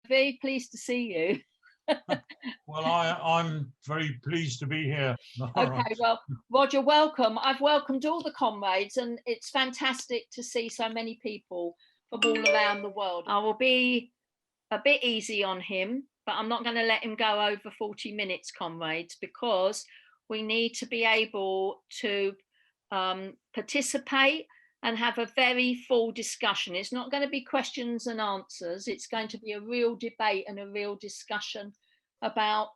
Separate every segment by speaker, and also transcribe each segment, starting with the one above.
Speaker 1: very pleased to see you.
Speaker 2: Well, I'm very pleased to be here.
Speaker 1: Okay, well, Roger, welcome. I've welcomed all the comrades, and it's fantastic to see so many people from all around the world. I will be a bit easy on him, but I'm not going to let him go over 40 minutes, comrades, because we need to be able to participate and have a very full discussion. It's not going to be questions and answers. It's going to be a real debate and a real discussion about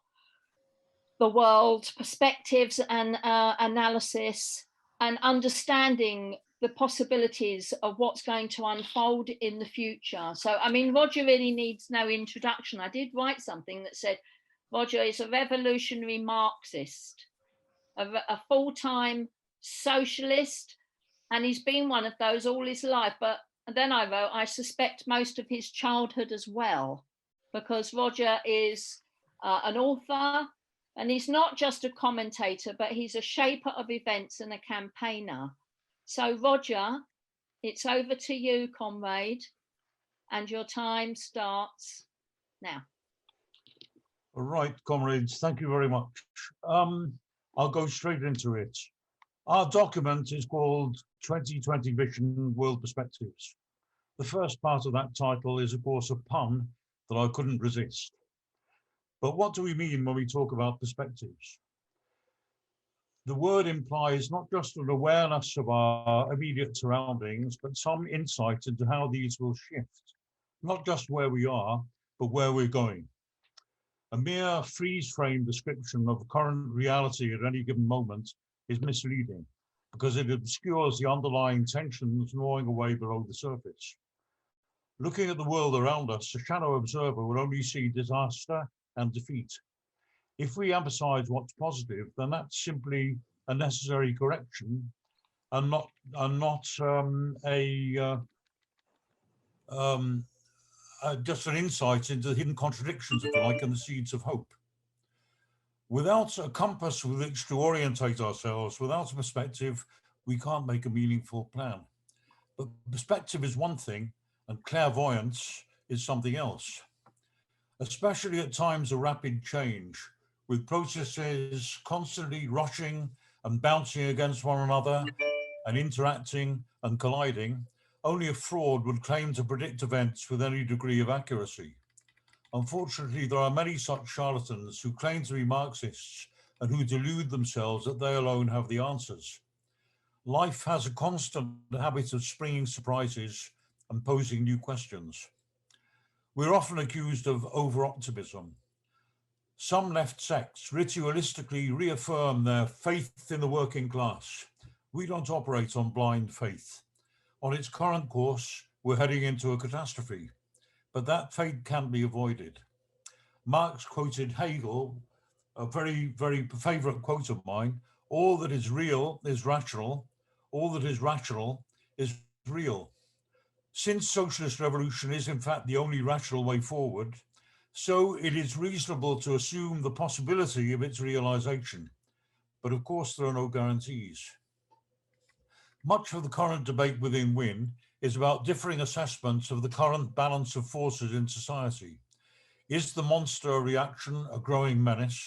Speaker 1: the world, perspectives and analysis, and understanding the possibilities of what's going to unfold in the future. So, I mean, Roger really needs no introduction. I did write something that said, Roger is a revolutionary Marxist, a full-time socialist, and he's been one of those all his life. But then I wrote, I suspect most of his childhood as well, because Roger is an author, and he's not just a commentator, but he's a shaper of events and a campaigner. So Roger, it's over to you, comrade, and your time starts now.
Speaker 2: All right, comrades, thank you very much. I'll go straight into it. Our document is called 2020 Vision World Perspectives. The first part of that title is, of course, a pun that I couldn't resist. But what do we mean when we talk about perspectives? The word implies not just an awareness of our immediate surroundings, but some insight into how these will shift, not just where we are, but where we're going. A mere freeze-frame description of current reality at any given moment is misleading because it obscures the underlying tensions gnawing away below the surface. Looking at the world around us, a shallow observer will only see disaster and defeat. If we emphasize what's positive, then that's simply a necessary correction and not just an insight into the hidden contradictions, if you like, and the seeds of hope. Without a compass with which to orientate ourselves, without a perspective, we can't make a meaningful plan. But perspective is one thing, and clairvoyance is something else. Especially at times of rapid change, with processes constantly rushing and bouncing against one another and interacting and colliding, only a fraud would claim to predict events with any degree of accuracy. Unfortunately, there are many such charlatans who claim to be Marxists and who delude themselves that they alone have the answers. Life has a constant habit of springing surprises and posing new questions. We're often accused of over-optimism. Some left sects ritualistically reaffirm their faith in the working class. We don't operate on blind faith. On its current course, we're heading into a catastrophe, but that fate can be avoided. Marx quoted Hegel, a very, very favorite quote of mine: all that is real is rational, all that is rational is real. Since socialist revolution is in fact the only rational way forward, so it is reasonable to assume the possibility of its realization. But of course, there are no guarantees. Much of the current debate within WIN is about differing assessments of the current balance of forces in society. Is the monster reaction a growing menace?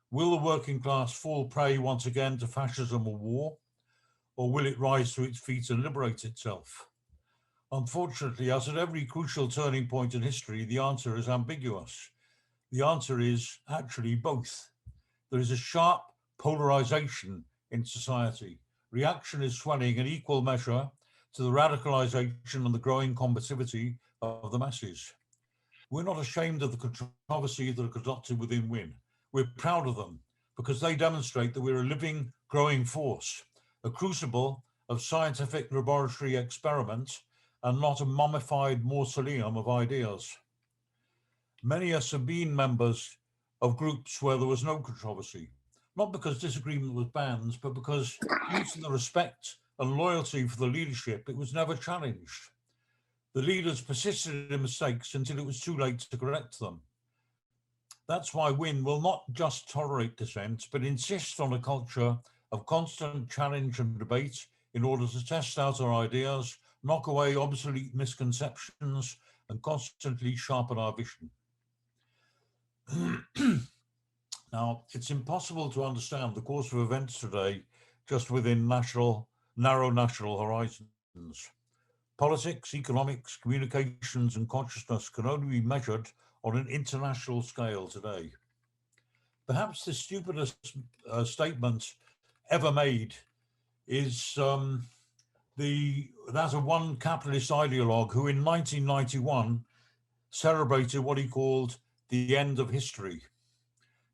Speaker 2: Will the working class fall prey once again to fascism or war? Or will it rise to its feet and liberate itself? Unfortunately, as at every crucial turning point in history, the answer is ambiguous. The answer is actually both. There is a sharp polarization in society. Reaction is swelling in equal measure to the radicalization and the growing combativity of the masses. We're not ashamed of the controversies that are conducted within WIN. We're proud of them because they demonstrate that we're a living, growing force, a crucible of scientific laboratory experiment and not a mummified mausoleum of ideas. Many us have been members of groups where there was no controversy, not because disagreement was banned, but because due to the respect and loyalty for the leadership, it was never challenged. The leaders persisted in mistakes until it was too late to correct them. That's why WIN will not just tolerate dissent, but insist on a culture of constant challenge and debate in order to test out our ideas, knock away obsolete misconceptions, and constantly sharpen our vision. Now, it's impossible to understand the course of events today just within narrow national horizons. Politics, economics, communications, and consciousness can only be measured on an international scale today. Perhaps the stupidest statement ever made is that of one capitalist ideologue who in 1991 celebrated what he called the end of history.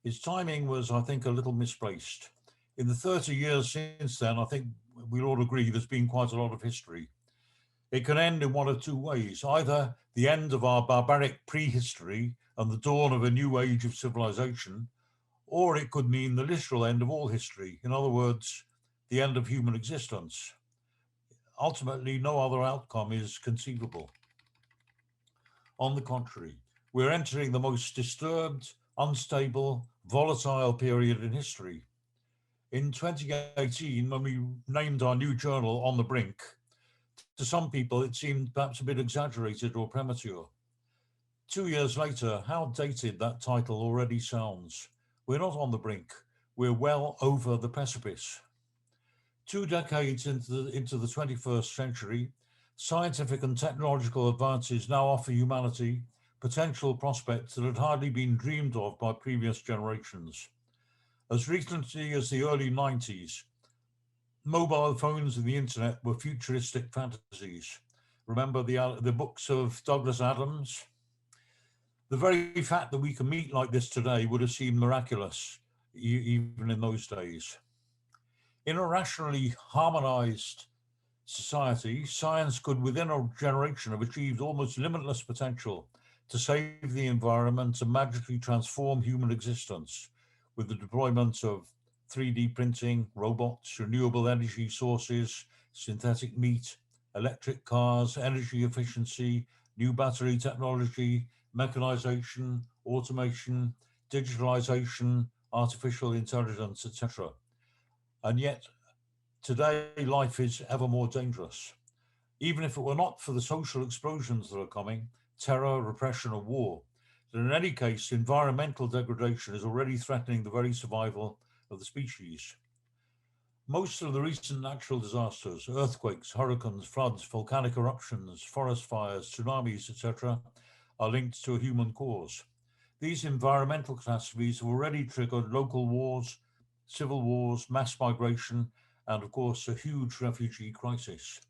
Speaker 2: His timing was, I think, a little misplaced. In the 30 years since then, I think we'll all agree there's been quite a lot of history. It can end in one of two ways: either the end of our barbaric prehistory and the dawn of a new age of civilization, or it could mean the literal end of all history. In other words, the end of human existence. Ultimately, no other outcome is conceivable. On the contrary, we're entering the most disturbed, unstable, volatile period in history. In 2018, when we named our new journal On the Brink, to some people it seemed perhaps a bit exaggerated or premature. 2 years later, how dated that title already sounds. We're not on the brink, we're well over the precipice. 2 decades into the 21st century, scientific and technological advances now offer humanity potential prospects that had hardly been dreamed of by previous generations. As recently as the early 90s, mobile phones and the internet were futuristic fantasies. Remember the books of Douglas Adams? The very fact that we can meet like this today would have seemed miraculous, even in those days. In a rationally harmonized society, science could within a generation have achieved almost limitless potential to save the environment and magically transform human existence with the deployment of 3D printing, robots, renewable energy sources, synthetic meat, electric cars, energy efficiency, new battery technology, mechanization, automation, digitalization, artificial intelligence, etc. And yet, today, life is ever more dangerous. Even if it were not for the social explosions that are coming, terror, repression, and war, then in any case, environmental degradation is already threatening the very survival of the species. Most of the recent natural disasters, earthquakes, hurricanes, floods, volcanic eruptions, forest fires, tsunamis, etc., are linked to a human cause. These environmental catastrophes have already triggered local wars, civil wars, mass migration, and of course, a huge refugee crisis.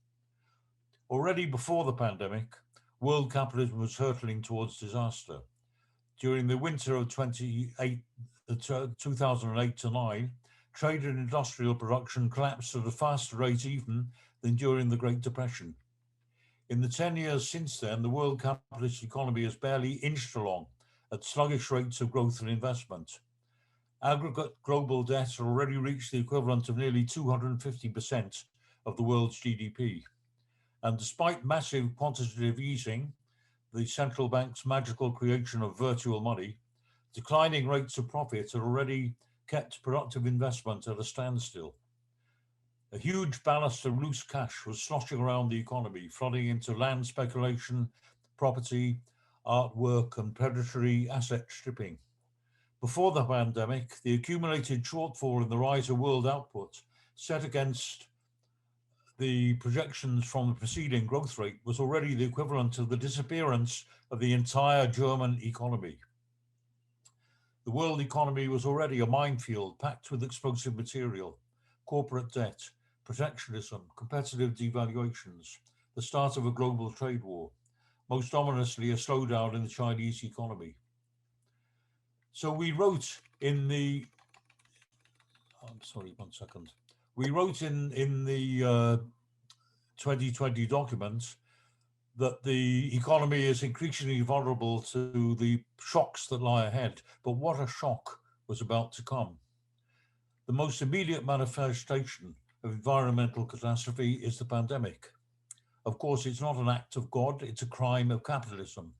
Speaker 2: Already before the pandemic, world capitalism was hurtling towards disaster. During the winter of 2008 to 9, trade and industrial production collapsed at a faster rate even than during the Great Depression. In the 10 years since then, the world capitalist economy has barely inched along at sluggish rates of growth and investment. Aggregate global debt has already reached the equivalent of nearly 250% of the world's GDP. And despite massive quantitative easing, the central bank's magical creation of virtual money, declining rates of profit have already kept productive investment at a standstill. A huge ballast of loose cash was sloshing around the economy, flooding into land speculation, property, artwork, and predatory asset stripping. Before the pandemic, the accumulated shortfall in the rise of world output set against the projections from the preceding growth rate was already the equivalent of the disappearance of the entire German economy. The world economy was already a minefield packed with explosive material, corporate debt, protectionism, competitive devaluations, the start of a global trade war, most ominously a slowdown in the Chinese economy. So we wrote in the, I'm sorry, 1 second. We wrote in the 2020 document that the economy is increasingly vulnerable to the shocks that lie ahead. But what a shock was about to come. The most immediate manifestation of environmental catastrophe is the pandemic. Of course, it's not an act of God, it's a crime of capitalism.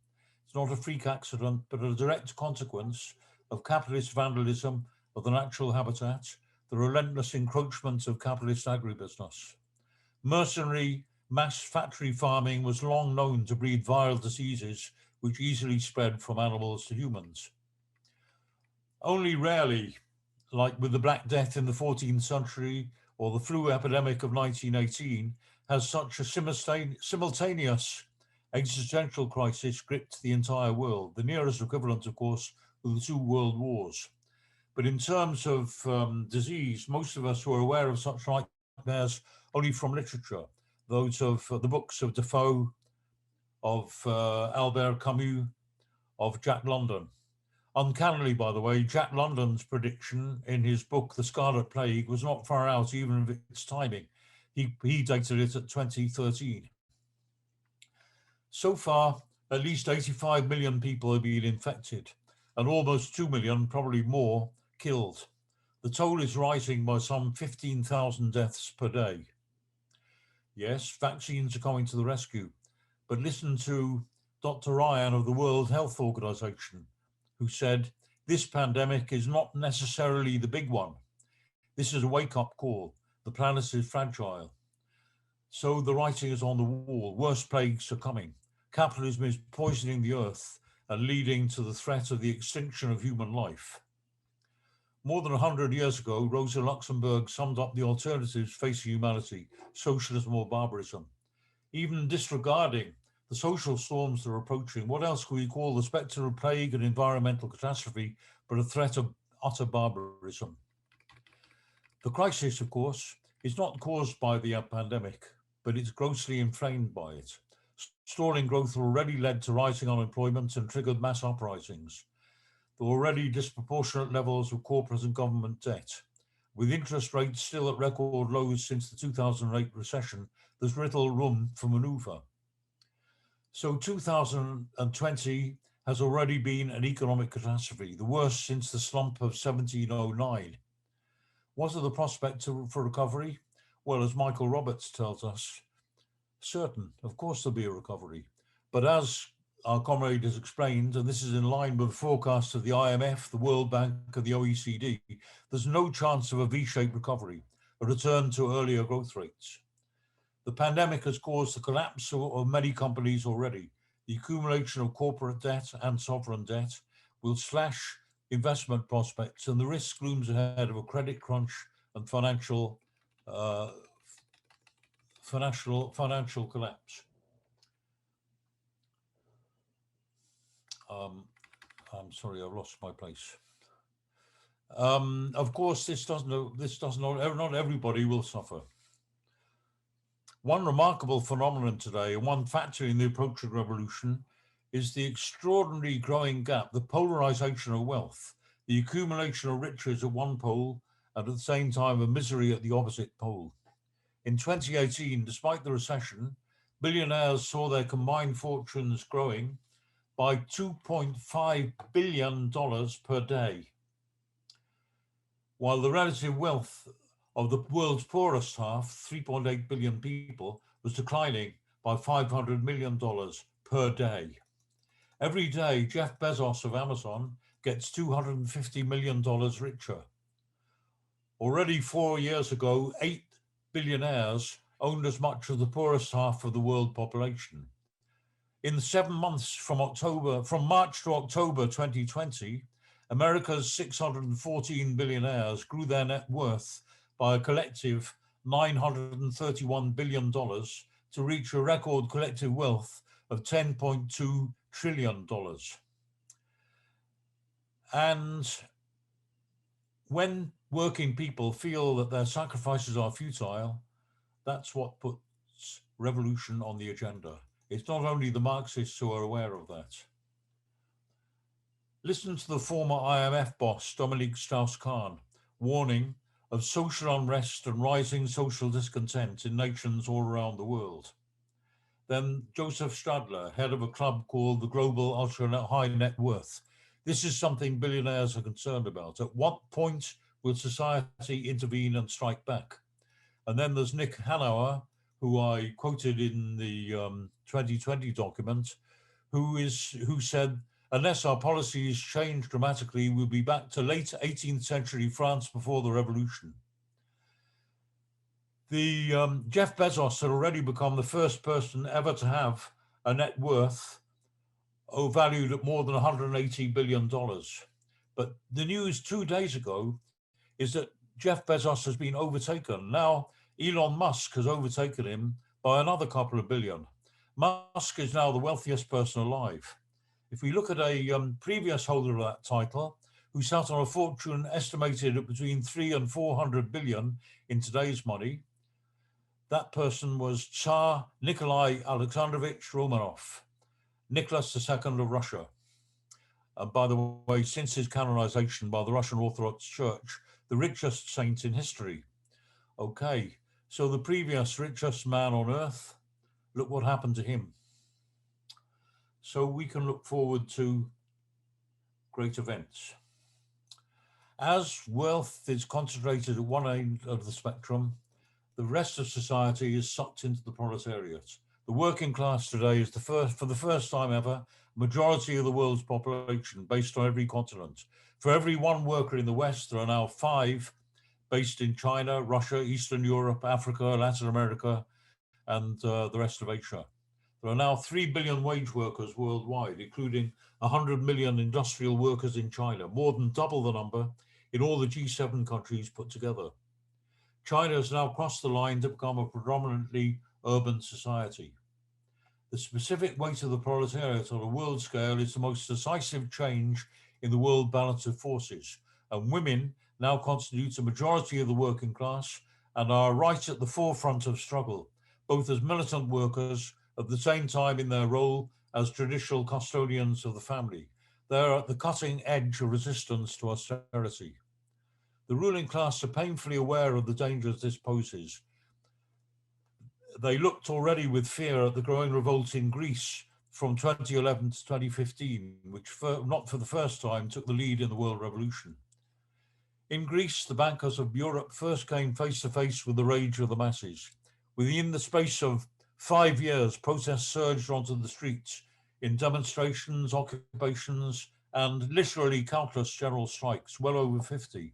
Speaker 2: It's not a freak accident, but a direct consequence of capitalist vandalism of the natural habitat, the relentless encroachment of capitalist agribusiness. Mercenary mass factory farming was long known to breed viral diseases which easily spread from animals to humans. Only rarely, like with the Black Death in the 14th century or the flu epidemic of 1918, has such a simultaneous existential crisis gripped the entire world. The nearest equivalent, of course, were the two world wars. But in terms of disease, most of us were aware of such nightmares only from literature, those of the books of Defoe, of Albert Camus, of Jack London. Uncannily, by the way, Jack London's prediction in his book, The Scarlet Plague, was not far out even of its timing. He dated it at 2013. So far, at least 85 million people have been infected, and almost 2 million, probably more, killed. The toll is rising by some 15,000 deaths per day. Yes, vaccines are coming to the rescue, but listen to Dr. Ryan of the World Health Organization, who said, this pandemic is not necessarily the big one. This is a wake-up call. The planet is fragile. So the writing is on the wall. Worse plagues are coming. Capitalism is poisoning the earth and leading to the threat of the extinction of human life. More than 100 years ago, Rosa Luxemburg summed up the alternatives facing humanity, socialism or barbarism. Even disregarding the social storms that are approaching, what else could we call the spectre of plague and environmental catastrophe but a threat of utter barbarism? The crisis, of course, is not caused by the pandemic, but it's grossly inflamed by it. Stalling growth already led to rising unemployment and triggered mass uprisings. There were already disproportionate levels of corporate and government debt. With interest rates still at record lows since the 2008 recession, there's little room for maneuver. So 2020 has already been an economic catastrophe, the worst since the slump of 1709. What are the prospects for recovery? Well, as Michael Roberts tells us, certain, of course there'll be a recovery. But as our comrade has explained, and this is in line with the forecasts of the IMF, the World Bank, and the OECD, there's no chance of a V-shaped recovery, a return to earlier growth rates. The pandemic has caused the collapse of many companies already. The accumulation of corporate debt and sovereign debt will slash investment prospects, and the risk looms ahead of a credit crunch and financial collapse. I'm sorry, I've lost my place. Of course, not everybody will suffer. One remarkable phenomenon today, and one factor in the approaching revolution, is the extraordinary growing gap, the polarization of wealth, the accumulation of riches at one pole, and at the same time a misery at the opposite pole. In 2018, despite the recession, billionaires saw their combined fortunes growing by $2.5 billion per day, while the relative wealth of the world's poorest half, 3.8 billion people, was declining by $500 million per day. Every day, Jeff Bezos of Amazon gets $250 million richer. Already 4 years ago, 8 billionaires owned as much of the poorest half of the world population. In the 7 months from March to October 2020, America's 614 billionaires grew their net worth by a collective $931 billion to reach a record collective wealth of $10.2 trillion. And when working people feel that their sacrifices are futile, that's what puts revolution on the agenda. It's not only the Marxists who are aware of that. Listen to the former IMF boss, Dominique Strauss-Kahn, warning of social unrest and rising social discontent in nations all around the world. Then Joseph Stradler, head of a club called the Global Ultra High Net Worth. This is something billionaires are concerned about. At what point will society intervene and strike back? And then there's Nick Hanauer, who I quoted in the 2020 document, who said, unless our policies change dramatically, we'll be back to late 18th century France before the revolution. Jeff Bezos had already become the first person ever to have a net worth valued at more than $180 billion. But the news 2 days ago is that Jeff Bezos has been overtaken. Now, Elon Musk has overtaken him by another couple of billion. Musk is now the wealthiest person alive. If we look at a previous holder of that title, who sat on a fortune estimated at between 3 and 400 billion in today's money, that person was Tsar Nikolai Alexandrovich Romanov, Nicholas II of Russia. And by the way, since his canonization by the Russian Orthodox Church, the richest saint in history. Okay, so the previous richest man on earth, look what happened to him. So we can look forward to great events. As wealth is concentrated at one end of the spectrum, the rest of society is sucked into the proletariat. The working class today is for the first time ever, majority of the world's population based on every continent. For every one worker in the West, there are now 5 based in China, Russia, Eastern Europe, Africa, Latin America, and the rest of Asia. There are now 3 billion wage workers worldwide, including 100 million industrial workers in China, more than double the number in all the G7 countries put together. China has now crossed the line to become a predominantly urban society. The specific weight of the proletariat on a world scale is the most decisive change in the world balance of forces, and women now constitute a majority of the working class and are right at the forefront of struggle, both as militant workers at the same time in their role as traditional custodians of the family. They are at the cutting edge of resistance to austerity. The ruling class are painfully aware of the dangers this poses. They looked already with fear at the growing revolt in Greece from 2011 to 2015, which not for the first time took the lead in the world revolution. In Greece, the bankers of Europe first came face to face with the rage of the masses. Within the space of 5 years, protests surged onto the streets in demonstrations, occupations, and literally countless general strikes, well over 50.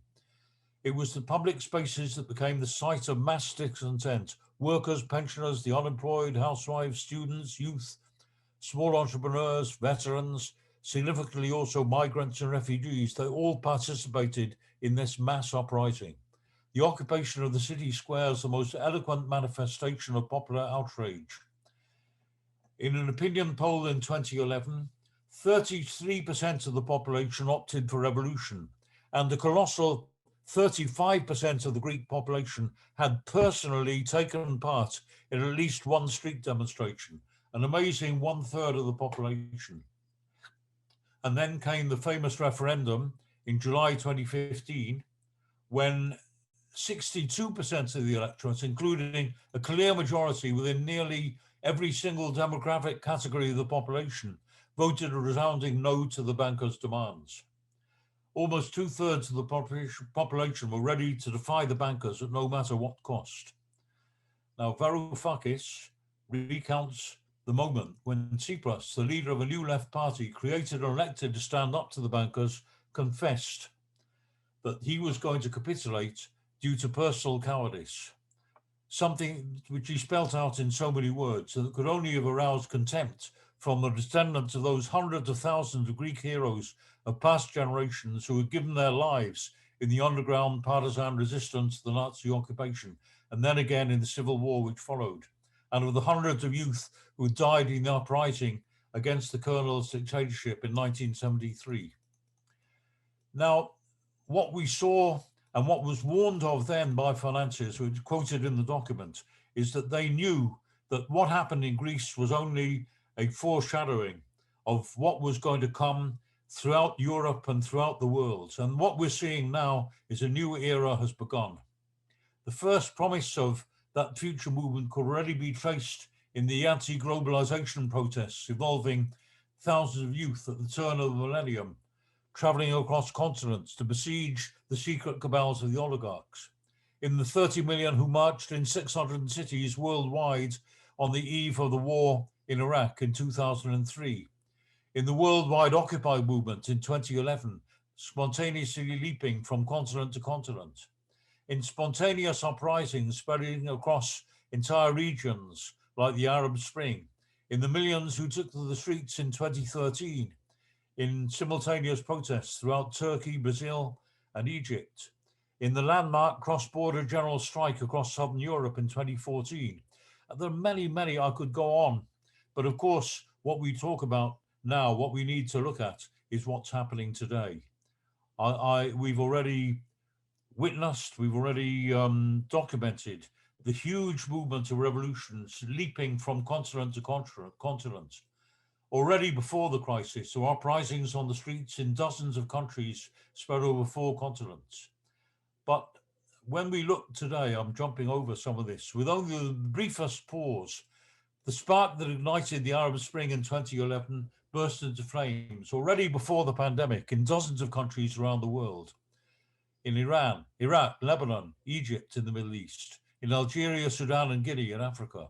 Speaker 2: It was the public spaces that became the site of mass discontent. Workers, pensioners, the unemployed, housewives, students, youth, small entrepreneurs, veterans, significantly also migrants and refugees, they all participated in this mass uprising. The occupation of the city squares, the most eloquent manifestation of popular outrage. In an opinion poll in 2011, 33% of the population opted for revolution, and a colossal 35% of the Greek population had personally taken part in at least one street demonstration, an amazing 1/3 of the population. And then came the famous referendum in July 2015, when 62% of the electorate, including a clear majority within nearly every single demographic category of the population, voted a resounding no to the bankers' demands. Almost 2/3 of the population were ready to defy the bankers at no matter what cost. Now, Varoufakis recounts the moment when Tsipras, the leader of a new left party created and elected to stand up to the bankers, confessed that he was going to capitulate due to personal cowardice, something which he spelt out in so many words that could only have aroused contempt from the descendants of those hundreds of thousands of Greek heroes of past generations who had given their lives in the underground partisan resistance to the Nazi occupation, and then again in the civil war which followed, and of the hundreds of youth who died in the uprising against the colonel's dictatorship in 1973. Now, what we saw and what was warned of then by financiers, which quoted in the document, is that they knew that what happened in Greece was only a foreshadowing of what was going to come throughout Europe and throughout the world. And what we're seeing now is a new era has begun. The first promise of that future movement could already be traced in the anti-globalization protests involving thousands of youth at the turn of the millennium, traveling across continents to besiege the secret cabals of the oligarchs. In the 30 million who marched in 600 cities worldwide on the eve of the war in Iraq in 2003. In the worldwide Occupy movement in 2011, spontaneously leaping from continent to continent. In spontaneous uprisings spreading across entire regions like the Arab Spring. In the millions who took to the streets in 2013, in simultaneous protests throughout Turkey, Brazil, and Egypt, in the landmark cross-border general strike across southern Europe in 2014. And there are many, many I could go on. But of course, what we talk about now, what we need to look at is what's happening today. We've already witnessed, we've already documented the huge movement of revolutions leaping from continent to continent. Already before the crisis, there were uprisings on the streets in dozens of countries spread over 4 continents. But when we look today, I'm jumping over some of this, with only the briefest pause, the spark that ignited the Arab Spring in 2011 burst into flames already before the pandemic in dozens of countries around the world. In Iran, Iraq, Lebanon, Egypt in the Middle East, in Algeria, Sudan, and Guinea in Africa,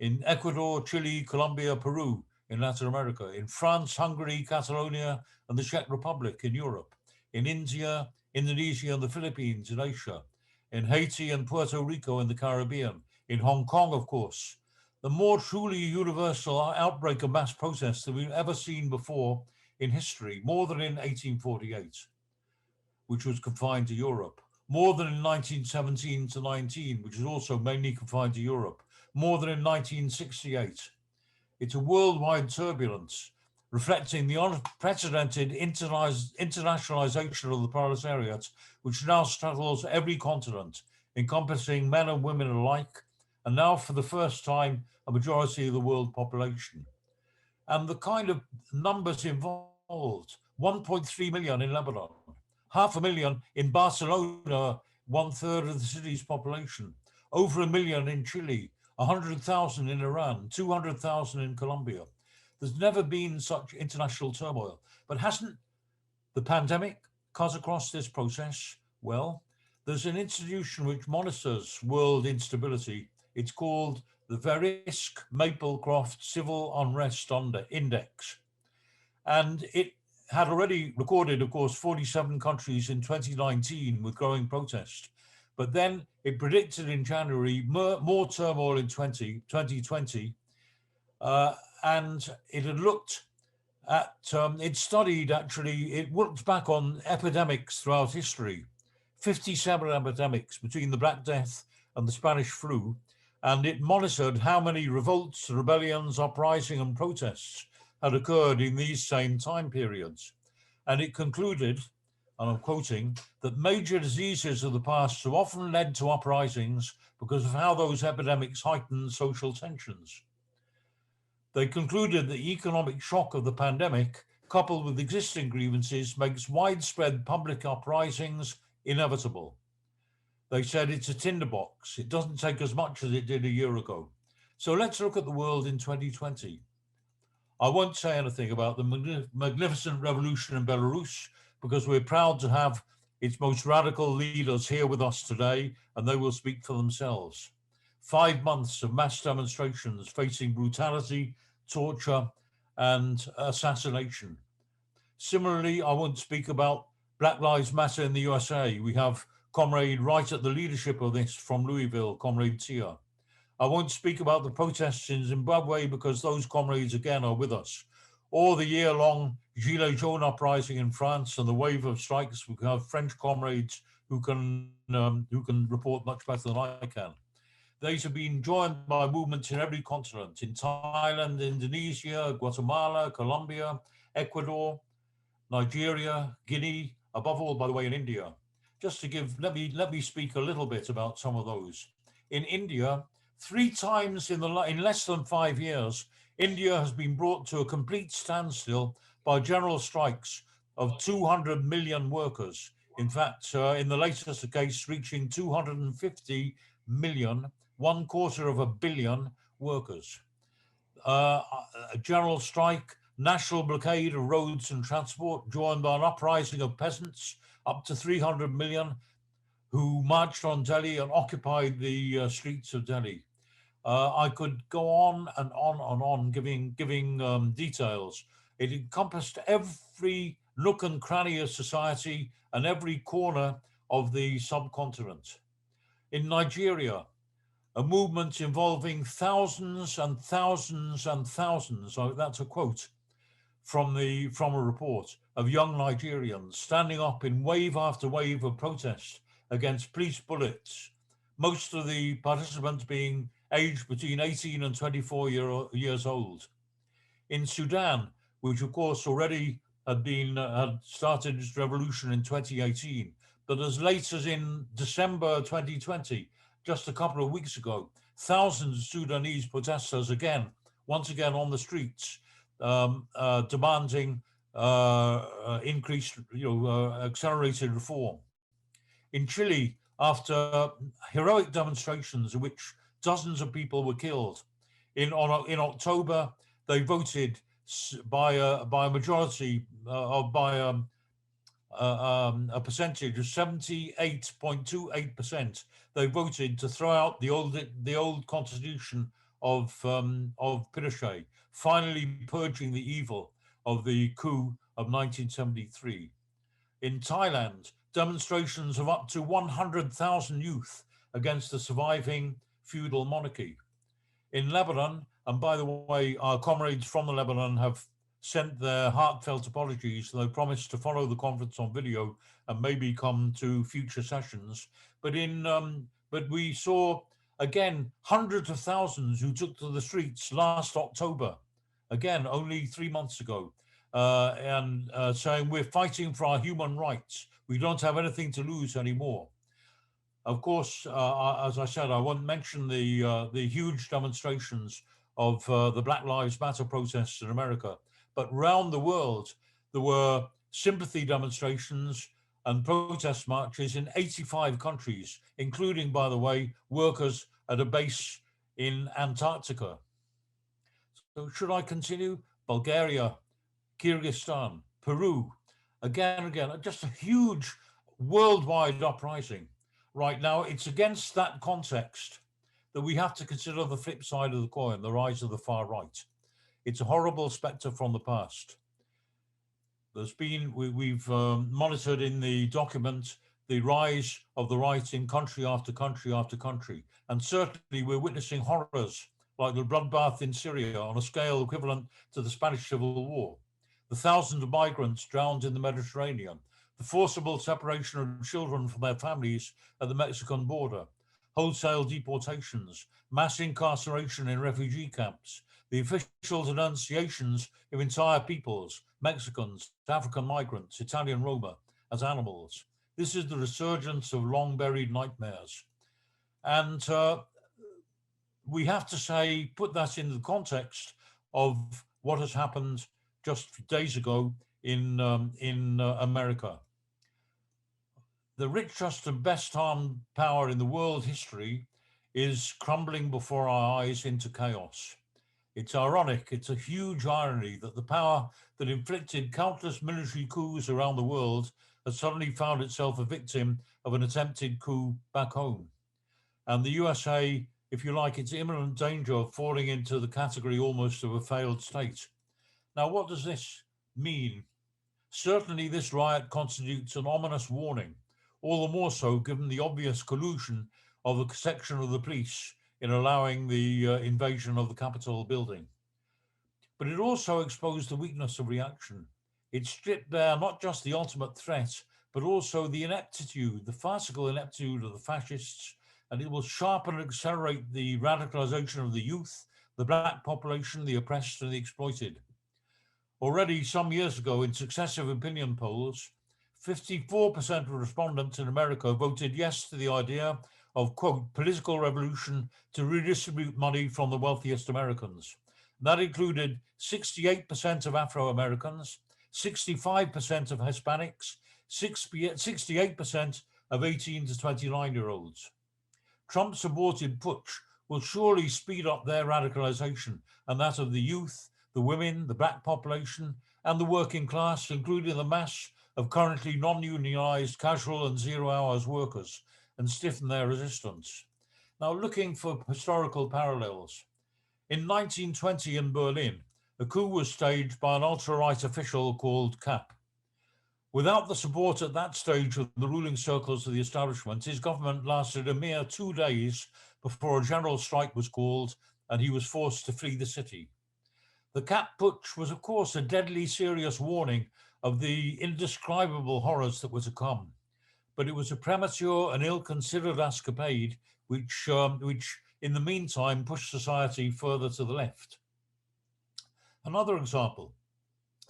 Speaker 2: in Ecuador, Chile, Colombia, Peru in Latin America, in France, Hungary, Catalonia, and the Czech Republic in Europe, in India, Indonesia, and the Philippines in Asia, in Haiti and Puerto Rico in the Caribbean, in Hong Kong, of course. The more truly universal outbreak of mass protests than we've ever seen before in history, more than in 1848, which was confined to Europe, more than in 1917 to 19, which was also mainly confined to Europe, more than in 1968. It's a worldwide turbulence, reflecting the unprecedented internationalization of the proletariat, which now straddles every continent, encompassing men and women alike, and now for the first time, a majority of the world population. And the kind of numbers involved, 1.3 million in Lebanon, 500,000 in Barcelona, 1/3 of the city's population, over 1 million in Chile, 100,000 in Iran, 200,000 in Colombia. There's never been such international turmoil. But hasn't the pandemic cut across this process? Well, there's an institution which monitors world instability. It's called the Verisk Maplecroft Civil Unrest Index. And it had already recorded, of course, 47 countries in 2019 with growing protest. But then it predicted in January more turmoil in 2020. And it had looked at, it looked back on epidemics throughout history, 57 epidemics between the Black Death and the Spanish flu. And it monitored how many revolts, rebellions, uprising, and protests had occurred in these same time periods. And it concluded, and I'm quoting, that major diseases of the past have often led to uprisings because of how those epidemics heightened social tensions. They concluded the economic shock of the pandemic, coupled with existing grievances, makes widespread public uprisings inevitable. They said it's a tinderbox. It doesn't take as much as it did a year ago. So let's look at the world in 2020. I won't say anything about the magnificent revolution in Belarus because we're proud to have its most radical leaders here with us today, and they will speak for themselves. 5 months of mass demonstrations facing brutality, torture, and assassination. Similarly, I won't speak about Black Lives Matter in the USA. We have comrade right at the leadership of this from Louisville, Comrade Tia. I won't speak about the protests in Zimbabwe because those comrades again are with us, or the year-long Gilets jaunes uprising in France and the wave of strikes. We have French comrades who can report much better than I can. These have been joined by movements in every continent, in Thailand, Indonesia, Guatemala, Colombia, Ecuador, Nigeria, Guinea, above all, by the way, in India. Just to give, let me speak a little bit about some of those. In India, 3 times in less than 5 years, India has been brought to a complete standstill by general strikes of 200 million workers. In fact, in the latest case, reaching 250 million, 1/4 billion workers. A general strike, national blockade of roads and transport, joined by an uprising of peasants, up to 300 million, who marched on Delhi and occupied the streets of Delhi. I could go on and on and on, giving details. It encompassed every nook and cranny of society and every corner of the subcontinent. In Nigeria, a movement involving thousands and thousands and thousands, that's a quote, from a report of young Nigerians standing up in wave after wave of protest against police bullets, most of the participants being aged between 18 and 24 years old. In Sudan, which of course already had started its revolution in 2018, but as late as in December 2020, just a couple of weeks ago, thousands of Sudanese protesters once again on the streets, demanding increased, accelerated reform. In Chile, after heroic demonstrations in which dozens of people were killed, in October, they voted by a majority by a percentage of 78.28%. They voted to throw out the old constitution of Pinochet, finally purging the evil of the coup of 1973. In Thailand, demonstrations of up to 100,000 youth against the surviving feudal monarchy. In Lebanon, and by the way, our comrades from the Lebanon have sent their heartfelt apologies. They promised to follow the conference on video and maybe come to future sessions. But we saw again hundreds of thousands who took to the streets last October, again only 3 months ago, and saying we're fighting for our human rights. We don't have anything to lose anymore. Of course, as I said, I won't mention the huge demonstrations of the Black Lives Matter protests in America, but around the world, there were sympathy demonstrations and protest marches in 85 countries, including, by the way, workers at a base in Antarctica. So should I continue? Bulgaria, Kyrgyzstan, Peru, again, just a huge worldwide uprising. Right now, it's against that context that we have to consider the flip side of the coin, the rise of the far right. It's a horrible spectre from the past. We've monitored in the document the rise of the right in country after country after country. And certainly we're witnessing horrors like the bloodbath in Syria on a scale equivalent to the Spanish Civil War, the thousands of migrants drowned in the Mediterranean, the forcible separation of children from their families at the Mexican border, wholesale deportations, mass incarceration in refugee camps, the official denunciations of entire peoples, Mexicans, African migrants, Italian Roma, as animals. This is the resurgence of long-buried nightmares. And we have to say, put that in the context of what has happened just days ago in America. The richest and best armed power in the world history is crumbling before our eyes into chaos. It's ironic, it's a huge irony that the power that inflicted countless military coups around the world has suddenly found itself a victim of an attempted coup back home. And the USA, if you like, it's imminent danger of falling into the category almost of a failed state. Now, what does this mean? Certainly this riot constitutes an ominous warning, all the more so given the obvious collusion of a section of the police in allowing the invasion of the Capitol building. But it also exposed the weakness of reaction. It stripped bare not just the ultimate threat, but also the ineptitude, the farcical ineptitude of the fascists, and it will sharpen and accelerate the radicalization of the youth, the black population, the oppressed and the exploited. Already some years ago, in successive opinion polls, 54% of respondents in America voted yes to the idea of, quote, political revolution to redistribute money from the wealthiest Americans. That included 68% of Afro-Americans, 65% of Hispanics, 68% of 18 to 29-year-olds. Trump's aborted putsch will surely speed up their radicalization and that of the youth, the women, the black population, and the working class, including the mass of currently non-unionized casual and zero hours workers, and stiffen their resistance. Now, looking for historical parallels. In 1920 in Berlin, a coup was staged by an ultra-right official called Kapp. Without the support at that stage of the ruling circles of the establishment, his government lasted a mere 2 days before a general strike was called and he was forced to flee the city. The Cat Putsch was, of course, a deadly serious warning of the indescribable horrors that were to come. But it was a premature and ill-considered escapade which in the meantime pushed society further to the left. Another example,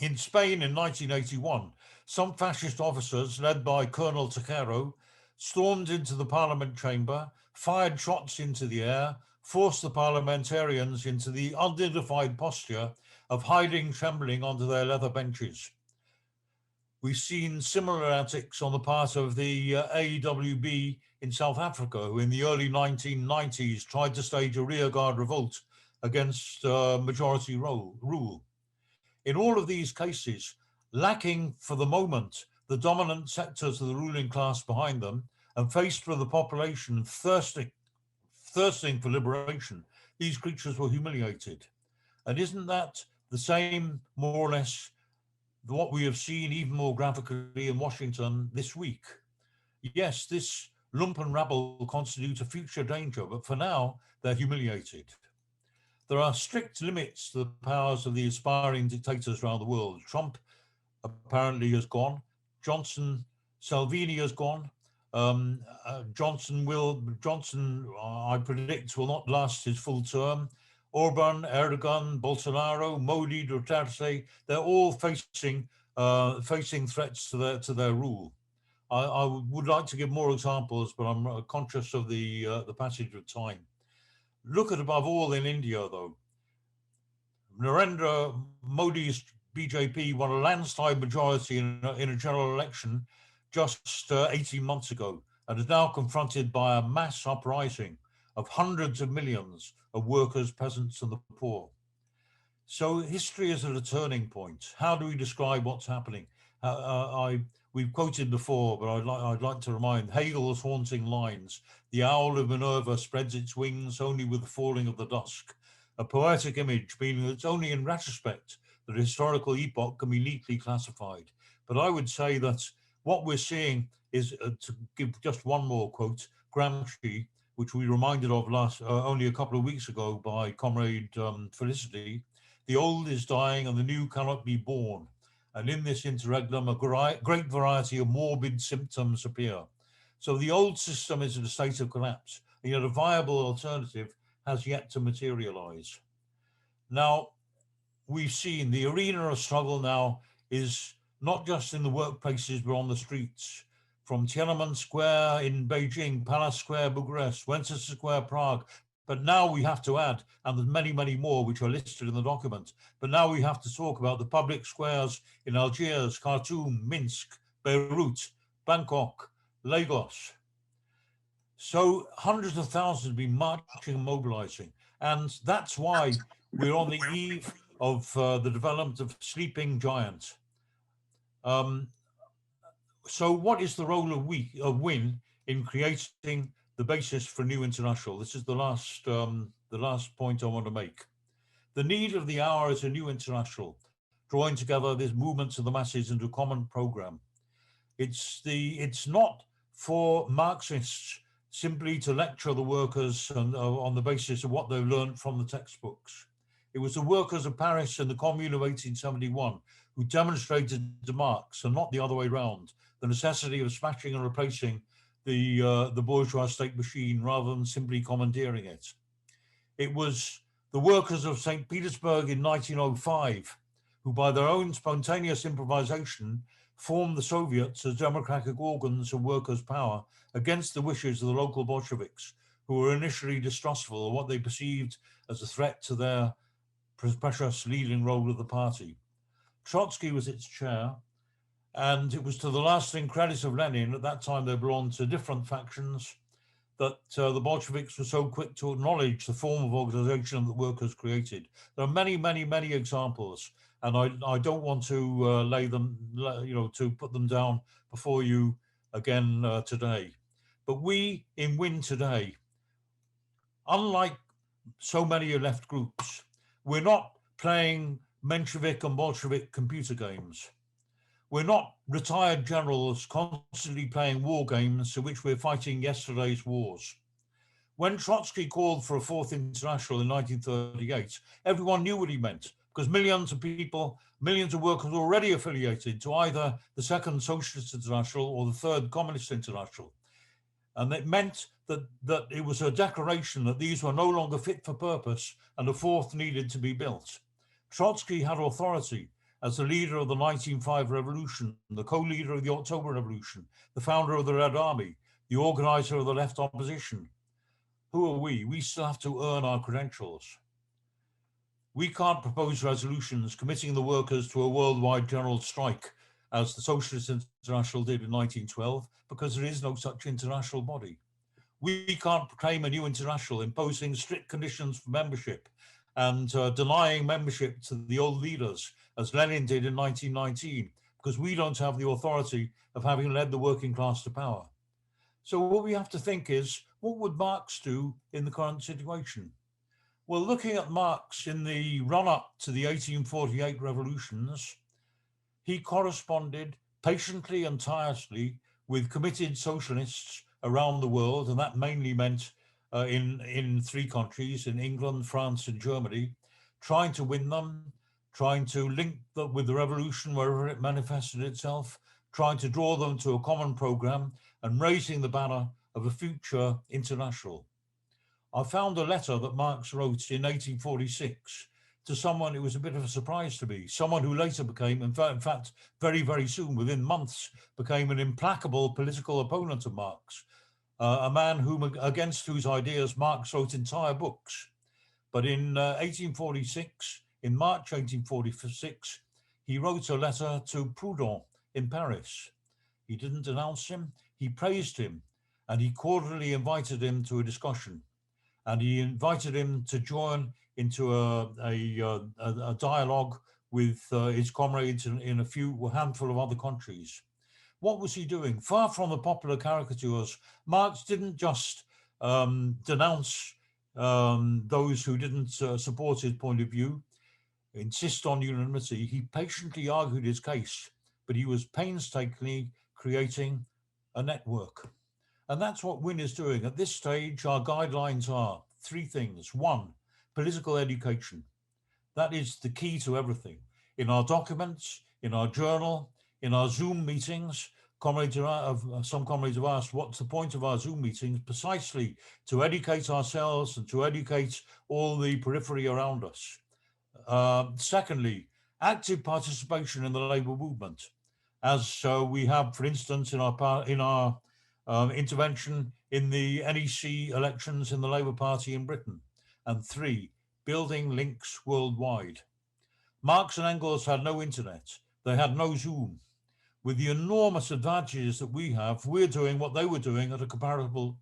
Speaker 2: in Spain in 1981, some fascist officers led by Colonel Tejero stormed into the parliament chamber, fired shots into the air, forced the parliamentarians into the undignified posture of hiding trembling under their leather benches. We've seen similar antics on the part of the AWB in South Africa, who in the early 1990s tried to stage a rearguard revolt against majority rule. In all of these cases, lacking for the moment the dominant sectors of the ruling class behind them, and faced with the population thirsting for liberation, these creatures were humiliated. And isn't that the same, more or less, what we have seen even more graphically in Washington this week? Yes, this lumpen rabble constitutes a future danger, but for now, they're humiliated. There are strict limits to the powers of the aspiring dictators around the world. Trump apparently has gone. Salvini has gone. Johnson, I predict, will not last his full term. Orban, Erdogan, Bolsonaro, Modi, Duterte, they're all facing threats to their rule. I would like to give more examples, but I'm conscious of the passage of time. Look at, above all, in India, though. Narendra Modi's BJP won a landslide majority in a general election just 18 months ago, and is now confronted by a mass uprising of hundreds of millions of workers, peasants, and the poor. So history is at a turning point. How do we describe what's happening? We've quoted before, but I'd like to remind Hegel's haunting lines: "The owl of Minerva spreads its wings only with the falling of the dusk." A poetic image, meaning that it's only in retrospect that a historical epoch can be neatly classified. But I would say that what we're seeing is, to give just one more quote, Gramsci, which we reminded of only a couple of weeks ago by Comrade Felicity: "The old is dying and the new cannot be born. And in this interregnum, a great variety of morbid symptoms appear." So the old system is in a state of collapse, and yet a viable alternative has yet to materialize. Now, we've seen the arena of struggle now is not just in the workplaces, but on the streets. From Tiananmen Square in Beijing, Palace Square, Bucharest, Wenceslas Square, Prague. But now we have to add, and there's many, many more which are listed in the document, but now we have to talk about the public squares in Algiers, Khartoum, Minsk, Beirut, Bangkok, Lagos. So hundreds of thousands have been marching and mobilizing. And that's why we're on the eve of the development of sleeping giant. So what is the role of WIN in creating the basis for new international? This is the last point I want to make. The need of the hour is a new international, drawing together these movements of the masses into a common program. It's not for Marxists simply to lecture the workers on the basis of what they've learned from the textbooks. It was the workers of Paris in the Commune of 1871 who demonstrated to Marx, and not the other way around, the necessity of smashing and replacing the bourgeois state machine rather than simply commandeering it. It was the workers of St. Petersburg in 1905 who, by their own spontaneous improvisation, formed the Soviets as democratic organs of workers' power against the wishes of the local Bolsheviks, who were initially distrustful of what they perceived as a threat to their precious leading role of the party. Trotsky was its chair, and it was to the lasting credit of Lenin, at that time they belonged to different factions, that the Bolsheviks were so quick to acknowledge the form of organization that workers created. There are many, many, many examples, and I don't want to to put them down before you again today. But we in WIN today, unlike so many left groups, we're not playing Menshevik and Bolshevik computer games. We're not retired generals constantly playing war games in which we're fighting yesterday's wars. When Trotsky called for a fourth international in 1938, everyone knew what he meant, because millions of people, millions of workers were already affiliated to either the Second Socialist International or the Third Communist International. And it meant that it was a declaration that these were no longer fit for purpose and a fourth needed to be built. Trotsky had authority as the leader of the 1905 revolution, the co-leader of the October Revolution, the founder of the Red Army, the organizer of the left opposition. Who are we? We still have to earn our credentials. We can't propose resolutions committing the workers to a worldwide general strike as the Socialist International did in 1912, because there is no such international body. We can't proclaim a new international imposing strict conditions for membership and denying membership to the old leaders, as Lenin did in 1919, because we don't have the authority of having led the working class to power. So what we have to think is, what would Marx do in the current situation? Well, looking at Marx in the run-up to the 1848 revolutions, he corresponded patiently and tirelessly with committed socialists around the world, and that mainly meant in three countries, in England, France, and Germany, trying to win them, trying to link them with the revolution wherever it manifested itself, trying to draw them to a common program, and raising the banner of a future international. I found a letter that Marx wrote in 1846 to someone who was a bit of a surprise to me, someone who later became, in fact, very, very soon, within months, became an implacable political opponent of Marx, a man against whose ideas Marx wrote entire books. But in 1846, in March 1846, he wrote a letter to Proudhon in Paris. He didn't denounce him, he praised him, and he cordially invited him to a discussion. And he invited him to join into a dialogue with his comrades in a handful of other countries. What was he doing? Far from the popular caricatures, Marx didn't just denounce those who didn't support his point of view, insist on unanimity. He patiently argued his case, but he was painstakingly creating a network. And that's what Win is doing. At this stage, our guidelines are three things. One, political education. That is the key to everything. In our documents, in our journal, in our Zoom meetings, some comrades have asked, what's the point of our Zoom meetings? Precisely to educate ourselves and to educate all the periphery around us. Secondly, active participation in the labour movement. As we have, for instance, in our intervention in the NEC elections in the Labour Party in Britain. And three, building links worldwide. Marx and Engels had no internet. They had no Zoom. With the enormous advantages that we have, we're doing what they were doing at a comparable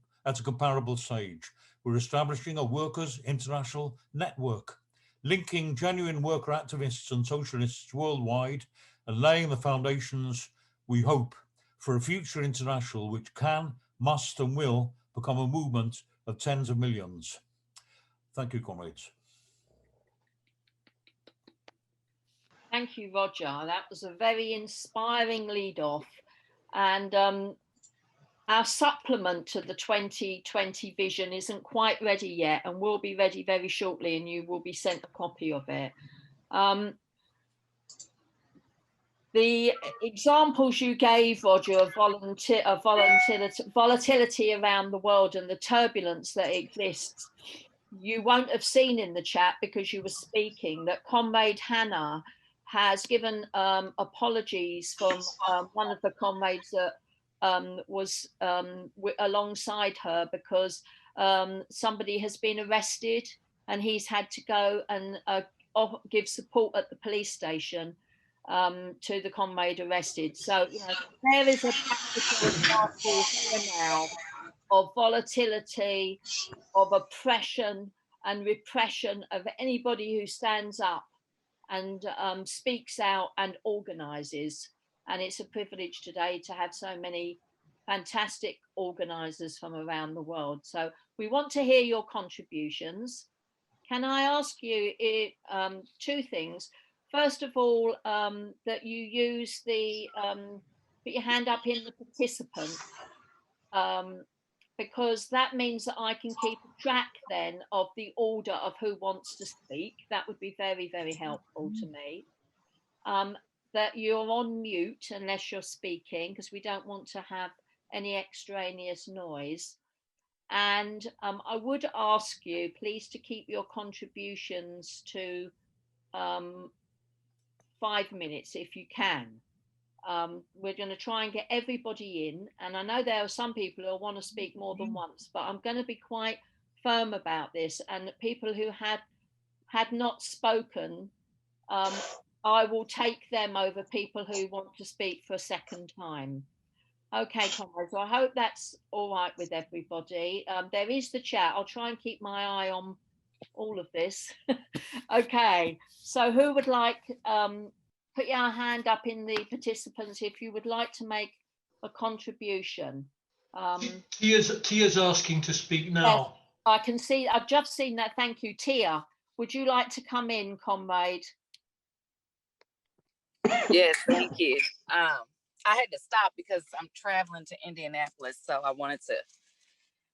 Speaker 2: stage. We're establishing a workers' international network, linking genuine worker activists and socialists worldwide and laying the foundations, we hope, for a future international which can, must, and will become a movement of tens of millions. Thank you, comrades.
Speaker 1: Thank you, Roger. That was a very inspiring lead-off. And our supplement to the 2020 vision isn't quite ready yet and will be ready very shortly, and you will be sent a copy of it. The examples you gave, Roger, of volatility around the world and the turbulence that exists, you won't have seen in the chat because you were speaking, that Comrade Hannah has given apologies from one of the comrades that was alongside her, because somebody has been arrested and he's had to go and give support at the police station to the comrade arrested. So, you know, there is a practical example here now of volatility, of oppression and repression of anybody who stands up and speaks out and organises. And it's a privilege today to have so many fantastic organisers from around the world. So we want to hear your contributions. Can I ask you two things? First of all, that you use the, put your hand up in the participant because that means that I can keep a track then of the order of who wants to speak. That would be very, very helpful to me. That you're on mute unless you're speaking, because we don't want to have any extraneous noise. And I would ask you, please, to keep your contributions to 5 minutes if you can. We're going to try and get everybody in. And I know there are some people who want to speak more than once, but I'm going to be quite firm about this. And people who had not spoken, I will take them over people who want to speak for a second time. Okay, comrades, so I hope that's all right with everybody. There is the chat. I'll try and keep my eye on all of this. Okay, so who would like, put your hand up in the participants if you would like to make a contribution.
Speaker 3: Tia's asking to speak now.
Speaker 1: Yes, I can see, I've just seen that. Thank you, Tia. Would you like to come in, comrade?
Speaker 4: Yes, thank you. I had to stop because I'm traveling to Indianapolis, so I wanted to,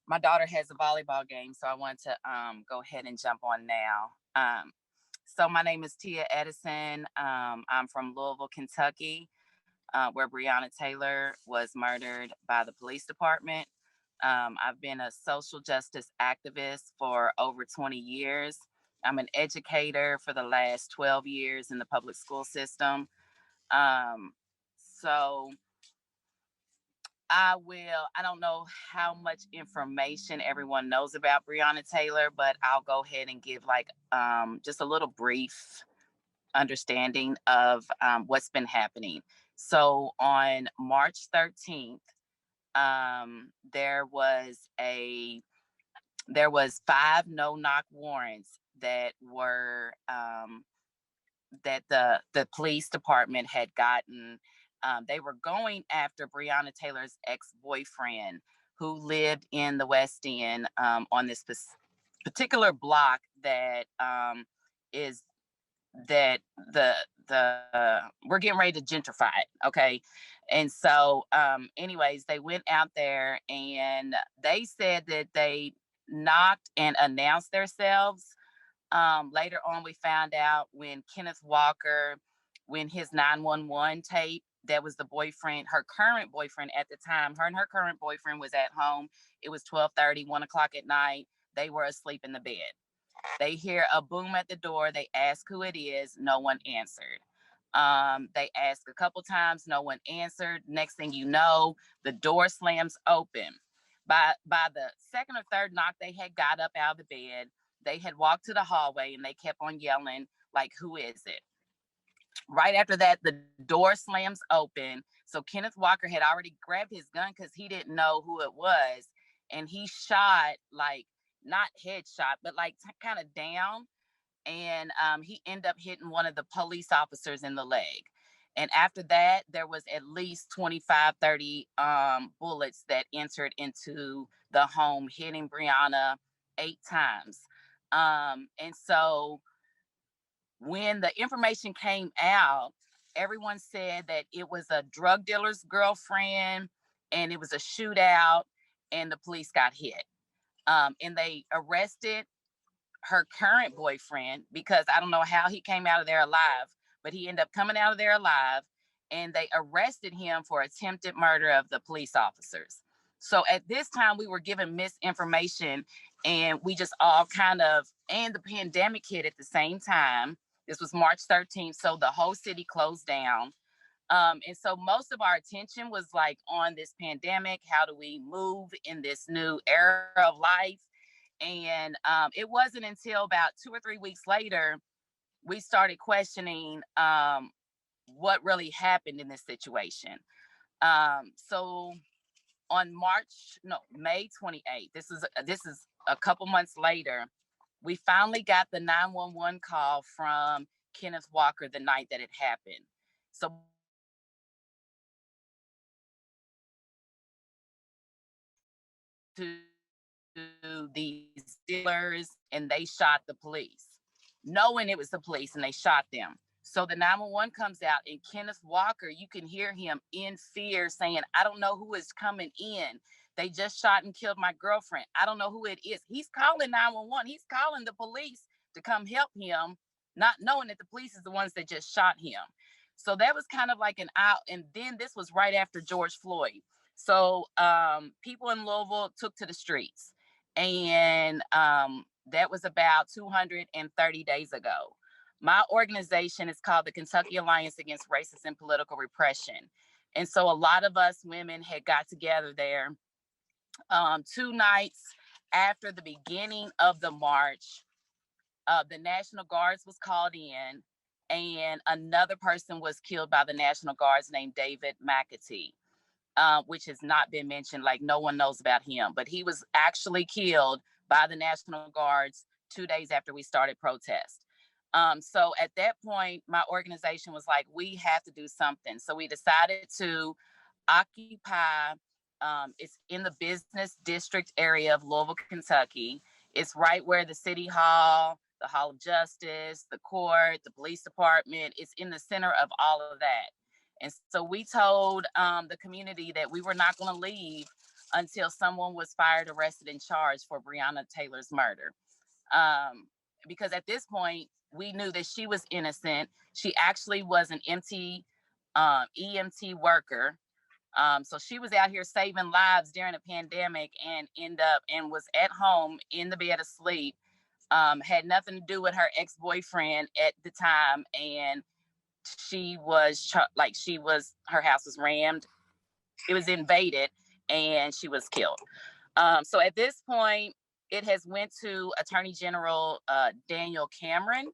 Speaker 4: my daughter has a volleyball game, so I wanted to go ahead and jump on now. So my name is Tia Edison. I'm from Louisville, Kentucky, where Breonna Taylor was murdered by the police department. I've been a social justice activist for over 20 years. I'm an educator for the last 12 years in the public school system. So I don't know how much information everyone knows about Breonna Taylor, but I'll go ahead and give like just a little brief understanding of what's been happening. So on March 13th, there was 5 no-knock warrants that were that the police department had gotten. They were going after Breonna Taylor's ex-boyfriend, who lived in the West End on this particular block that is that we're getting ready to gentrify it, okay? And so anyways, they went out there and they said that they knocked and announced themselves. Later on, we found out when Kenneth Walker, when his 911 tape, that was the boyfriend, her current boyfriend at the time, her and her current boyfriend was at home. It was 12:30, 1 o'clock at night. They were asleep in the bed. They hear a boom at the door. They ask who it is. No one answered. They asked a couple times. No one answered. Next thing you know, the door slams open. By the second or third knock, they had got up out of the bed. They had walked to the hallway and they kept on yelling, like, who is it? Right after that, the door slams open. So Kenneth Walker had already grabbed his gun because he didn't know who it was. And he shot, like, not headshot, but like kind of down. And he ended up hitting one of the police officers in the leg. And after that, there was at least 25, 30 bullets that entered into the home, hitting Breonna 8 times. And so when the information came out, everyone said that it was a drug dealer's girlfriend and it was a shootout and the police got hit. And they arrested her current boyfriend because I don't know how he came out of there alive, but he ended up coming out of there alive, and they arrested him for attempted murder of the police officers. So at this time we were given misinformation, and we just all kind of, and the pandemic hit at the same time. This was March 13th, so the whole city closed down. And so most of our attention was like on this pandemic. How do we move in this new era of life? And it wasn't until about 2 or 3 weeks later, we started questioning what really happened in this situation. So on May 28th, this is a couple months later, we finally got the 911 call from Kenneth Walker the night that it happened. So to these dealers, and they shot the police, knowing it was the police, and they shot them. So the 911 comes out, and Kenneth Walker, you can hear him in fear saying, I don't know who is coming in. They just shot and killed my girlfriend. I don't know who it is. He's calling 911. He's calling the police to come help him, not knowing that the police is the ones that just shot him. So that was kind of like an out. And then this was right after George Floyd. So people in Louisville took to the streets. And that was about 230 days ago. My organization is called the Kentucky Alliance Against Racist and Political Repression. And so a lot of us women had got together there 2 nights after the beginning of the march. The National Guards was called in, and another person was killed by the National Guards named David McAtee, which has not been mentioned. Like, no one knows about him, but he was actually killed by the National Guards 2 days after we started protest. So at that point, my organization was like, we have to do something. So we decided to occupy, it's in the business district area of Louisville, Kentucky. It's right where the city hall, the Hall of Justice, the court, the police department, it's in the center of all of that. And so we told the community that we were not going to leave until someone was fired, arrested, and charged for Breonna Taylor's murder. Because at this point, we knew that she was innocent. She actually was an EMT worker. So she was out here saving lives during a pandemic and was at home in the bed asleep. Had nothing to do with her ex-boyfriend at the time. And her house was rammed. It was invaded and she was killed. So at this point, it has went to Attorney General Daniel Cameron,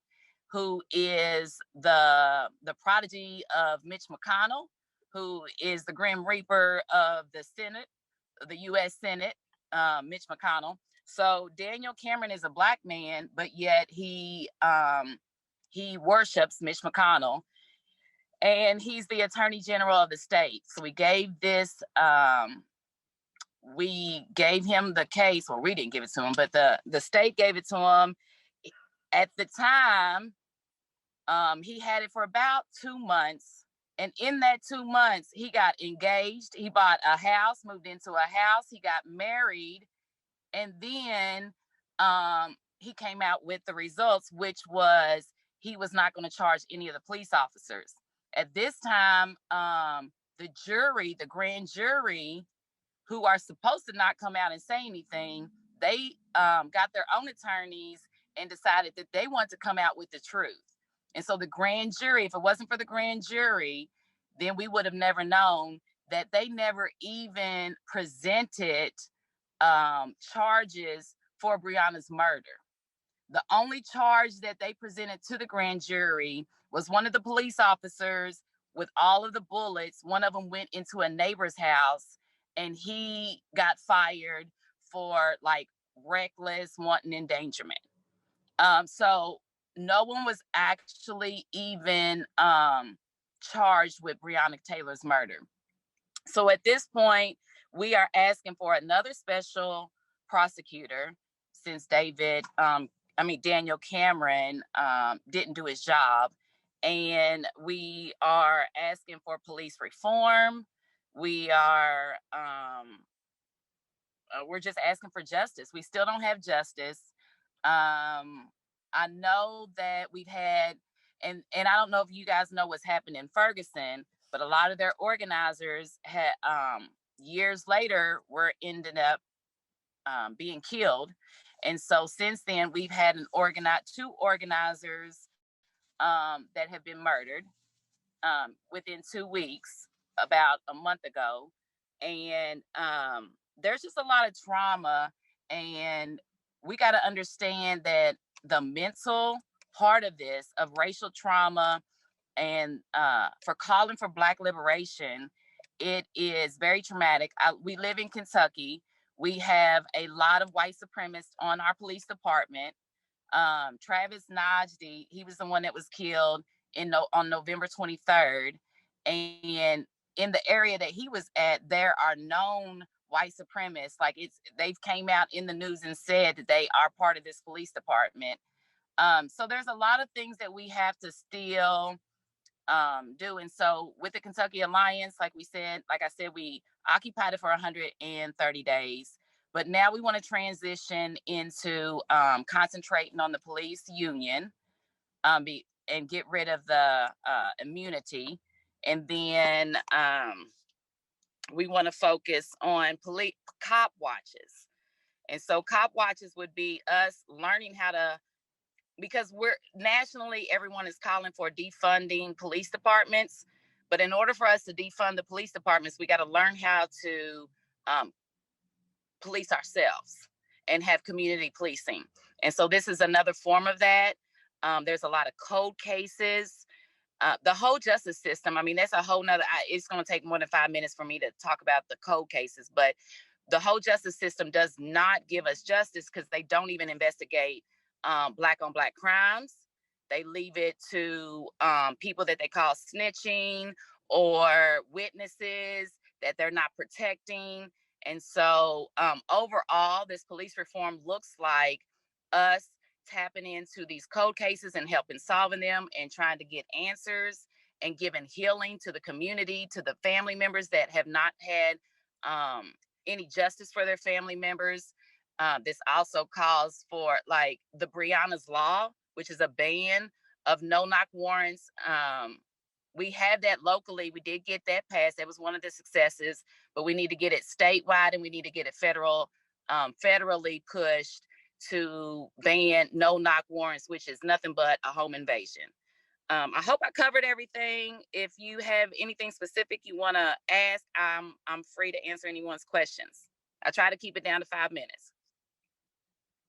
Speaker 4: who is the prodigy of Mitch McConnell, who is the Grim Reaper of the Senate, the U.S. Senate, Mitch McConnell. So Daniel Cameron is a Black man, but yet he worships Mitch McConnell, and he's the Attorney General of the state. So we gave him the case, or we didn't give it to him, but the state gave it to him. At the time, he had it for about 2 months. And in that 2 months, he got engaged. He bought a house, moved into a house. He got married. And then he came out with the results, which was he was not going to charge any of the police officers. At this time, the grand jury, who are supposed to not come out and say anything, they got their own attorneys and decided that they want to come out with the truth. And so the grand jury, if it wasn't for the grand jury, then we would have never known that they never even presented charges for Breonna's murder. The only charge that they presented to the grand jury was one of the police officers with all of the bullets. One of them went into a neighbor's house and he got fired for like reckless wanton endangerment. So no one was actually even charged with Breonna Taylor's murder. So at this point, we are asking for another special prosecutor, since Daniel Cameron didn't do his job. And we are asking for police reform. We are, we're just asking for justice. We still don't have justice. I know that we've had, and I don't know if you guys know what's happened in Ferguson, but a lot of their organizers had years later ended up being killed. And so since then, we've had 2 organizers that have been murdered within 2 weeks, about a month ago. And there's just a lot of trauma, and we got to understand that the mental part of this, of racial trauma, and for calling for Black liberation, it is very traumatic. We live in Kentucky. We have a lot of white supremacists on our police department. Travis Najdi, he was the one that was killed on November 23rd. And in the area that he was at, there are known white supremacists. Like, they've came out in the news and said that they are part of this police department. So there's a lot of things that we have to still do. And so with the Kentucky Alliance, like I said, we occupied it for 130 days. But now we want to transition into concentrating on the police union and get rid of the immunity. And then we want to focus on cop watches. And so cop watches would be us learning how to, because we're nationally, everyone is calling for defunding police departments. But in order for us to defund the police departments, we got to learn how to police ourselves and have community policing. And so this is another form of that. There's a lot of cold cases. The whole justice system, I mean, that's a whole nother, it's going to take more than 5 minutes for me to talk about the cold cases, but the whole justice system does not give us justice because they don't even investigate Black on Black crimes. They leave it to people that they call snitching or witnesses that they're not protecting. And so overall, this police reform looks like us tapping into these cold cases and helping solving them and trying to get answers and giving healing to the community, to the family members that have not had any justice for their family members. This also calls for like the Breonna's Law, which is a ban of no-knock warrants. We have that locally. We did get that passed. That was one of the successes, but we need to get it statewide and we need to get it federally pushed to ban no-knock warrants, which is nothing but a home invasion. I hope I covered everything. If you have anything specific you want to ask, I'm free to answer anyone's questions. I try to keep it down to 5 minutes.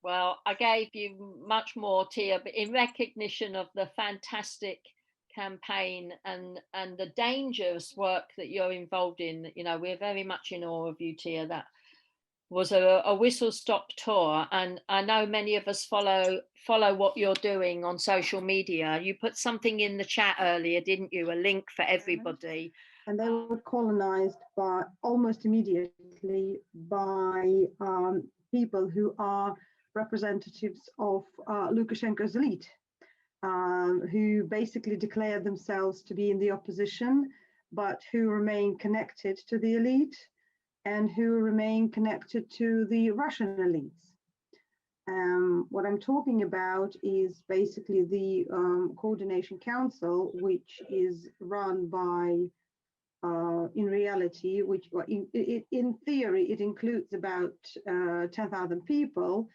Speaker 1: Well, I gave you much more, Tia, but in recognition of the fantastic campaign and the dangerous work that you're involved in, you know, we're very much in awe of you, Tia. That was a whistle-stop tour, and I know many of us follow what you're doing on social media. You put something in the chat earlier, didn't you? A link for everybody.
Speaker 5: And they were colonized by almost immediately by people who are representatives of Lukashenko's elite, who basically declared themselves to be in the opposition, but who remain connected to the elite and who remain connected to the Russian elites. What I'm talking about is basically the Coordination Council, which is run by, in reality, which in theory, it includes about 10,000 people,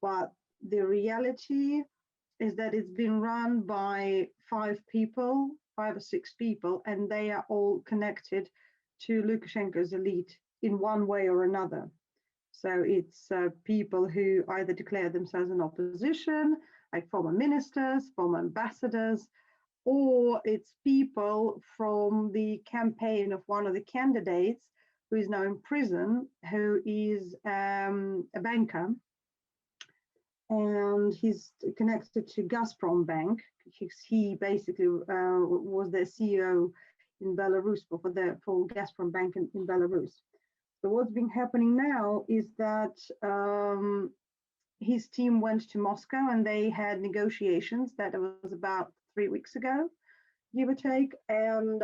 Speaker 5: but the reality is that it's been run by 5 or 6 people, and they are all connected to Lukashenko's elite in one way or another. So it's people who either declare themselves in opposition, like former ministers, former ambassadors, or it's people from the campaign of one of the candidates who is now in prison, who is a banker, and he's connected to Gazprom Bank. He basically was the CEO in Belarus for Gazprom Bank in Belarus. So what's been happening now is that his team went to Moscow and they had negotiations. That was about 3 weeks ago, give or take. And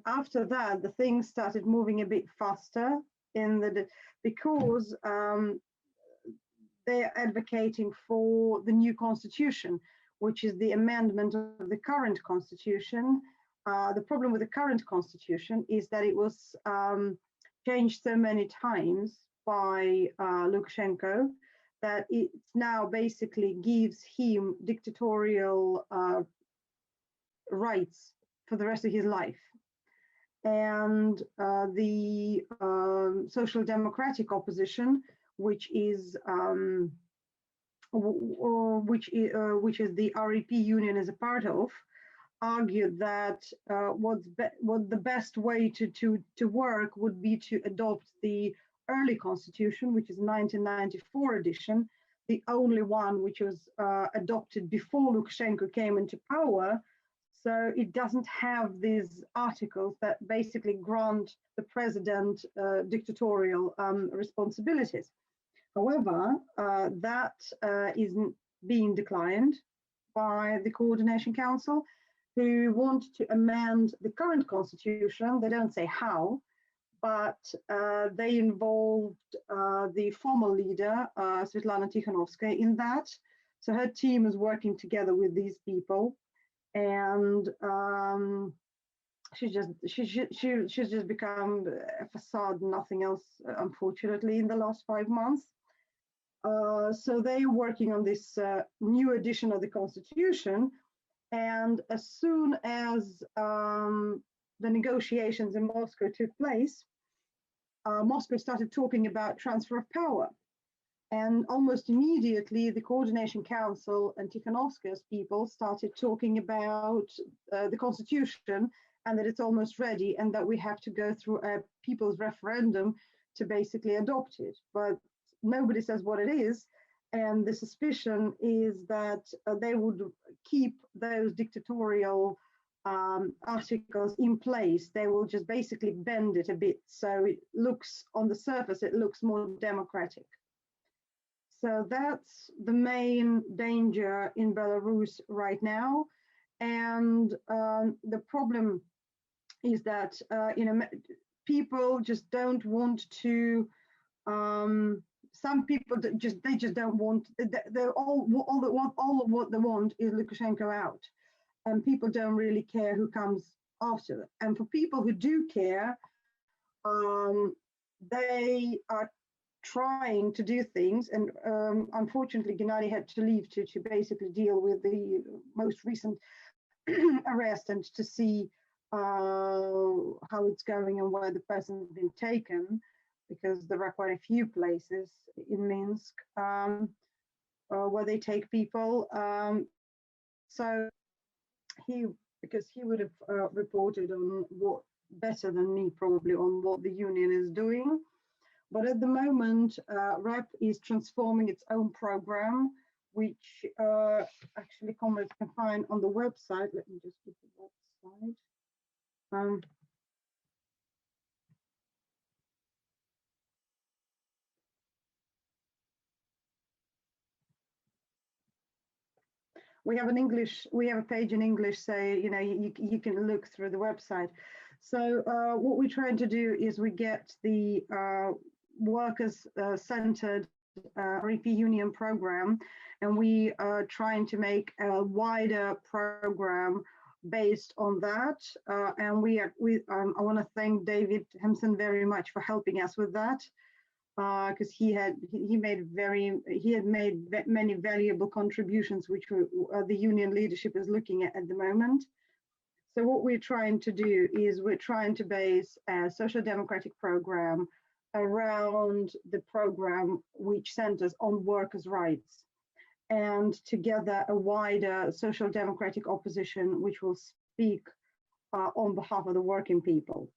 Speaker 5: after that, the things started moving a bit faster because they're advocating for the new constitution, which is the amendment of the current constitution. The problem with the current constitution is that it was changed so many times by Lukashenko that it now basically gives him dictatorial rights for the rest of his life. And the social democratic opposition, which is the REP union is a part of, argued that what the best way to work would be to adopt the early constitution, which is 1994 edition, the only one which was adopted before Lukashenko came into power. So it doesn't have these articles that basically grant the president dictatorial responsibilities. However, that is being declined by the Coordination Council. who want to amend the current constitution. They don't say how, but they involved the former leader, Svetlana Tikhanovskaya, in that. So her team is working together with these people, and she's just become a facade, nothing else, unfortunately, in the last 5 months. So they're working on this new edition of the constitution, and as soon as the negotiations in Moscow took place, Moscow started talking about transfer of power. And almost immediately, the Coordination Council and Tikhanovskaya's people started talking about the constitution and that it's almost ready and that we have to go through a people's referendum to basically adopt it. But nobody says what it is. And the suspicion is that they would keep those dictatorial articles in place. They will just basically bend it a bit. So it looks, on the surface, it looks more democratic. So that's the main danger in Belarus right now. And the problem is that, people just don't want to, some people they just don't want, they're all of what they want is Lukashenko out. And people don't really care who comes after them. And for people who do care, they are trying to do things, and unfortunately Gennady had to leave to basically deal with the most recent arrest and to see how it's going and where the person's been taken, because there are quite a few places in Minsk where they take people. So because he would have reported on what, better than me probably, on what the union is doing. But at the moment, REP is transforming its own program, which actually comrades can find on the website. Let me just get the website. We have a page in English, so you can look through the website. So what we're trying to do is we get the workers-centered REP union program, and we are trying to make a wider program based on that. And I want to thank David Hemson very much for helping us with that, because he had made many valuable contributions, which the union leadership is looking at the moment. So what we're trying to do is we're trying to base a social democratic program around the program which centers on workers' rights, and together a wider social democratic opposition which will speak on behalf of the working people.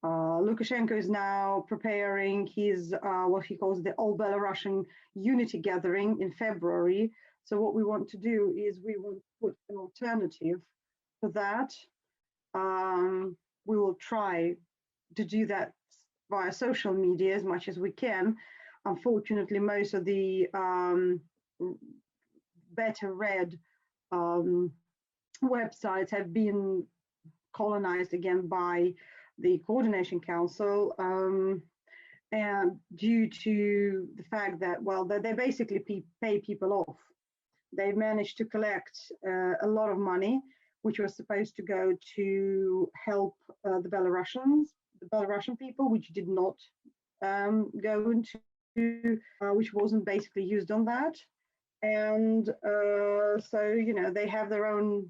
Speaker 5: Lukashenko is now preparing his what he calls the All Belarusian Unity Gathering in February. So what we want to do is we want to put an alternative to that. We will try to do that via social media as much as we can. Unfortunately, most of the better read websites have been colonized again by the Coordination Council, and due to the fact that, well, they basically pay people off. They managed to collect a lot of money, which was supposed to go to help the Belarusian people, which did not go into, which wasn't basically used on that. And so, they have their own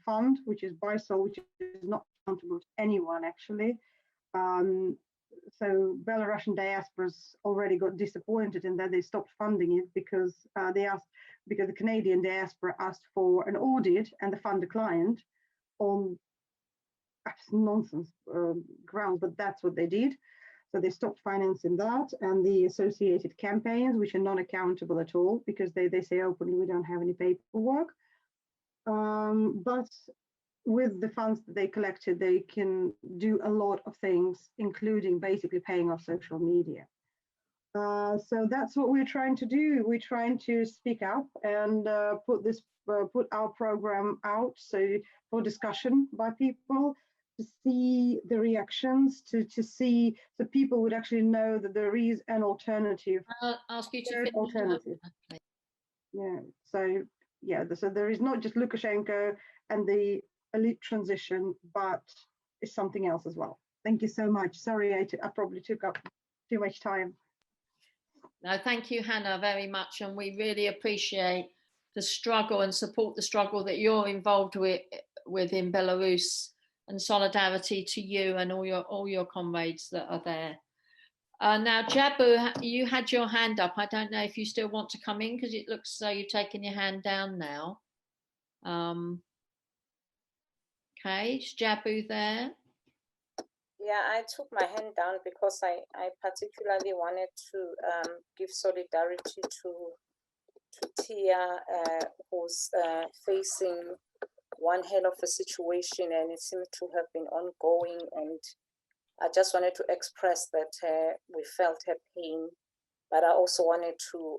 Speaker 5: fund, which is Baisol, which is not accountable to anyone, actually. So Belarusian diasporas already got disappointed in that they stopped funding it because because the Canadian diaspora asked for an audit and the fund declined on nonsense grounds, but that's what they did. So they stopped financing that and the associated campaigns, which are non-accountable at all because they say openly we don't have any paperwork. But with the funds that they collected, they can do a lot of things, including basically paying off social media. So that's what we're trying to do. We're trying to speak up and put our program out for discussion by people, to see the reactions, to see so people would actually know that there is an alternative.
Speaker 1: I'll ask you to
Speaker 5: alternative. Yeah. So yeah. So there is not just Lukashenko and the elite transition, but it's something else as well. Thank you so much. Sorry, I probably took up too much time.
Speaker 1: No, thank you, Hannah, very much. And we really appreciate the struggle and support the struggle that you're involved with in Belarus, and solidarity to you and all your comrades that are there. Now, Jabu, you had your hand up. I don't know if you still want to come in, because it looks as though you've taken your hand down now. Okay, is Jabu there?
Speaker 6: Yeah, I took my hand down because I particularly wanted to give solidarity to Tia, who's facing one hell of a situation, and it seems to have been ongoing. And I just wanted to express that we felt her pain, but I also wanted to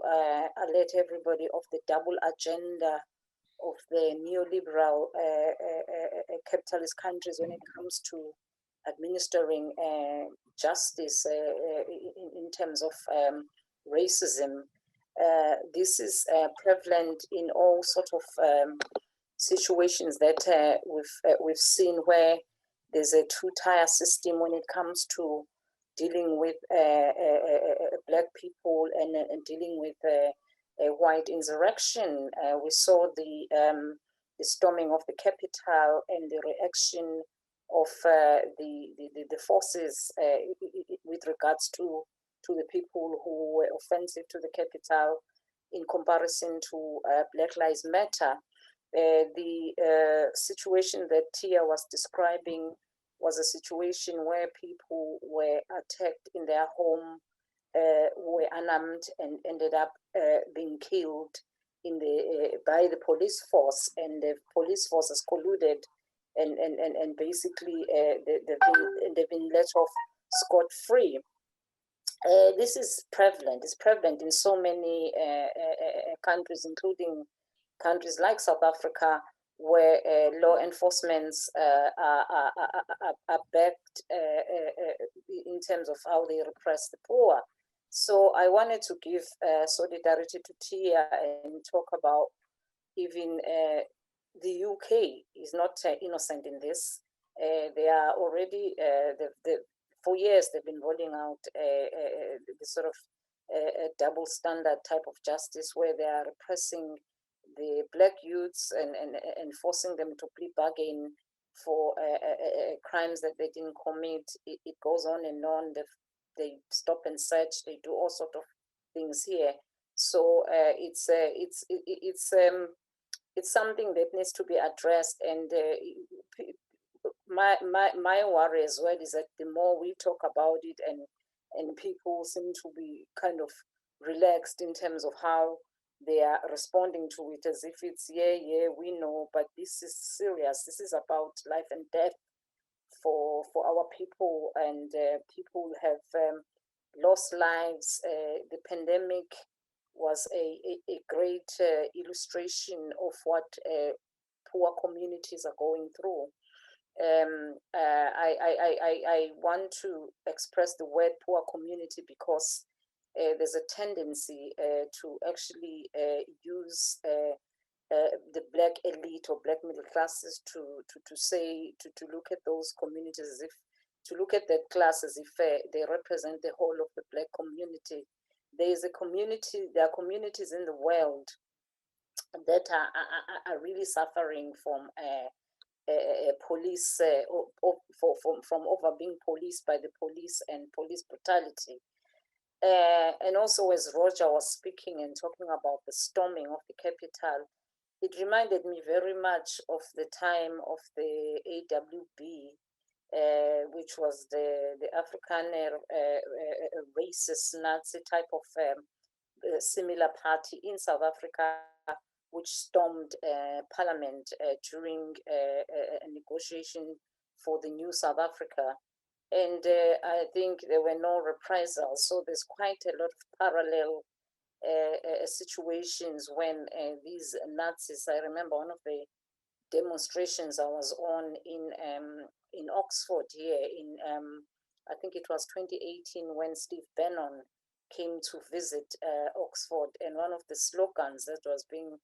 Speaker 6: alert everybody of the double agenda of the neoliberal capitalist countries when it comes to administering justice in terms of racism. This is prevalent in all sorts of situations that we've seen, where there's a two-tier system when it comes to dealing with Black people and dealing with a white insurrection. We saw the storming of the capital and the reaction of the forces with regards to the people who were offensive to the capital in comparison to Black Lives Matter. The situation that Tia was describing was a situation where people were attacked in their home, were unarmed, and ended up being killed by the police force, and the police force has colluded, and basically they've been let off scot-free. This is prevalent. It's prevalent in so many countries, including countries like South Africa, where law enforcements are backed in terms of how they repress the poor. So I wanted to give solidarity to Tia and talk about even the UK is not innocent in this. They are already, for years, they've been rolling out the sort of double standard type of justice, where they are repressing the Black youths and forcing them to plea bargain for crimes that they didn't commit. It goes on and on. They stop and search. They do all sorts of things here. So it's something that needs to be addressed. And my worry as well is that the more we talk about it, and people seem to be kind of relaxed in terms of how they are responding to it, as if it's yeah, we know, but this is serious. This is about life and death for our people, and people have lost lives. The pandemic was a great illustration of what poor communities are going through. I want to express the word poor community because there's a tendency to actually use the Black elite or Black middle classes to look at those communities as if, to look at that class as if they represent the whole of the Black community. There are communities in the world that are really suffering from police, from over being policed by the police and police brutality. And also, as Roger was speaking and talking about the storming of the capital, it reminded me very much of the time of the AWB, which was the Afrikaner racist Nazi type of similar party in South Africa, which stormed parliament during a negotiation for the new South Africa. And I think there were no reprisals. So there's quite a lot of parallel situations when these Nazis, I remember one of the demonstrations I was on in Oxford here in, I think it was 2018 when Steve Bannon came to visit Oxford, and one of the slogans that was being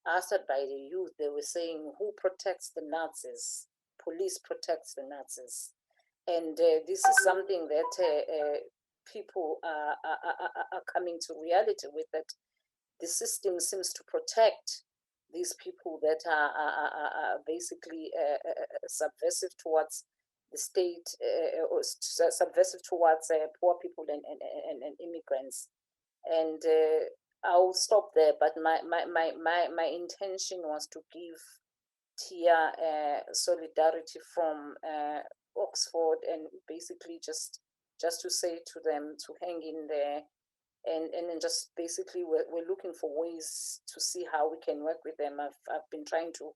Speaker 6: uttered by the youth, they were saying, who protects the Nazis? Police protects the Nazis. And this is something that people are coming to reality with, that the system seems to protect these people that are basically subversive towards the state, or subversive towards poor people and immigrants. And I'll stop there, but my intention was to give Tia solidarity from Oxford, and basically just to say to them to hang in there, and then just basically we're looking for ways to see how we can work with them. I've been trying to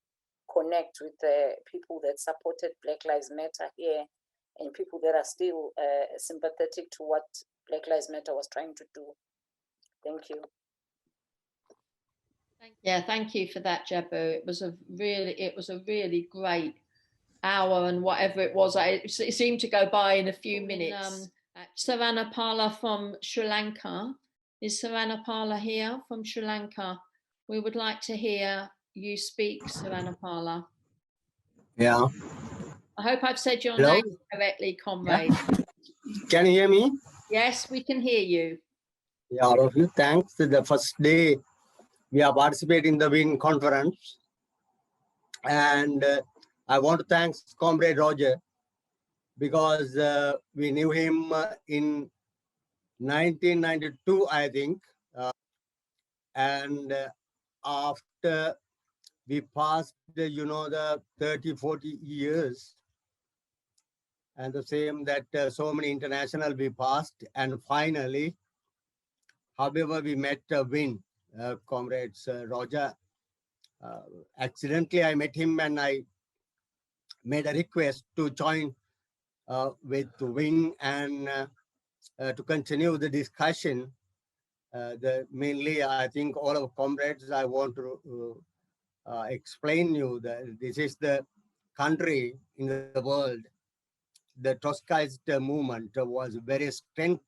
Speaker 6: connect with the people that supported Black Lives Matter here, and people that are still sympathetic to what Black Lives Matter was trying to do. Thank you.
Speaker 1: Yeah, thank you for that, Jebu. It was a really great hour, and whatever it was, it seemed to go by in a few minutes. Saranapala from Sri Lanka. Is Saranapala here from Sri Lanka? We would like to hear you speak, Saranapala.
Speaker 7: Yeah.
Speaker 1: I hope I've said your
Speaker 7: Hello?
Speaker 1: name correctly, comrade.
Speaker 7: Yeah. Can you hear me?
Speaker 1: Yes, we can hear you.
Speaker 7: Yeah, all of you. Thanks. The first day we are participating in the WIN conference. And I want to thank Comrade Roger, because we knew him in 1992, I think. And after we passed, the 30, 40 years, and the same that so many international we passed, and finally, however, we met WIN, comrades Roger. Accidentally, I met him and I made a request to join with WIN and to continue the discussion. Mainly, I think all of comrades, I want to explain you that this is the country in the world. The Trotskyist movement was very strong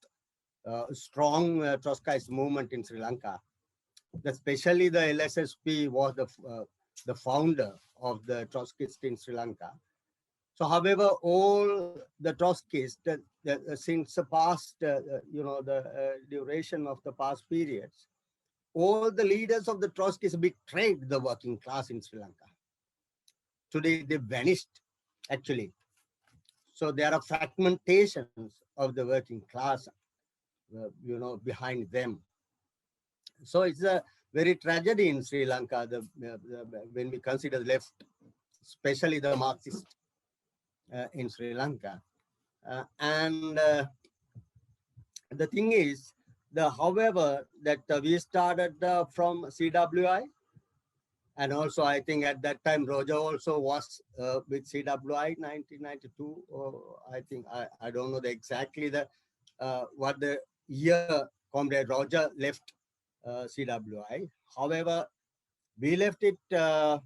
Speaker 7: Trotskyist movement in Sri Lanka. Especially the LSSP was the founder of the Trotskyists in Sri Lanka. So, however, all the Trotskyists since the past, the duration of the past periods, all the leaders of the Trotskyists betrayed the working class in Sri Lanka. Today, they vanished, actually. So there are fragmentations of the working class, behind them. So it's a very tragedy in Sri Lanka when we consider the left, especially the Marxist in Sri Lanka. And the thing is, however, that we started from CWI, and also I think at that time Roger also was with CWI 1992, or I think I don't know exactly what the year Comrade Roger left CWI. However, we left it the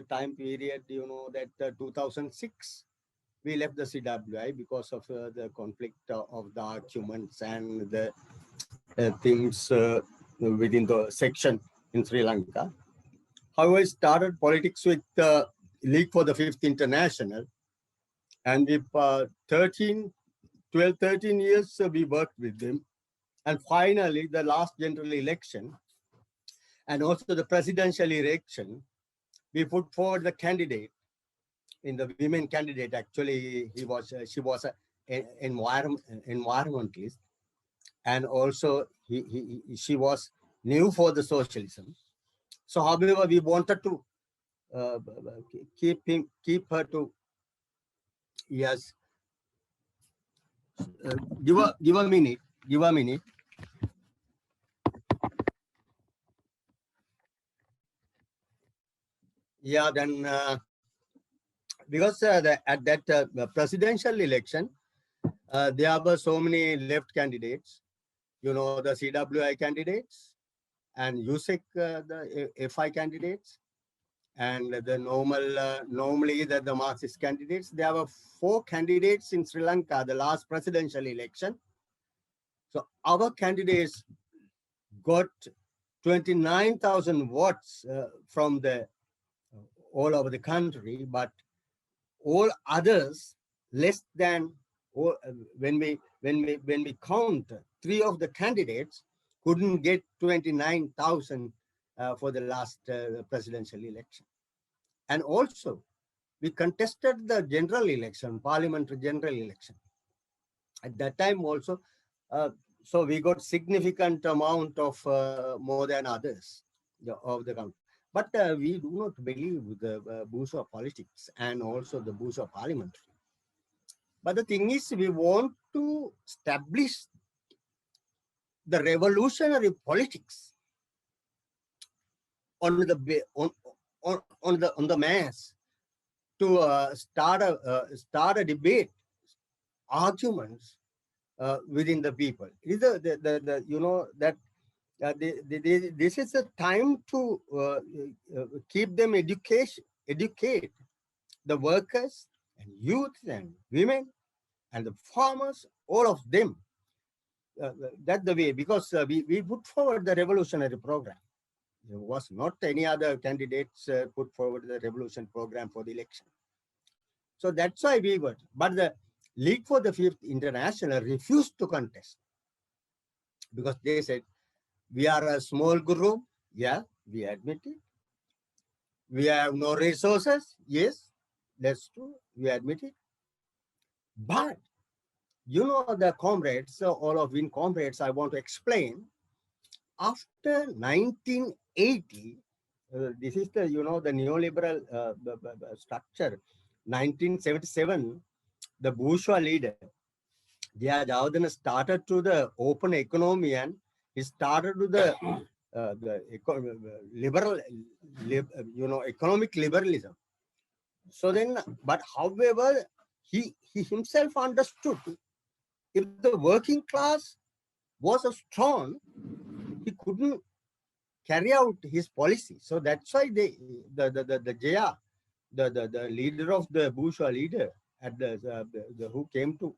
Speaker 7: time period, that 2006. We left the CWI because of the conflict of the arguments and the things within the section in Sri Lanka. However, I started politics with the League for the Fifth International, and with 12, 13 years we worked with them. And finally, the last general election and also the presidential election, we put forward the candidate. In the women candidate, actually, she was an environmentalist, and also she was new for the socialism. So, however, we wanted to keep her to, yes. Give a minute. Yeah, then because at that presidential election, there were so many left candidates, you know, the CWI candidates and USEC, the FI candidates, and the normally the Marxist candidates. There were 4 candidates in Sri Lanka, the last presidential election. So our candidates got 29,000 votes from the all over the country, but all others less than, when we count 3 of the candidates couldn't get 29,000 for the last presidential election. And also we contested the general election, parliamentary general election. At that time also, so we got significant amount of more than others of the country. But we do not believe the bourgeois politics and also the bourgeois parliamentary. But the thing is, we want to establish the revolutionary politics on the mass, to start a debate, arguments within the people. Is the you know that this is a time to keep them educate the workers and youth and women and the farmers, all of them. That's the way, because we put forward the revolutionary program. There was not any other candidates put forward the revolution program for the election. So that's why we were. But the League for the Fifth International refused to contest, because they said, we are a small group. Yeah, we admit it. We have no resources. Yes, that's true. We admit it. But, you know, the comrades, all of you comrades, I want to explain. After 1980, this is the, you know, the neoliberal structure. 1977, the bourgeois leader, Dia Jayawardena, started to the open economy, and he started to the liberal, you know, economic liberalism. So then, but however, he himself understood, if the working class was strong, he couldn't carry out his policy. So that's why the Jaya, the leader of the bourgeois leader at the who came to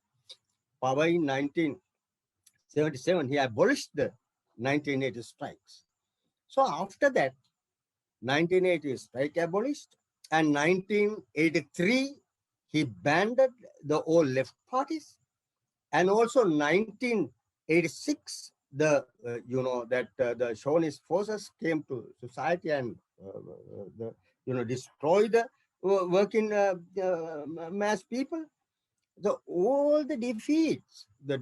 Speaker 7: power in 1977, he abolished the 1980 strikes. So after that, 1980 strike abolished, and 1983 he banned the all left parties, and also 1986 the you know that the Chauvinist forces came to society and the, you know, destroy the working mass people. All the defeats, we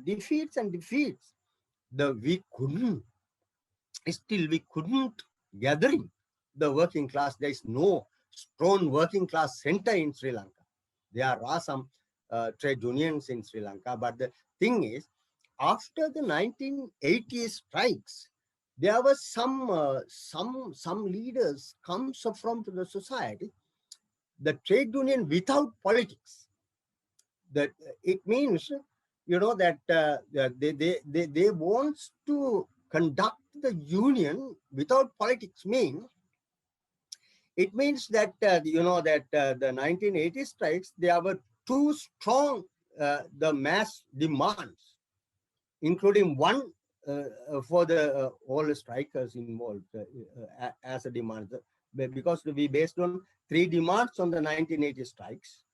Speaker 7: couldn't gathering the working class. There is no strong working class center in Sri Lanka. There are some trade unions in Sri Lanka, but the thing is, after the 1980 strikes, there were some leaders comes from the society, the trade union without politics. That it means, you know, that they want to conduct the union without politics. It means that you know that the 1980 strikes, there were too strong the mass demands, including one for the all strikers involved as a demand, because we based on 3 demands on the 1980 strikes,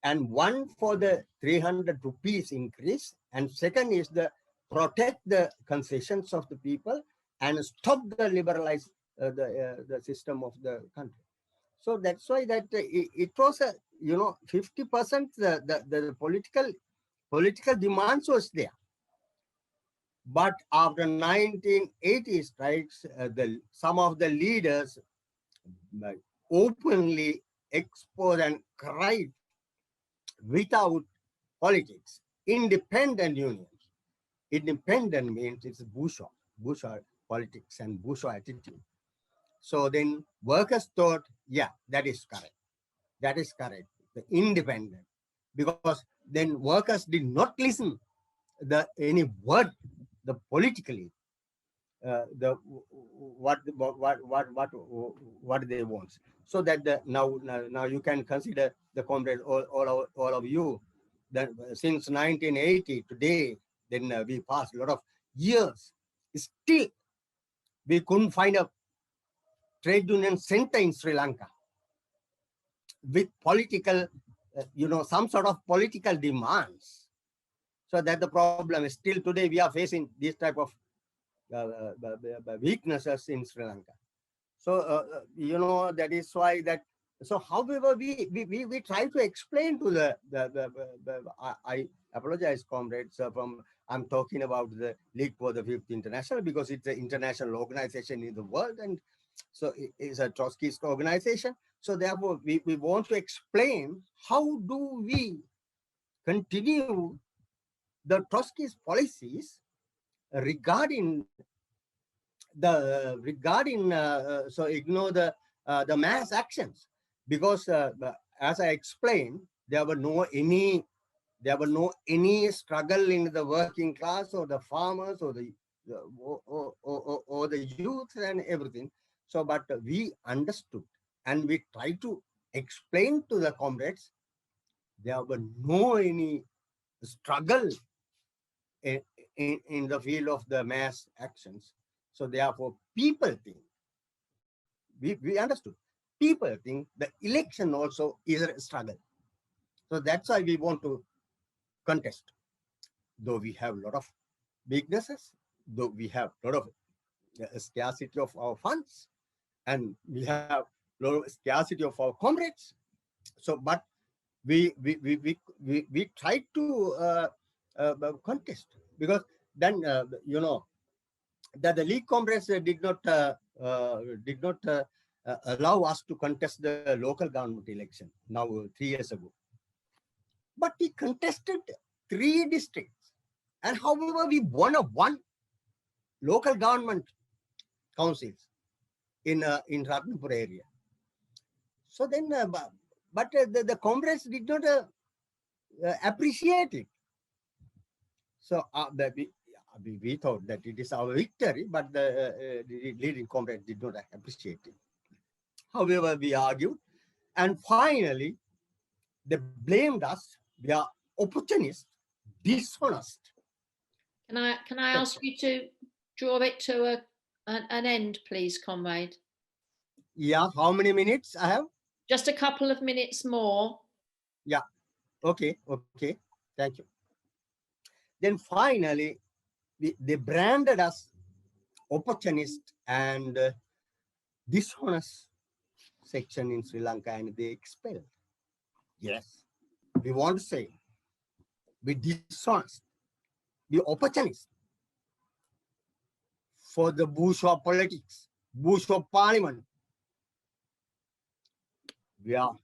Speaker 7: and one for the 300 rupees increase, and second is the protect the concessions of the people and stop the liberalize the system of the country. So that's why that it was a, you know, 50% the political demands was there. But after 1980 strikes, some of the leaders openly exposed and cried without politics, independent unions. Independent means it's bourgeois politics and bourgeois attitude. So then workers thought, yeah, that is correct. That is correct. the independent, because then workers did not listen any word the politically what they want. So that now you can consider the comrades, all of you, that since 1980 today, then we passed a lot of years, still we couldn't find a trade union center in Sri Lanka with political some sort of political demands. So that the problem is still today we are facing this type of weaknesses in Sri Lanka. So that is why that. So however we try to explain to I apologize, comrades, I'm talking about the League for the Fifth International, because it's an international organization in the world, and so it's a Trotskyist organization. So therefore we want to explain how do we continue the Trotskyist policies regarding so ignore the mass actions, because as I explained, there were no any struggle in the working class or the farmers or the youth and everything. So but we understood and we tried to explain to the comrades there were no any struggle in the field of the mass actions. So therefore people think, we understood, people think the election also is a struggle. So that's why we want to contest. Though we have a lot of weaknesses, though we have a lot of scarcity of our funds, and we have a lot of scarcity of our comrades. So but we try to contest, because then that the League comrades did not allow us to contest the local government election now 3 years ago. But we contested 3 districts, and however we won one local government councils in Ratnapur area. So then, but the comrades did not appreciate it. So we thought that it is our victory, but the leading comrades did not appreciate it. However, we argued, and finally, they blamed us. We are opportunist, dishonest.
Speaker 1: Can I ask you to draw it to an end, please, comrade?
Speaker 7: Yeah, how many minutes I have?
Speaker 1: Just a couple of minutes more.
Speaker 7: Yeah, okay, thank you. Then finally, they branded us opportunist and dishonest section in Sri Lanka, and they expelled. Yes, we want to say we dishonest, we opportunist for the bourgeois politics, bourgeois parliament. We are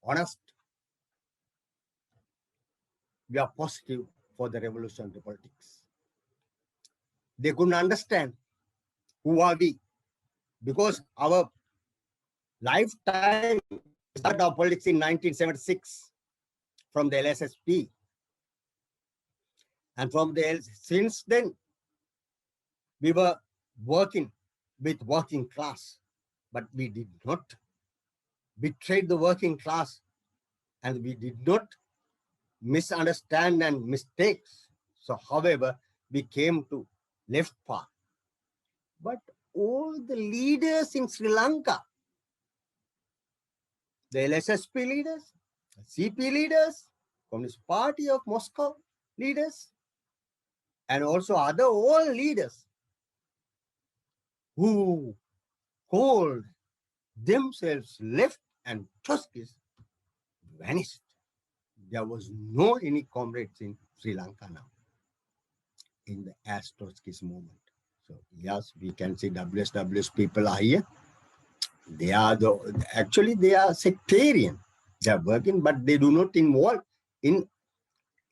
Speaker 7: honest. We are positive for the revolutionary politics. They couldn't understand who are we, because our lifetime started our politics in 1976 from the LSSP. And from the since then, we were working with working class, but we did not betray the working class, and we did not misunderstand and mistakes. So however, we came to left path. But all the leaders in Sri Lanka, the LSSP leaders, CP leaders, Communist Party of Moscow leaders, and also other all leaders who called themselves left and Trotskyists vanished. There was no any comrades in Sri Lanka now in the as Trotskyist movement. So yes, we can see WSW's people are here. They are actually they are sectarian. They are working, but they do not involve in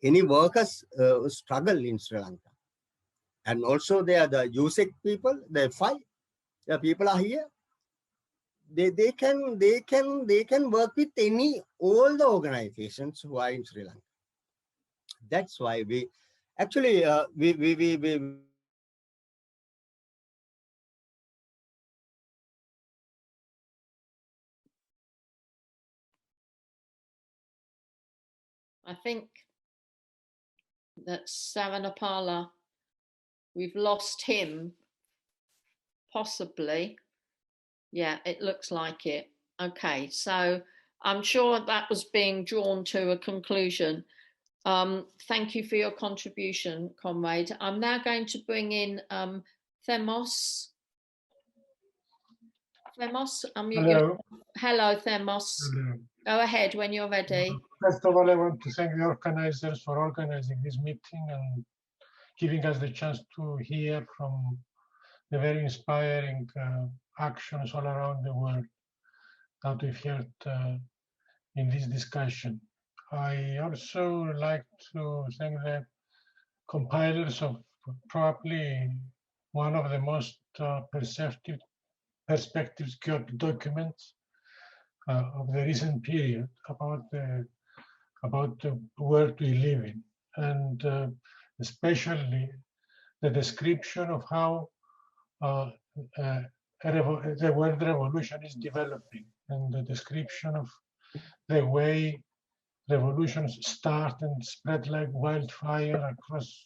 Speaker 7: any workers' struggle in Sri Lanka. And also they are the USEC people, the people are here. they can work with all the organizations who are in Sri Lanka. That's why we actually
Speaker 1: I think that Saranapala, we've lost him, possibly. Yeah, it looks like it. Okay, so I'm sure that was being drawn to a conclusion. Thank you for your contribution, comrade. I'm now going to bring in Themos. Themos,
Speaker 8: Hello.
Speaker 1: Hello, Themos.
Speaker 8: Hello.
Speaker 1: Go ahead when you're ready.
Speaker 8: First of all, I want to thank the organizers for organizing this meeting and giving us the chance to hear from the very inspiring actions all around the world that we've heard in this discussion. I also like to thank the compilers of probably one of the most perspectives documents of the recent period about the world we live in, and especially the description of how the world revolution is developing, and the description of the way revolutions start and spread like wildfire across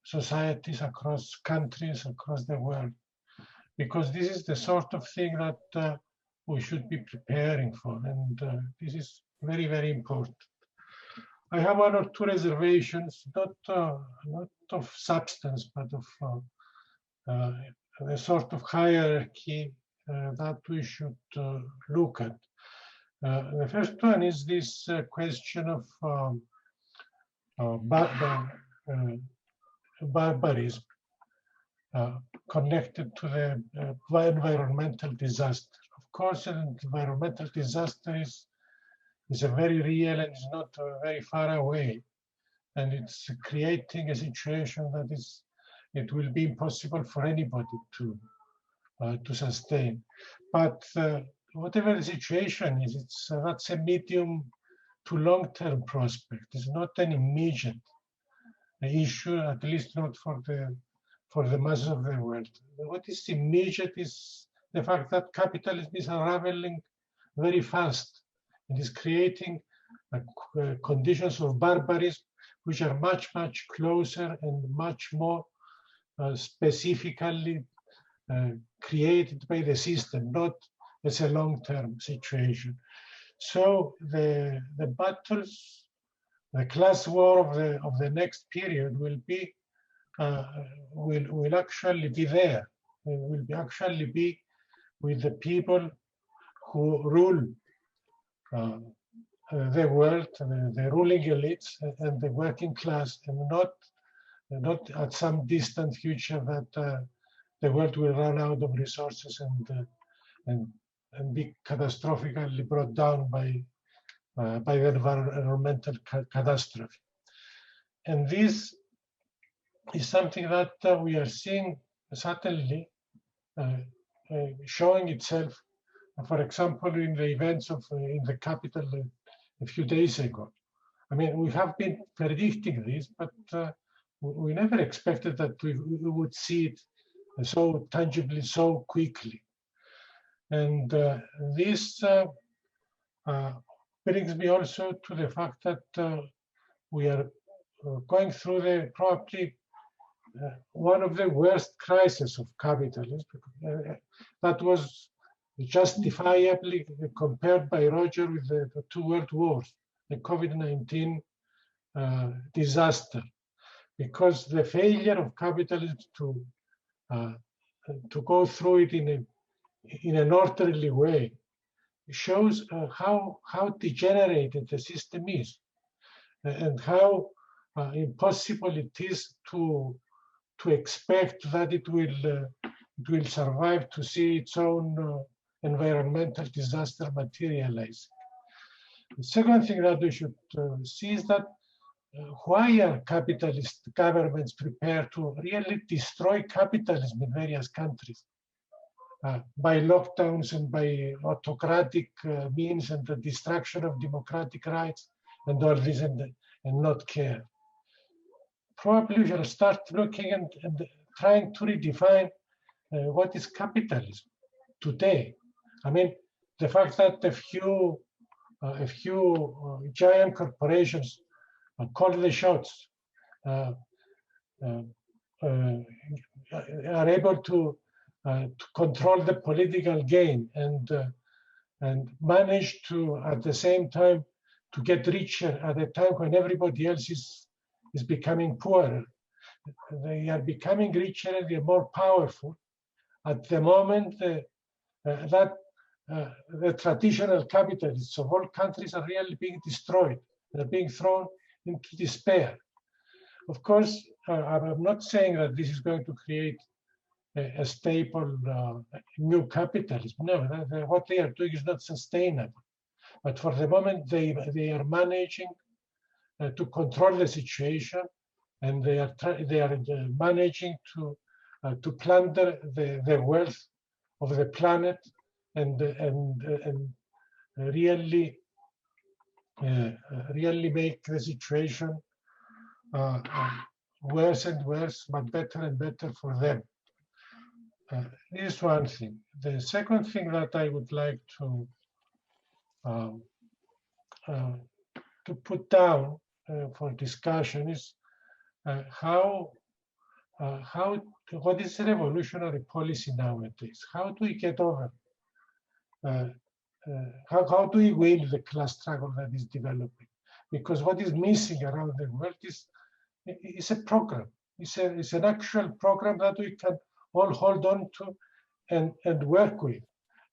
Speaker 8: societies, across countries, across the world. Because this is the sort of thing that we should be preparing for, and this is very, very important. I have one or two reservations, not of substance, but of the sort of hierarchy that we should look at. The first one is this question of barbarism connected to the environmental disaster. Of course, an environmental disaster is a very real and is not very far away, and it's creating a situation that it will be impossible for anybody to sustain. But whatever the situation is, that's a medium to long-term prospect. It's not an immediate issue, at least not for the masses of the world. What is immediate is the fact that capitalism is unraveling very fast. It is creating conditions of barbarism which are much, much closer and much more specifically created by the system, not as a long-term situation. So the battles, the class war of the next period will be will actually be there. It will actually be with the people who rule the world, the ruling elites and the working class, and not at some distant future that the world will run out of resources and be catastrophically brought down by the environmental catastrophe. And this is something that we are seeing subtly showing itself, for example, in the events in the capital a few days ago. I mean, we have been predicting this, but we never expected that we would see it so tangibly, so quickly. And this brings me also to the fact that we are going through probably one of the worst crises of capitalism. That was justifiably compared by Roger with the two world wars, the COVID-19 disaster, because the failure of capitalism to go through it in an orderly way shows how degenerated the system is, and how impossible it is to expect that it will survive to see its own environmental disaster materialize. The second thing that we should see is that why are capitalist governments prepared to really destroy capitalism in various countries? by lockdowns and by autocratic means and the destruction of democratic rights and all this and not care. Probably we shall start looking and trying to redefine what is capitalism today. I mean, the fact that a few giant corporations call the shots, are able to control the political game and manage to, at the same time, to get richer at a time when everybody else is becoming poorer. They are becoming richer and they're more powerful. At the moment, the traditional capitalists of all countries are really being destroyed. They're being thrown into despair. Of course, I'm not saying that this is going to create a stable new capitalism. No, what they are doing is not sustainable. But for the moment, they are managing to control the situation, and they are managing to plunder the wealth of the planet and really make the situation worse and worse, but better and better for them. This is one thing. The second thing that I would like to put down for discussion is what is revolutionary policy nowadays? How do we get over? How do we win the class struggle that is developing? Because what is missing around the world is a program. It's an actual program that we can all hold on to and work with.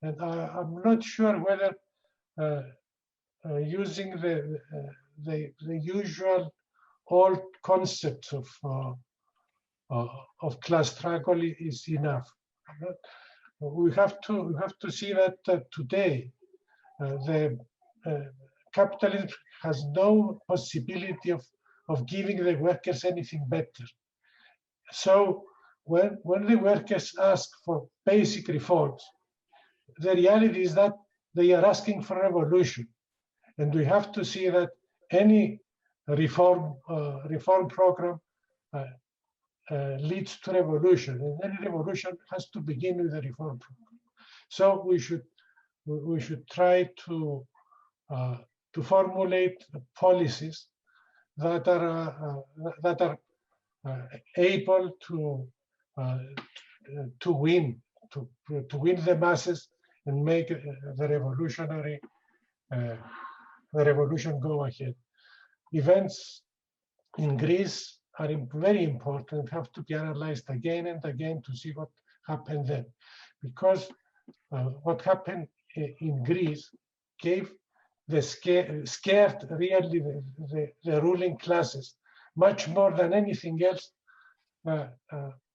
Speaker 8: And I'm not sure whether using the usual old concepts of class struggle is enough. We have to see that today the capitalism has no possibility of giving the workers anything better. So when the workers ask for basic reforms, the reality is that they are asking for revolution, and we have to see that any reform program leads to revolution, and any revolution has to begin with a reform program. So we should try to formulate policies that are able to win the masses and make the revolution go ahead. Events in Greece are very important, have to be analyzed again and again to see what happened then. Because what happened in Greece gave scared really the ruling classes much more than anything else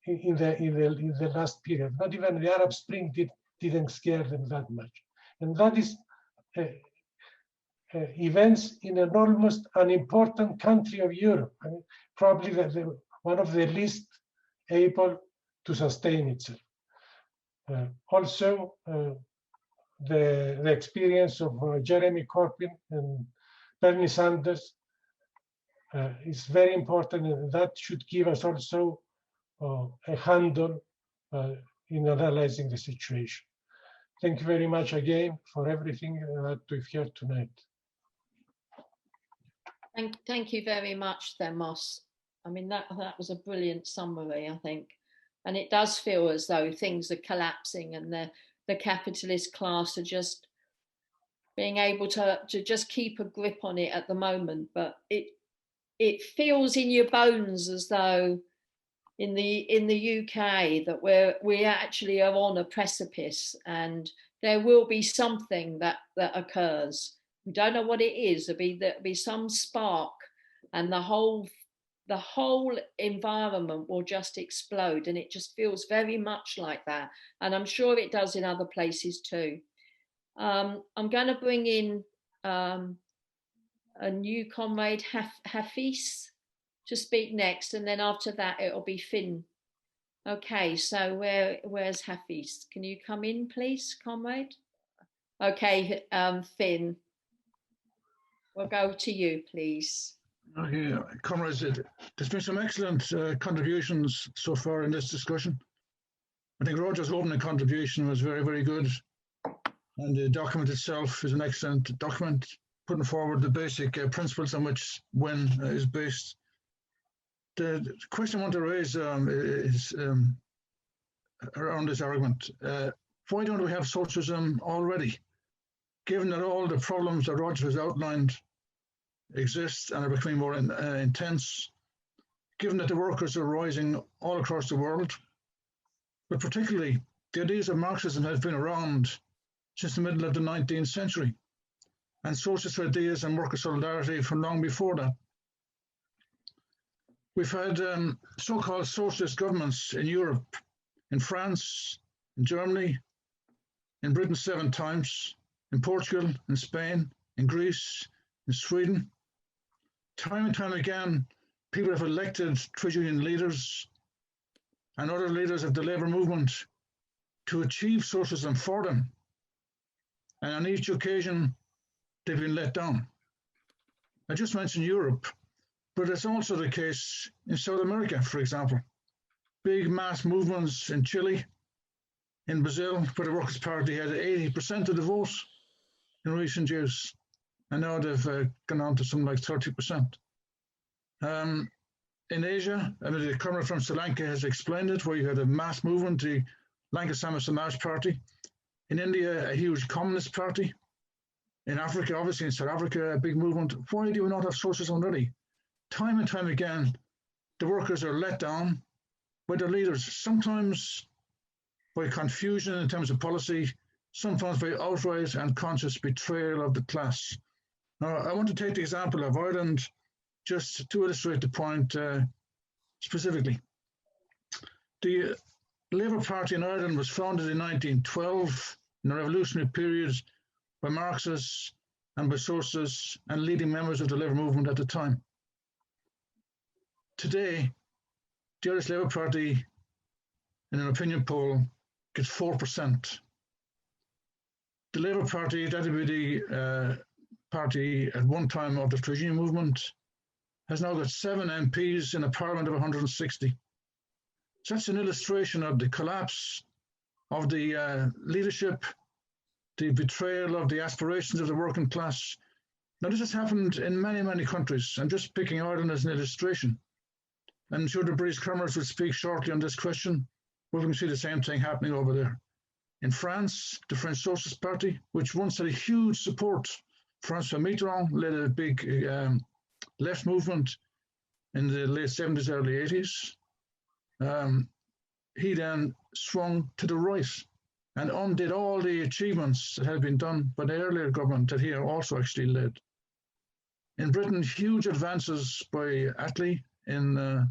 Speaker 8: in the last period. Not even the Arab Spring didn't scare them that much. And that is events in an almost unimportant country of Europe. I mean, probably one of the least able to sustain itself. Also, the experience of Jeremy Corbyn and Bernie Sanders is very important, and that should give us also a handle in analyzing the situation. Thank you very much again for everything that we've heard tonight.
Speaker 1: Thank you very much, Demos. I mean, that was a brilliant summary, I think. And it does feel as though things are collapsing and the capitalist class are just being able to just keep a grip on it at the moment. But it feels in your bones as though in the UK that we actually are on a precipice, and there will be something that occurs. We don't know what it is. There'll be some spark, and the whole environment will just explode, and it just feels very much like that. And I'm sure it does in other places too. I'm going to bring in a new comrade, Hafiz, to speak next, and then after that it'll be Finn. Okay, so where's Hafiz? Can you come in, please, comrade? Okay, Finn, we'll go to you, please.
Speaker 9: Okay, comrades, there's been some excellent contributions so far in this discussion. I think Roger's opening contribution was very, very good. And the document itself is an excellent document, putting forward the basic principles on which WIN is based. The question I want to raise is around this argument. Why don't we have socialism already? Given that all the problems that Roger has outlined exist and are becoming more intense, given that the workers are rising all across the world, but particularly the ideas of Marxism have been around since the middle of the 19th century, and socialist ideas and worker solidarity from long before that. We've had so-called socialist governments in Europe, in France, in Germany, in Britain 7 times, in Portugal, in Spain, in Greece, in Sweden. Time and time again, people have elected trade union leaders and other leaders of the labour movement to achieve socialism for them. And on each occasion, they've been let down. I just mentioned Europe, but it's also the case in South America, for example. Big mass movements in Chile, in Brazil, where the Workers' Party had 80% of the vote in recent years, and now they've gone on to something like 30%. In Asia, I mean, the comrade from Sri Lanka has explained it, where you had a mass movement, the Lanka Samaj Party. In India, a huge communist party. In Africa, obviously in South Africa, a big movement. Why do we not have socialism already? Time and time again, the workers are let down by their leaders, sometimes by confusion in terms of policy, sometimes by outright and conscious betrayal of the class. Now, I want to take the example of Ireland just to illustrate the point specifically. The Labour Party in Ireland was founded in 1912 in the revolutionary period by Marxists and by socialists and leading members of the Labour movement at the time. Today, the Irish Labour Party, in an opinion poll, gets 4%. The Labour Party, that would be the party at one time of the trade union movement, has now got 7 MPs in a parliament of 160. So that's an illustration of the collapse of the leadership, the betrayal of the aspirations of the working class. Now, this has happened in many, many countries. I'm just picking Ireland as an illustration. I'm sure the British comrades will speak shortly on this question, but we can see the same thing happening over there. In France, the French Socialist Party, which once had a huge support, François Mitterrand led a big left movement in the late 70s, early 80s. He then swung to the right and undid all the achievements that had been done by the earlier government that he also actually led. In Britain, huge advances by Attlee in the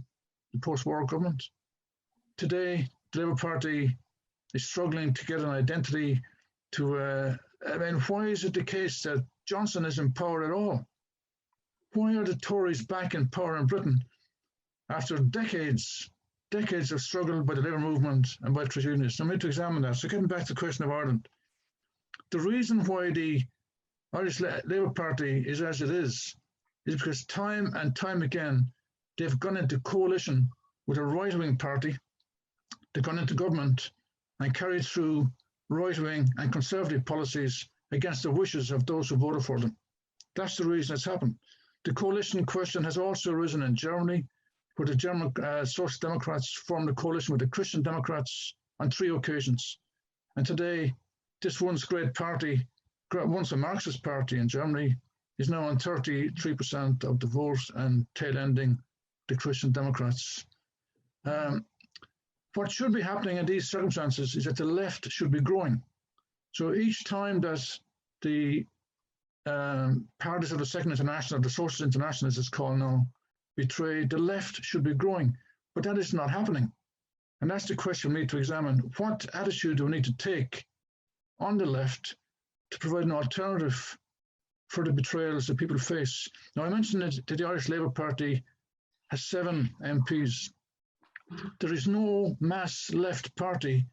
Speaker 9: post-war government. Today, the Labour Party is struggling to get an identity to, I mean, why is it the case that Johnson is in power at all? Why are the Tories back in power in Britain after decades of struggle by the labour movement and by trade unionists? I need to examine that. So getting back to the question of Ireland, the reason why the Irish Labour Party is as it is because time and time again, they've gone into coalition with a right-wing party, they've gone into government and carried through right-wing and conservative policies against the wishes of those who voted for them. That's the reason it's happened. The coalition question has also arisen in Germany, where the German Social Democrats formed a coalition with the Christian Democrats on 3 occasions. And today, this once great party, once a Marxist party in Germany, is now on 33% of the vote and tail-ending the Christian Democrats. What should be happening in these circumstances is that the left should be growing. So each time that the parties of the Second International, the Socialist International as it's called now, betray, the left should be growing. But that is not happening. And that's the question we need to examine. What attitude do we need to take on the left to provide an alternative for the betrayals that people face? Now, I mentioned that the Irish Labour Party has 7 MPs. there is no mass left party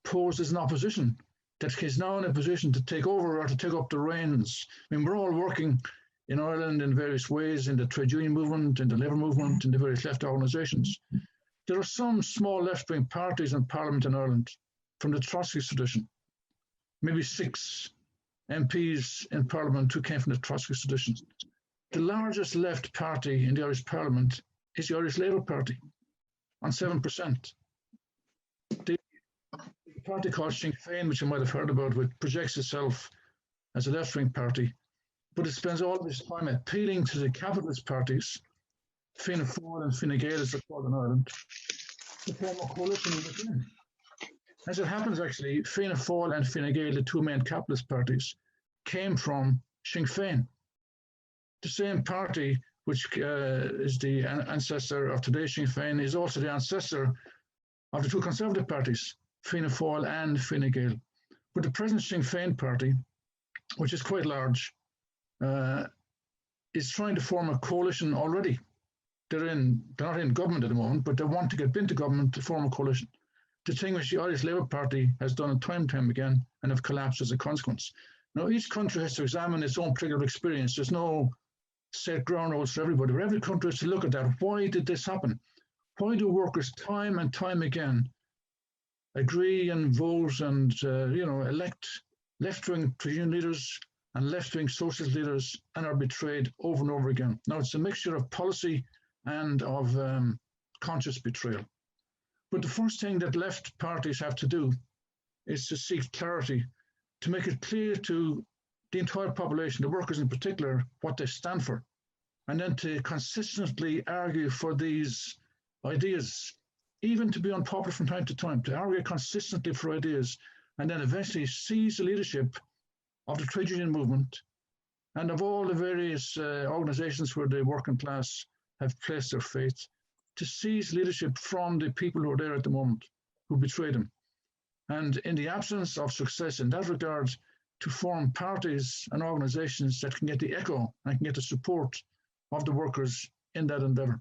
Speaker 9: posed as an opposition that is now in a position to take over or to take up the reins. I mean, we're all working in Ireland in various ways, in the trade union movement, in the labour movement, in the various left organisations. There are some small left-wing parties in Parliament in Ireland from the Trotskyist tradition, maybe 6 MPs in Parliament who came from the Trotskyist tradition. The largest left party in the Irish Parliament is the Irish Labour Party, on 7%. The party called Sinn Féin, which you might have heard about, which projects itself as a left-wing party, but it spends all of its time appealing to the capitalist parties, Fianna Fáil and Fine Gael, as they're called in Ireland, to form a coalition within. As it happens, actually, Fianna Fáil and Fine Gael, the 2 main capitalist parties, came from Sinn Féin. The same party, which is the ancestor of today's Sinn Féin, is also the ancestor of the 2 conservative parties, Fianna Fáil and Fine Gael. But the present Sinn Féin party, which is quite large, is trying to form a coalition already. They're not in government at the moment, but they want to get into government to form a coalition. The thing which the Irish Labour Party has done time and time again and have collapsed as a consequence. Now, each country has to examine its own particular experience. There's no set ground rules for everybody, but every country has to look at that. Why did this happen? Why do workers time and time again agree and vote and elect left-wing union leaders and left-wing socialist leaders and are betrayed over and over again? Now, it's a mixture of policy and of conscious betrayal. But the first thing that left parties have to do is to seek clarity, to make it clear to the entire population, the workers in particular, what they stand for, and then to consistently argue for these ideas, even to be unpopular from time to time, to argue consistently for ideas, and then eventually seize the leadership of the trade union movement and of all the various organizations where the working class have placed their faith, to seize leadership from the people who are there at the moment, who betrayed them. And in the absence of success in that regard, to form parties and organizations that can get the echo and can get the support of the workers in that endeavor.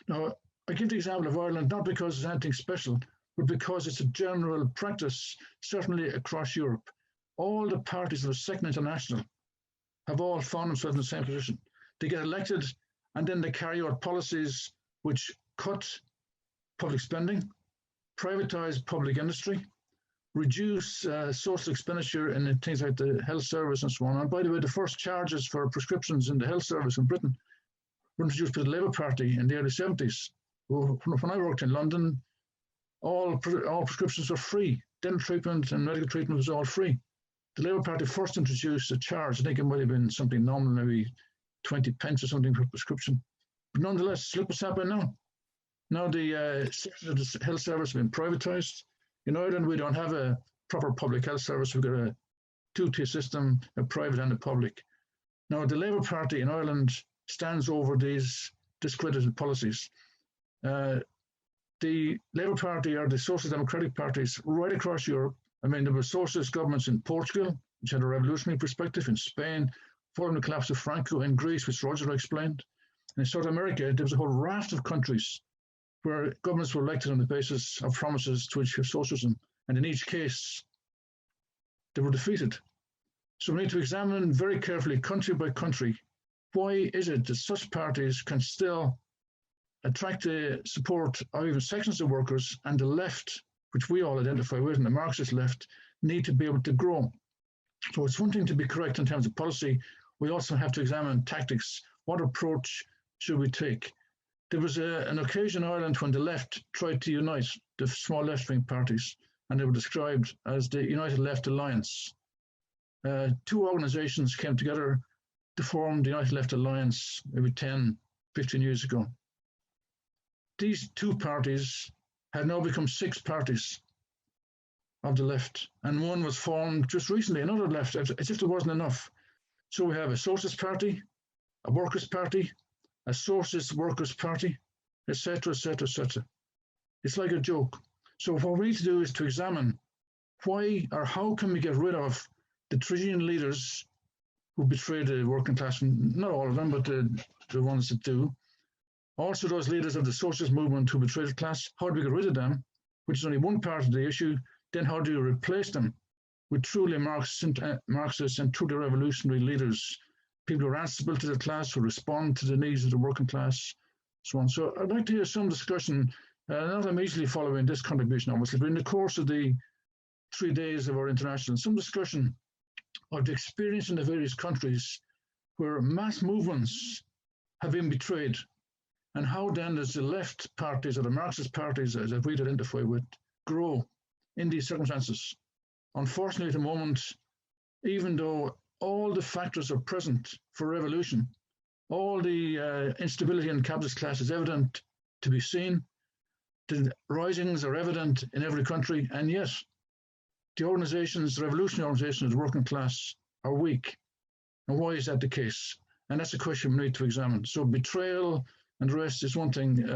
Speaker 9: Now, I give the example of Ireland, not because it's anything special, but because it's a general practice, certainly across Europe. All the parties of the Second International have all found themselves in the same position. They get elected and then they carry out policies which cut public spending, privatize public industry, reduce social expenditure in things like the health service and so on. And by the way, the first charges for prescriptions in the health service in Britain were introduced by the Labour Party in the early 70s. When I worked in London, all prescriptions were free. Dental treatment and medical treatment was all free. The Labour Party first introduced a charge, I think it might have been something nominal, maybe 20 pence or something per prescription. But nonetheless, look what's happening now. Now the section of the health service has been privatised. In Ireland, we don't have a proper public health service. We've got a two-tier system, a private and a public. Now, the Labour Party in Ireland stands over these discredited policies. The Labour Party are the social democratic parties right across Europe. I mean, there were socialist governments in Portugal, which had a revolutionary perspective, in Spain, following the collapse of Franco, in Greece, which Roger explained. And in South America, there was a whole raft of countries where governments were elected on the basis of promises to achieve socialism. And in each case, they were defeated. So we need to examine very carefully, country by country, why is it that such parties can still attract the support of even sections of workers, and the left, which we all identify with, and the Marxist left, need to be able to grow. So it's one thing to be correct in terms of policy. We also have to examine tactics. What approach should we take? There was an occasion in Ireland when the left tried to unite the small left-wing parties, and they were described as the United Left Alliance. Two organizations came together to form the United Left Alliance maybe 10, 15 years ago. These two parties had now become 6 parties of the left, and one was formed just recently, another left, as if there wasn't enough. So we have a socialist party, a workers' party, a socialist workers' party, etc., etc., etc. It's like a joke. So what we need to do is to examine why or how can we get rid of the trade union leaders who betray the working class, not all of them, but the ones that do, Also, those leaders of the socialist movement who betrayed the class, how do we get rid of them, which is only one part of the issue? Then how do you replace them with truly Marxist and truly revolutionary leaders, people who are answerable to the class, who respond to the needs of the working class, so on. So I'd like to hear some discussion, not immediately following this contribution, obviously, but in the course of the 3 days of our international, some discussion of the experience in the various countries where mass movements have been betrayed, and how then does the left parties or the Marxist parties, as we'd identify with, grow in these circumstances. Unfortunately, at the moment, even though all the factors are present for revolution, all the instability in the capitalist class is evident to be seen, the risings are evident in every country, and yet the organizations, the revolutionary organizations of the working class are weak. And why is that the case? And that's a question we need to examine. So betrayal and the rest is one thing.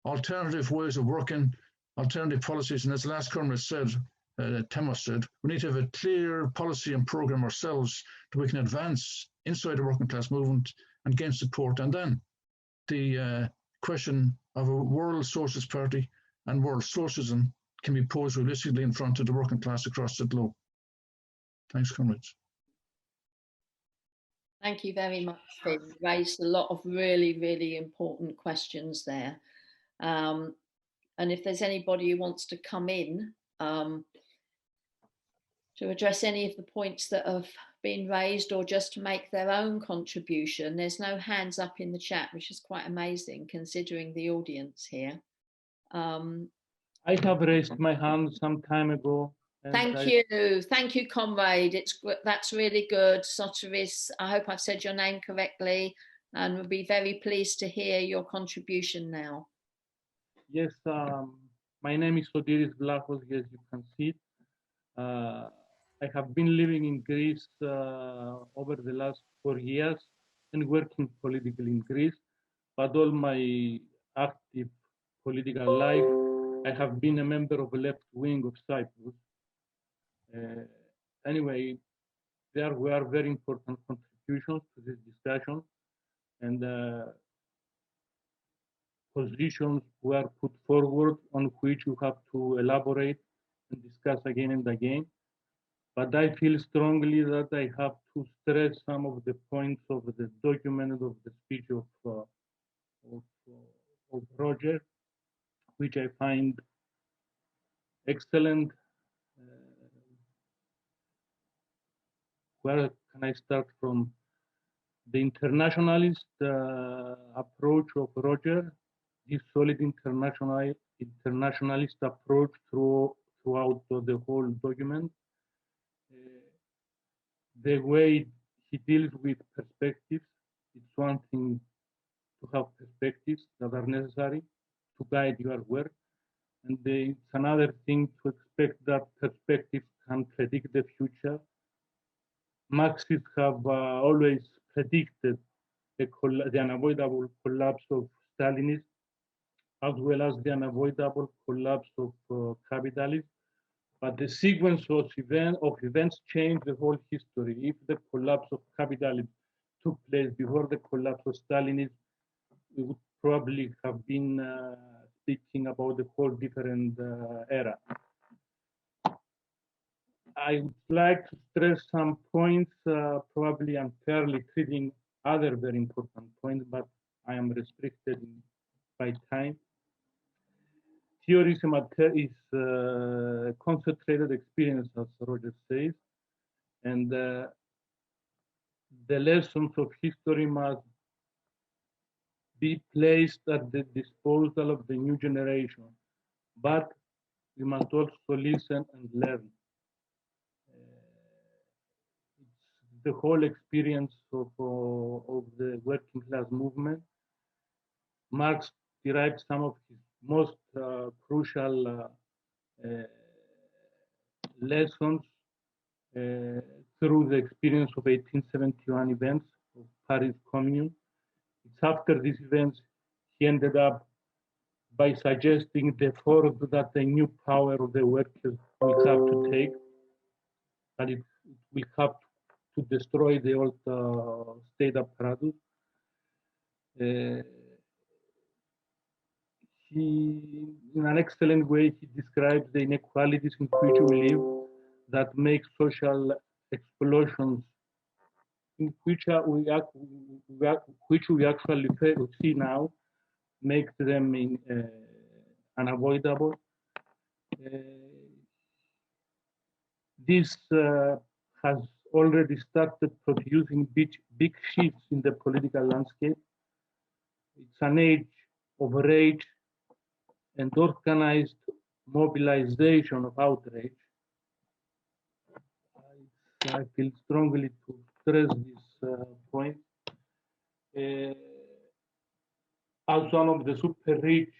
Speaker 9: Alternative ways of working, alternative policies, and as the last comrade said, Temos said, we need to have a clear policy and program ourselves that we can advance inside the working class movement and gain support. And then the question of a world socialist party and world socialism can be posed realistically in front of the working class across the globe. Thanks, comrades.
Speaker 1: Thank you very much, Finn. You raised a lot of really, really important questions there. And if there's anybody who wants to come in to address any of the points that have been raised or just to make their own contribution, there's no hands up in the chat, which is quite amazing considering the audience here.
Speaker 10: I have raised my hand some time ago.
Speaker 1: Thank you, comrade. That's really good. Sotiris, I hope I've said your name correctly, and we'll be very pleased to hear your contribution now.
Speaker 10: Yes, my name is Sotiris Vlachos, as you can see. I have been living in Greece over the last 4 years and working politically in Greece, but all my active political life, I have been a member of the left wing of Cyprus. Anyway, there were very important contributions to this discussion, and positions were put forward on which you have to elaborate and discuss again and again. But I feel strongly that I have to stress some of the points of the document of the speech of Roger, which I find excellent. Where can I start from? The internationalist approach of Roger, this solid internationalist approach throughout the whole document. The way he deals with perspectives, it's one thing to have perspectives that are necessary to guide your work, and it's another thing to expect that perspectives can predict the future. Marxists have always predicted the unavoidable collapse of Stalinism, as well as the unavoidable collapse of capitalism. But the sequence of events changed the whole history. If the collapse of capitalism took place before the collapse of Stalinism, we would probably have been speaking about a whole different era. I would like to stress some points, probably unfairly treating other very important points, but I am restricted by time. Theorism is concentrated experience, as Roger says, and the lessons of history must be placed at the disposal of the new generation, but we must also listen and learn. It's the whole experience of the working class movement. Marx derived some of his most crucial lessons through the experience of 1871 events of Paris Commune. It's after these events he ended up by suggesting the force that the new power of the workers will have to take, and it will have to destroy the old state apparatus. in an excellent way, he describes the inequalities in which we live that make social explosions, in which we actually see now, make them unavoidable. This has already started producing big shifts in the political landscape. It's an age of rage and organized mobilization of outrage. I feel strongly to stress this point. As one of the super rich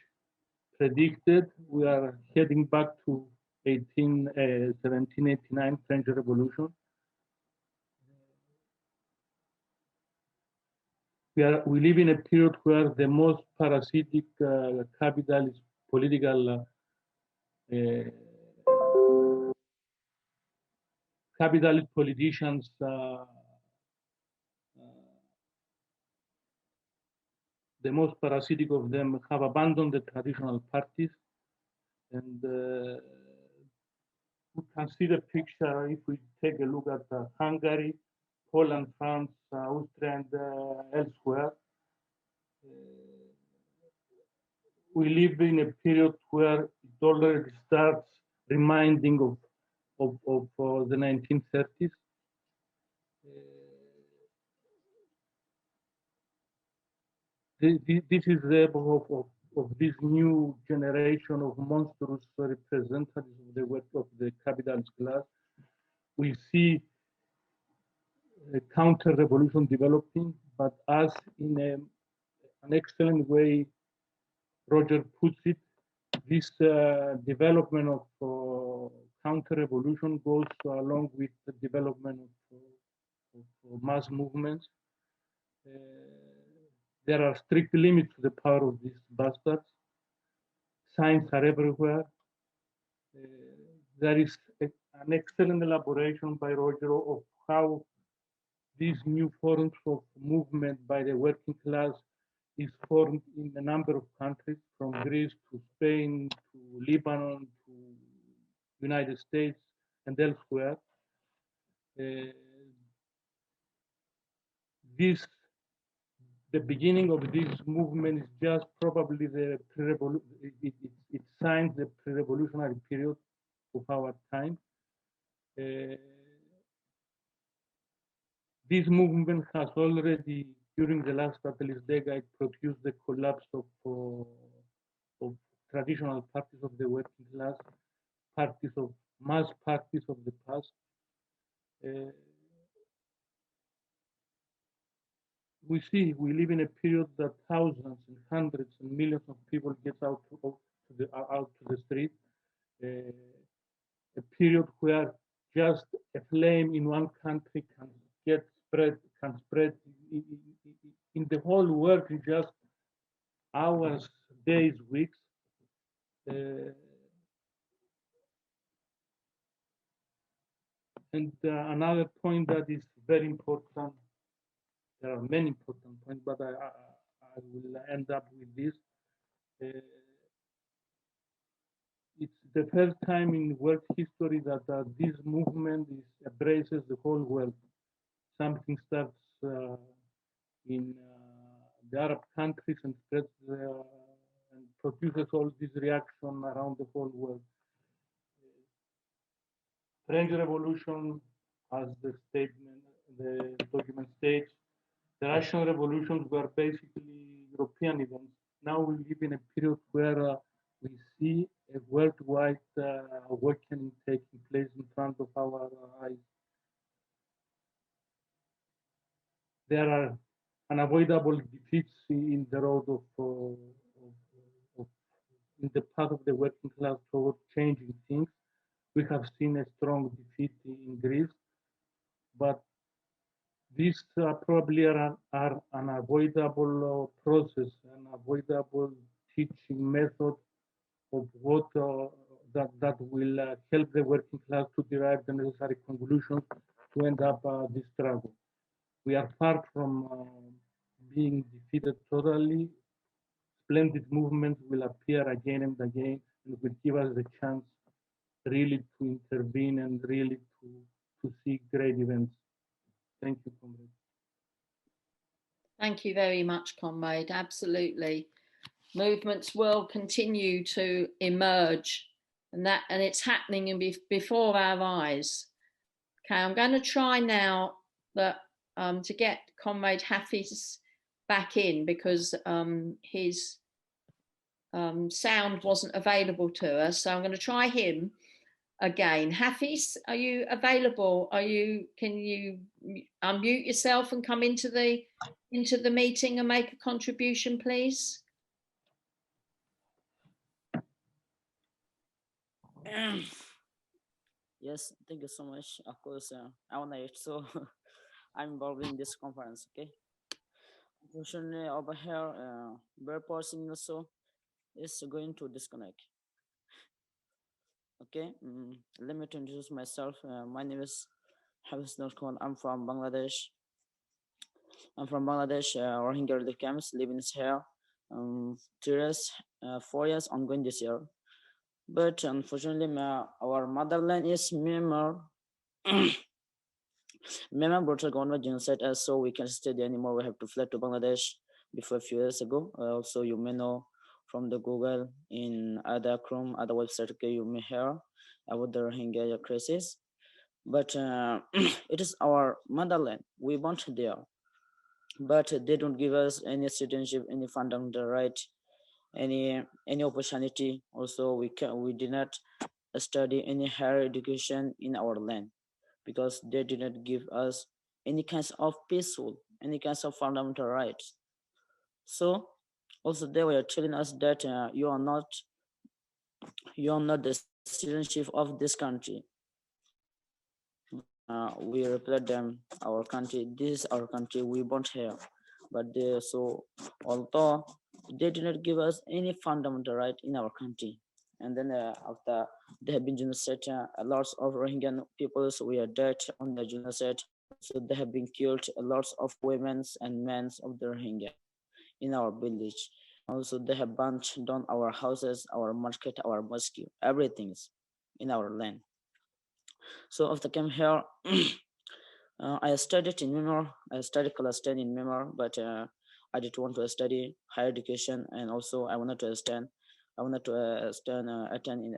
Speaker 10: predicted, we are heading back to 1789 French Revolution. We live in a period where the most parasitic capitalist political capitalist politicians the most parasitic of them have abandoned the traditional parties, and we can see the picture if we take a look at Hungary, Poland, France, Austria, and elsewhere. We live in a period where it already starts reminding of the 1930s. This is the of this new generation of monstrous representatives of the work of the capitalist class. We see a counter-revolution developing, but as in an excellent way Roger puts it, this development of counter-revolution goes along with the development of mass movements. There are strict limits to the power of these bastards. Signs are everywhere. There is an excellent elaboration by Roger of how these new forms of movement by the working class is formed in a number of countries, from Greece to Spain to Lebanon to United States and elsewhere. The beginning of this movement is just probably the it signs the pre-revolutionary period of our time. This movement has already, during the last at least decade, produced the collapse of traditional parties of the working class, mass parties of the past. We live in a period that thousands and hundreds and millions of people get out to the street. A period where just a flame in one country can spread in the whole world in just hours, days, weeks. And another point that is very important. There are many important points, but I will end up with this. It's the first time in world history that this movement embraces the whole world. Something starts in the Arab countries and spreads and produces all this reaction around the whole world. French Revolution, as the document states, the Russian revolutions were basically European events. Now we live in a period where we see a worldwide awakening taking place in front of our eyes. There are unavoidable defeats in the road in the path of the working class toward changing things. We have seen a strong defeat in Greece, but these probably are an unavoidable process, an avoidable teaching method of what that will help the working class to derive the necessary conclusions to end up this struggle. We are far from being defeated totally. splendid movements will appear again and again and will give us the chance really to intervene and really to see great events. Thank you, comrade.
Speaker 1: Thank you very much, comrade. Absolutely. Movements will continue to emerge, and it's happening before our eyes. Okay, I'm going to try now that to get Comrade Hafiz back in, because his sound wasn't available to us. So I'm going to try him again. Hafiz, are you available? Can you unmute yourself and come into the meeting and make a contribution, please?
Speaker 11: Yes, thank you so much. Of course, I want to, so I'm involved in this conference. Okay. Unfortunately, over here, very person also is going to disconnect. Okay, let me introduce myself. My name is Hafiz Nurkhan. I'm from Bangladesh. Rohingya relief camps, living here. 3 years, 4 years ongoing this year. But unfortunately, our motherland is Myanmar. Myanmar brutal government genocide, so we can't stay there anymore. We have to fly to Bangladesh before a few years ago. Also, you may know from the Google, in other Chrome, other website, okay, you may hear about the Rohingya crisis. But it is our motherland. We want there, but they don't give us any citizenship, any fundamental right, any opportunity. Also, we did not study any higher education in our land, because they did not give us any kinds of peaceful, any kinds of fundamental rights. So also they were telling us that you are not the citizenship of this country. We replied them, our country, this is our country, we born here. But although they did not give us any fundamental right in our country. And then after they have been genocide, a lot of Rohingya peoples were dead on the genocide. So they have been killed a lot of women and men of the Rohingya in our village. Also, they have burnt down our houses, our market, our mosque, everything in our land. So after I came here, I studied in Myanmar. I studied class 10 in Myanmar, but I did want to study higher education, and also I wanted to attend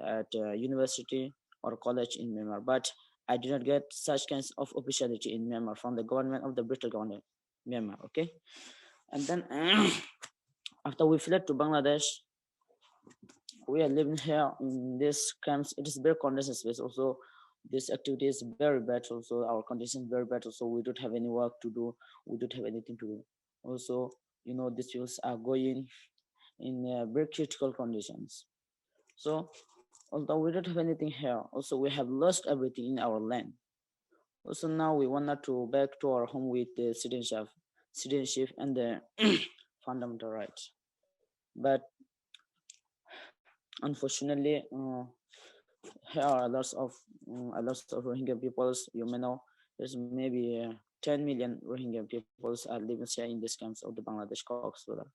Speaker 11: at university or college in Myanmar, but I did not get such kinds of officiality in Myanmar from the government of the British government, Myanmar. Okay, and then after we fled to Bangladesh, we are living here in this camps. It is very condition space. Also, this activity is very bad. Also, our conditions very bad. Also, we don't have any work to do. We don't have anything to do. Also, you know, these people are going in very critical conditions. So, although we don't have anything here, also we have lost everything in our land. Also, now we want to back to our home with the citizenship and the fundamental rights. But unfortunately, here are lots of Rohingya peoples. You may know there's maybe 10 million Rohingya peoples are living here in these camps of the Bangladesh Cox's Bazar.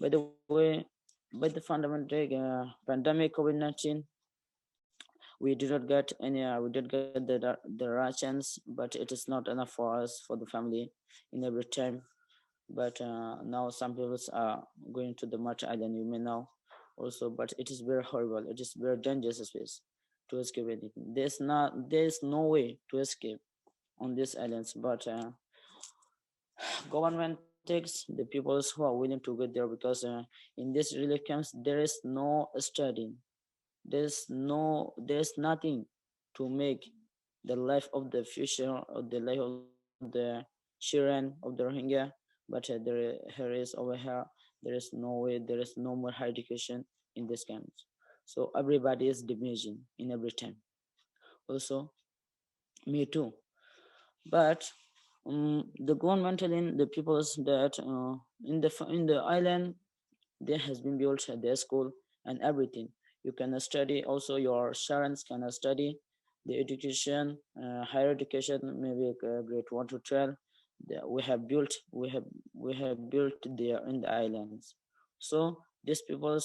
Speaker 11: By the way, by the fundamental pandemic COVID-19, we did not get any. We did get the rations, but it is not enough for us, for the family, in every time. But now some people are going to the Mata Island, you may know also, but it is very horrible. It is very dangerous space to escape anything. There's no way to escape on these islands, but government takes the people who are willing to get there, because in these relief camps there is no studying. There's nothing to make the life of the future, or the life of the children of the Rohingya. But there is over here, there is no way, there is no more higher education in these camps. So everybody is diminishing in every time. Also, me too. But the government telling the people that in the island there has been built their school and everything. You can study. Also, your parents can study the education, higher education, maybe grade 1 to 12. We have built there in the islands. So these people,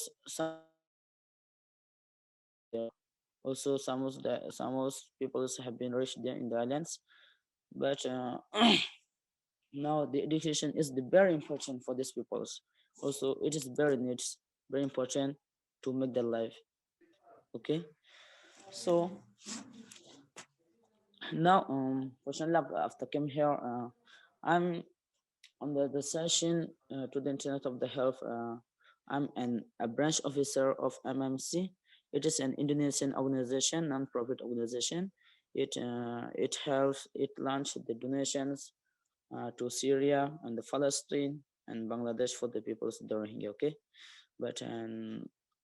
Speaker 11: also some of people have been reached there in the islands, but now the education is very important for these peoples. Also, it is very important to make their life. Okay, so now fortunately after came here, I'm on the session to the Internet of the Health. I'm a branch officer of MMC. It is an Indonesian organization, non-profit organization. It launched the donations to Syria and the Palestine and Bangladesh for the peoples of the Rohingya. Okay, but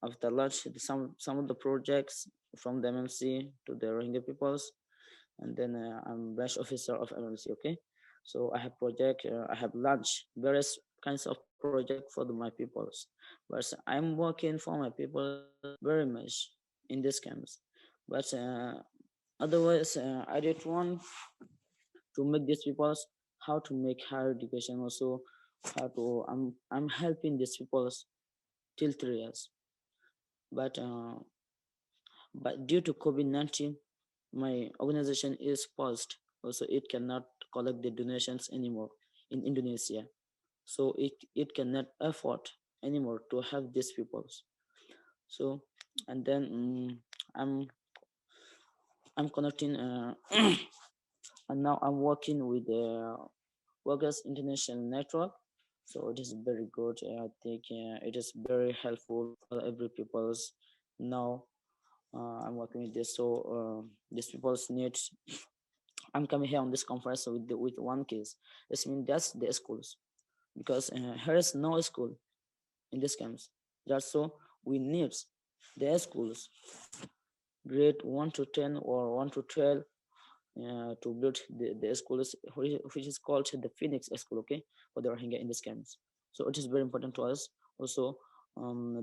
Speaker 11: after launch, some of the projects from the MMC to the Rohingya peoples, and then I'm branch officer of MMC. Okay, so I have launched various kinds of project for my peoples, but I'm working for my people very much in these camps. But otherwise, I did want to make these peoples how to make higher education. Also, how to I'm helping these peoples till 3 years. But due to COVID-19, my organization is paused. Also, it cannot collect the donations anymore in Indonesia. So it cannot afford anymore to have these peoples. So, and then I'm connecting and now I'm working with the Workers International Network. So it is very good. I think it is very helpful for every people's. Now I'm working with this. So these people's needs. I'm coming here on this conference with one case. This means that's the schools, because here is no school in these camps. That's so we need the schools, grade 1 to 10 or 1 to 12, to build the schools, which is called the Phoenix School, okay, for the Rohingya in these camps. So it is very important to us. Also,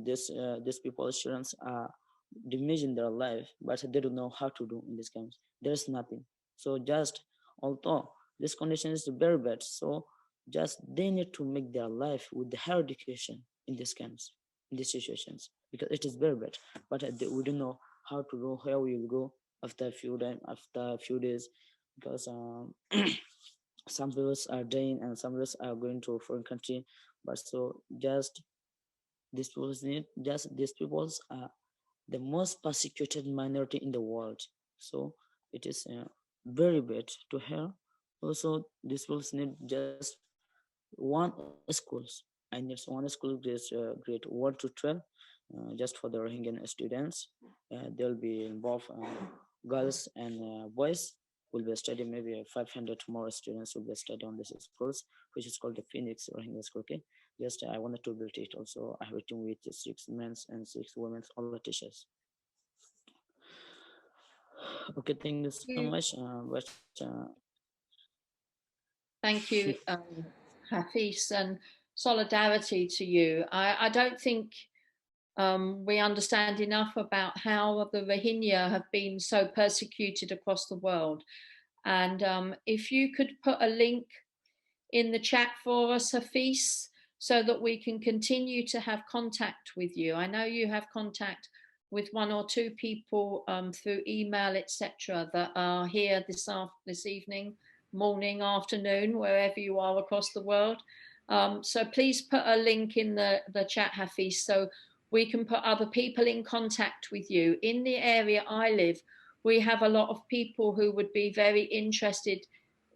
Speaker 11: these people's children are damaging their life, but they don't know how to do in these camps. There is nothing. So just, although this condition is very bad, so just they need to make their life with the higher education in these camps, in these situations, because it is very bad. But we don't know how to go, where we will go after a few days, because some people are dying and some people are going to a foreign country. But so just these people are the most persecuted minority in the world. So it is very bad to hear. Also, these people need just one schools. I need one school grade 1 to 12, just for the Rohingya students. They'll be involved, girls and boys will be studying. Maybe 500 more students will be studying on these schools, which is called the Phoenix Rohingya School. Okay, just I wanted to build it. Also, I have a team with 6 men and 6 women, all the teachers. Okay, thank you so much.
Speaker 1: Thank you, Hafiz, and solidarity to you. I don't think we understand enough about how the Rohingya have been so persecuted across the world. And if you could put a link in the chat for us, Hafiz, so that we can continue to have contact with you. I know you have contact with 1 or 2 people through email, etc., that are here this evening, morning, afternoon, wherever you are across the world. So please put a link in the chat, Hafiz, so we can put other people in contact with you. In the area I live, we have a lot of people who would be very interested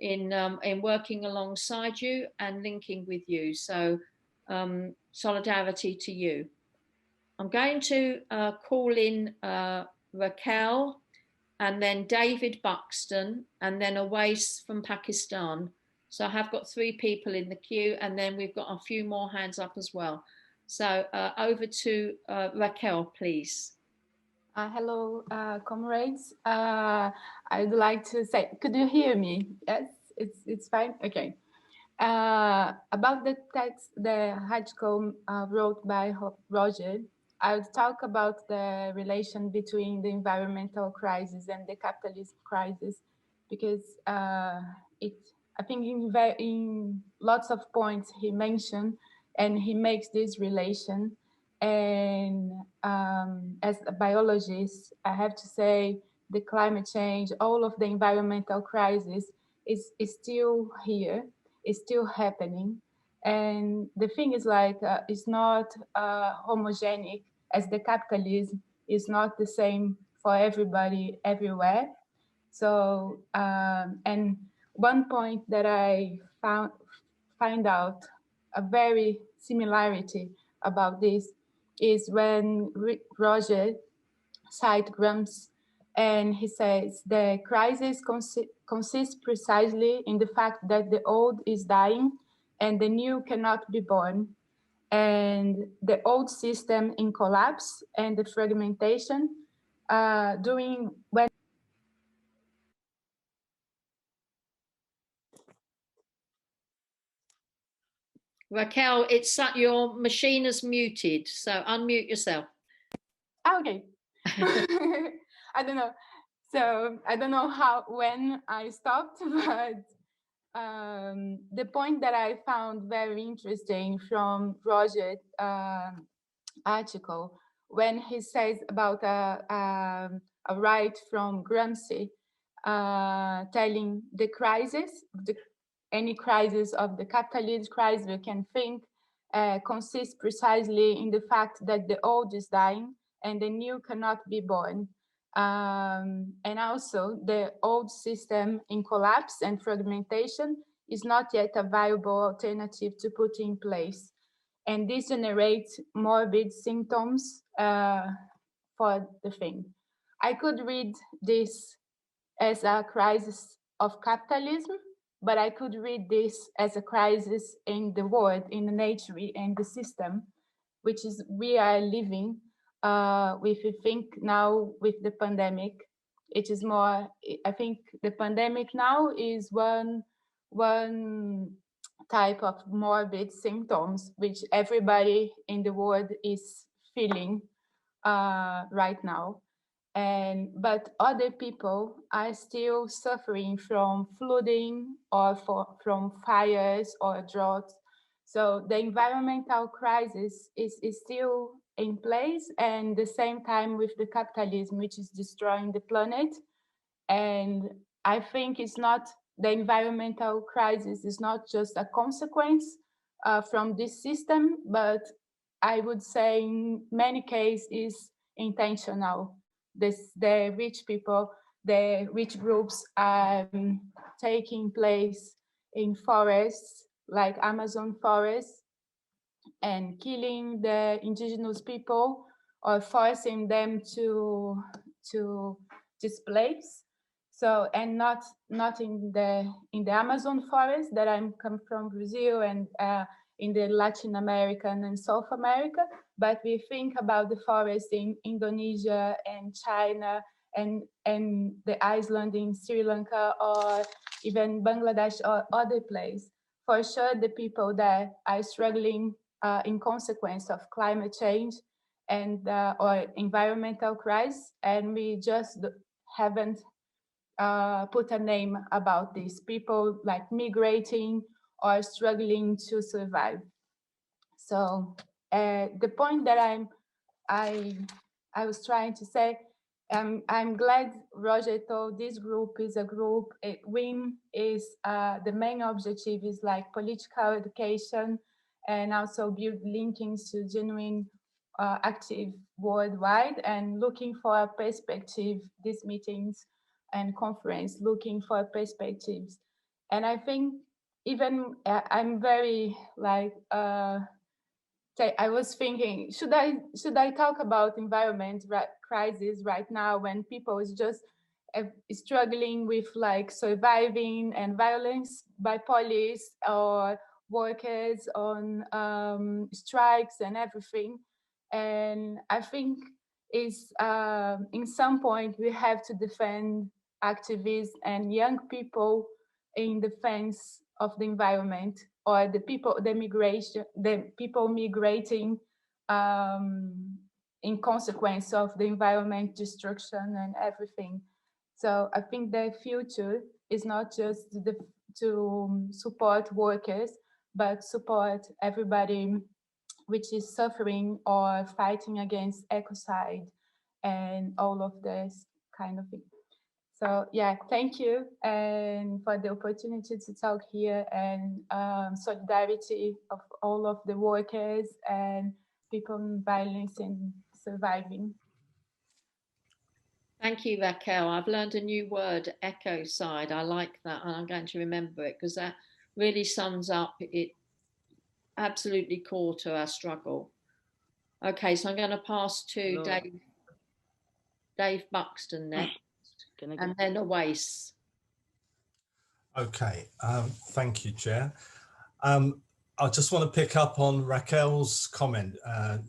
Speaker 1: in working alongside you and linking with you. So solidarity to you. I'm going to call in Raquel, and then David Buxton, and then Awais from Pakistan. So I have got 3 people in the queue, and then we've got a few more hands up as well. So over to Raquel, please.
Speaker 12: Hello, comrades. I'd like to say, could you hear me? Yes, it's fine. Okay. About the text the Hajcom wrote by Roger, I would talk about the relation between the environmental crisis and the capitalist crisis, because I think in lots of points he mentioned and he makes this relation. And as a biologist, I have to say the climate change, all of the environmental crisis is still here, is still happening. And the thing is like, it's not homogenic, as the capitalism is not the same for everybody everywhere. So, and one point that I find out a very similarity about this is when Roger cites Grams, and he says the crisis consists precisely in the fact that the old is dying and the new cannot be born, and the old system in collapse and the fragmentation during when
Speaker 1: Raquel, it's your machine is muted, so unmute yourself.
Speaker 12: Okay. I don't know. So I don't know when I stopped, but the point that I found very interesting from Roger's article, when he says about a write from Gramsci, telling the crisis, any crisis of the capitalist crisis we can think consists precisely in the fact that the old is dying and the new cannot be born. And also the old system in collapse and fragmentation is not yet a viable alternative to put in place. And this generates morbid symptoms for the thing. I could read this as a crisis of capitalism, but I could read this as a crisis in the world, in the nature, and the system, which is we are living. If you think now with the pandemic, it is more, I think the pandemic now is one type of morbid symptoms which everybody in the world is feeling right now. But other people are still suffering from flooding or from fires or droughts. So the environmental crisis is still in place, and the same time with the capitalism, which is destroying the planet. And I think it's not, the environmental crisis is not just a consequence from this system, but I would say in many cases is intentional. The rich people, the rich groups are taking place in forests like Amazon forests and killing the indigenous people or forcing them to displace. So, and not in the Amazon forest that I'm come from Brazil and in the Latin American and South America, but we think about the forest in Indonesia and China and the island in Sri Lanka or even Bangladesh or other places. For sure, the people that are struggling in consequence of climate change and or environmental crisis, and we just haven't put a name about these people, like migrating or struggling to survive. So the point that I was trying to say, I'm glad Roger told this group is a group. WIM is the main objective is like political education and also build linkings to genuine active worldwide and looking for a perspective. These meetings and conference looking for perspectives, and I think even I'm very like. I was thinking, should I talk about environment crisis right now when people is just struggling with like surviving and violence by police or workers on strikes and everything? And I think is in some point we have to defend activists and young people in defense of the environment, or the people migrating in consequence of the environment destruction and everything. So I think the future is not just to support workers, but support everybody which is suffering or fighting against ecocide and all of this kind of thing. So yeah, thank you and for the opportunity to talk here, and solidarity of all of the workers and people in violence and surviving.
Speaker 1: Thank you, Raquel. I've learned a new word, ecocide. I like that, and I'm going to remember it because that really sums up it absolutely core to our struggle. Okay, so I'm going to pass to Dave Buxton next, and then Awais.
Speaker 13: Okay, thank you, Chair. I just want to pick up on Raquel's comment.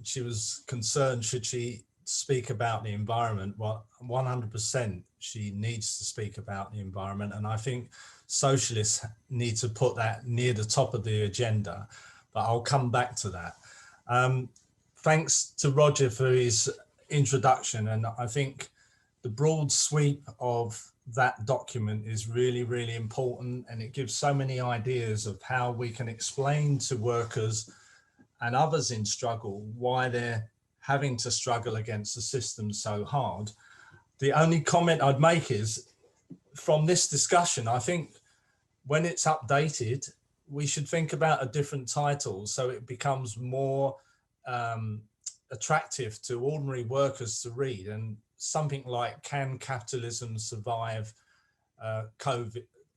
Speaker 13: She was concerned, should she speak about the environment? Well, 100% she needs to speak about the environment, and I think socialists need to put that near the top of the agenda, but I'll come back to that. Thanks to Roger for his introduction, and I think the broad sweep of that document is really, really important, and it gives so many ideas of how we can explain to workers and others in struggle why they're having to struggle against the system so hard. The only comment I'd make is, from this discussion, I think when it's updated, we should think about a different title so it becomes more attractive to ordinary workers to read, and something like, can capitalism survive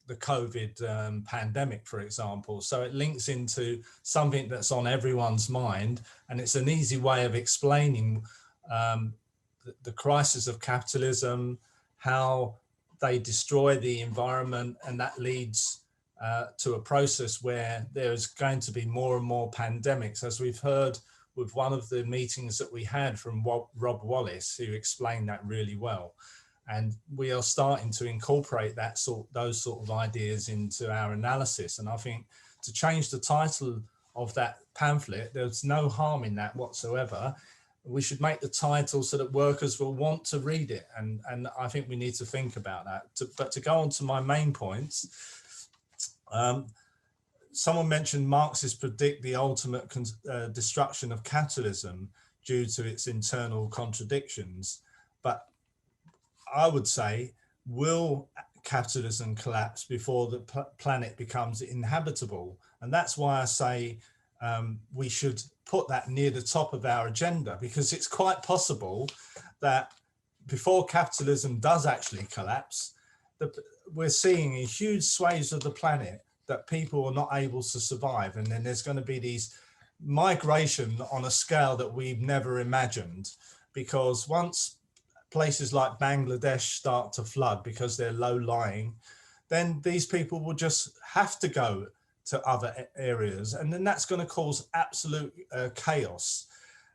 Speaker 13: the COVID pandemic, for example? So it links into something that's on everyone's mind, and it's an easy way of explaining the crisis of capitalism, how they destroy the environment, and that leads to a process where there's going to be more and more pandemics, as we've heard with one of the meetings that we had from Rob Wallace, who explained that really well. And we are starting to incorporate those sort of ideas into our analysis. And I think to change the title of that pamphlet, there's no harm in that whatsoever. We should make the title so that workers will want to read it. And I think we need to think about that. But to go on to my main points, someone mentioned Marxists predict the ultimate destruction of capitalism due to its internal contradictions. But I would say, will capitalism collapse before the planet becomes inhabitable? And that's why I say we should put that near the top of our agenda, because it's quite possible that before capitalism does actually collapse, we're seeing in huge swathes of the planet that people are not able to survive. And then there's going to be these migration on a scale that we've never imagined, because once places like Bangladesh start to flood because they're low-lying, then these people will just have to go to other areas, and then that's going to cause absolute chaos.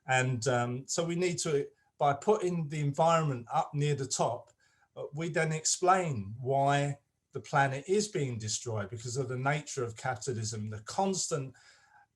Speaker 13: And so we need to, by putting the environment up near the top, we then explain why the planet is being destroyed because of the nature of capitalism, the constant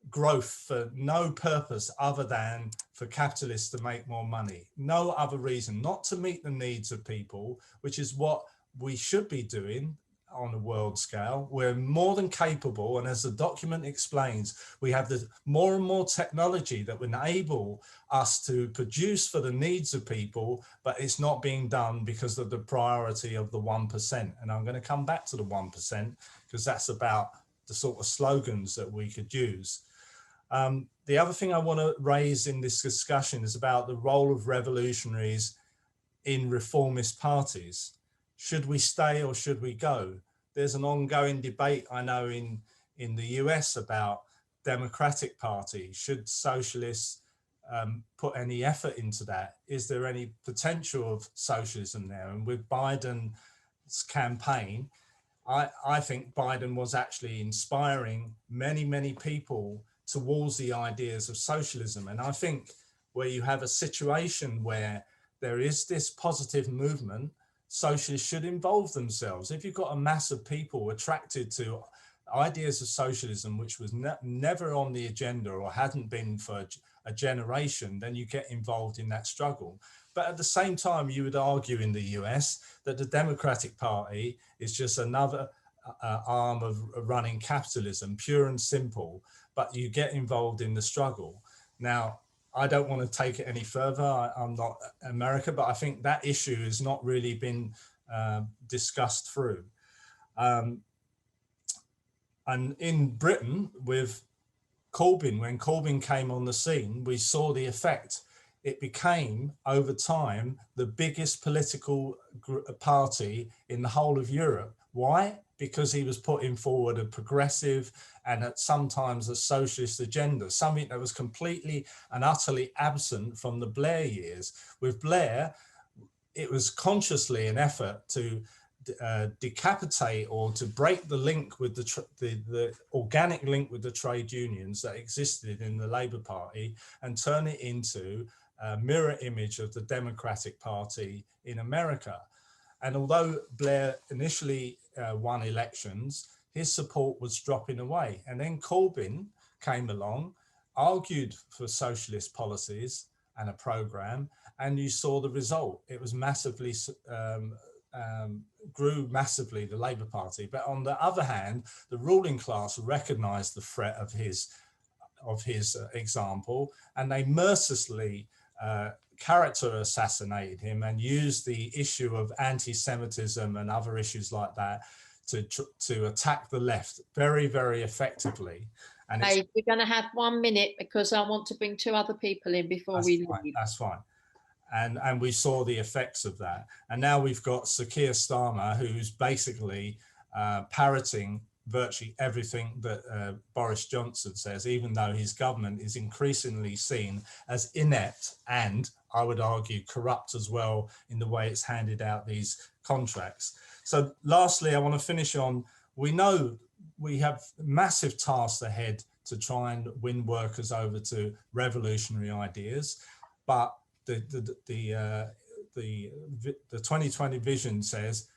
Speaker 13: growth for no purpose other than for capitalists to make more money. No other reason, not to meet the needs of people, which is what we should be doing on a world scale. We're more than capable, and as the document explains, we have the more and more technology that will enable us to produce for the needs of people, but it's not being done because of the priority of the 1%. And I'm going to come back to the 1% because that's about the sort of slogans that we could use. The other thing I want to raise in this discussion is about the role of revolutionaries in reformist parties. Should we stay or should we go? There's an ongoing debate, I know, in the US about Democratic Party. Should socialists put any effort into that? Is there any potential of socialism there? And with Biden's campaign, I think Biden was actually inspiring many, many people towards the ideas of socialism. And I think where you have a situation where there is this positive movement, socialists should involve themselves. If you've got a mass of people attracted to ideas of socialism, which was never on the agenda or hadn't been for a generation, then you get involved in that struggle. But at the same time, you would argue in the US that the Democratic Party is just another arm of running capitalism, pure and simple, but you get involved in the struggle. Now, I don't want to take it any further. I'm not America, but I think that issue has not really been discussed through. And in Britain, with Corbyn, when Corbyn came on the scene, we saw the effect. It became, over time, the biggest political party in the whole of Europe. Why? Because he was putting forward a progressive and sometimes a socialist agenda, something that was completely and utterly absent from the Blair years. With Blair, it was consciously an effort to decapitate or to break the link with the organic link with the trade unions that existed in the Labour Party and turn it into a mirror image of the Democratic Party in America. And although Blair initially won elections, his support was dropping away. And then Corbyn came along, argued for socialist policies and a programme, and you saw the result. It was massively, grew massively, the Labour Party. But on the other hand, the ruling class recognised the threat of his example, and they mercilessly character assassinated him and used the issue of anti-Semitism and other issues like that to attack the left very, very effectively. And
Speaker 1: hey, we're going to have 1 minute because I want to bring 2 other people in before we leave.
Speaker 13: That's fine. And we saw the effects of that. And now we've got Sir Keir Starmer, who's basically parroting virtually everything that Boris Johnson says, even though his government is increasingly seen as inept and, I would argue, corrupt as well in the way it's handed out these contracts. So lastly, I want to finish on, we know we have massive tasks ahead to try and win workers over to revolutionary ideas, but the 2020 vision says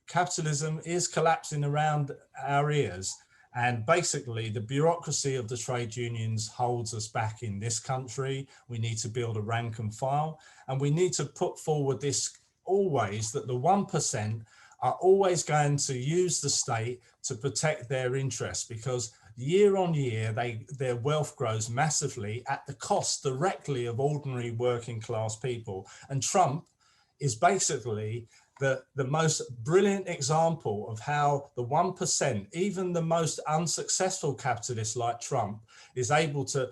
Speaker 13: capitalism is collapsing around our ears, and basically the bureaucracy of the trade unions holds us back in this country. We need to build a rank and file, and we need to put forward this always, that the 1% are always going to use the state to protect their interests, because year on year their wealth grows massively at the cost directly of ordinary working class people. And Trump is basically the most brilliant example of how the 1%, even the most unsuccessful capitalist like Trump, is able to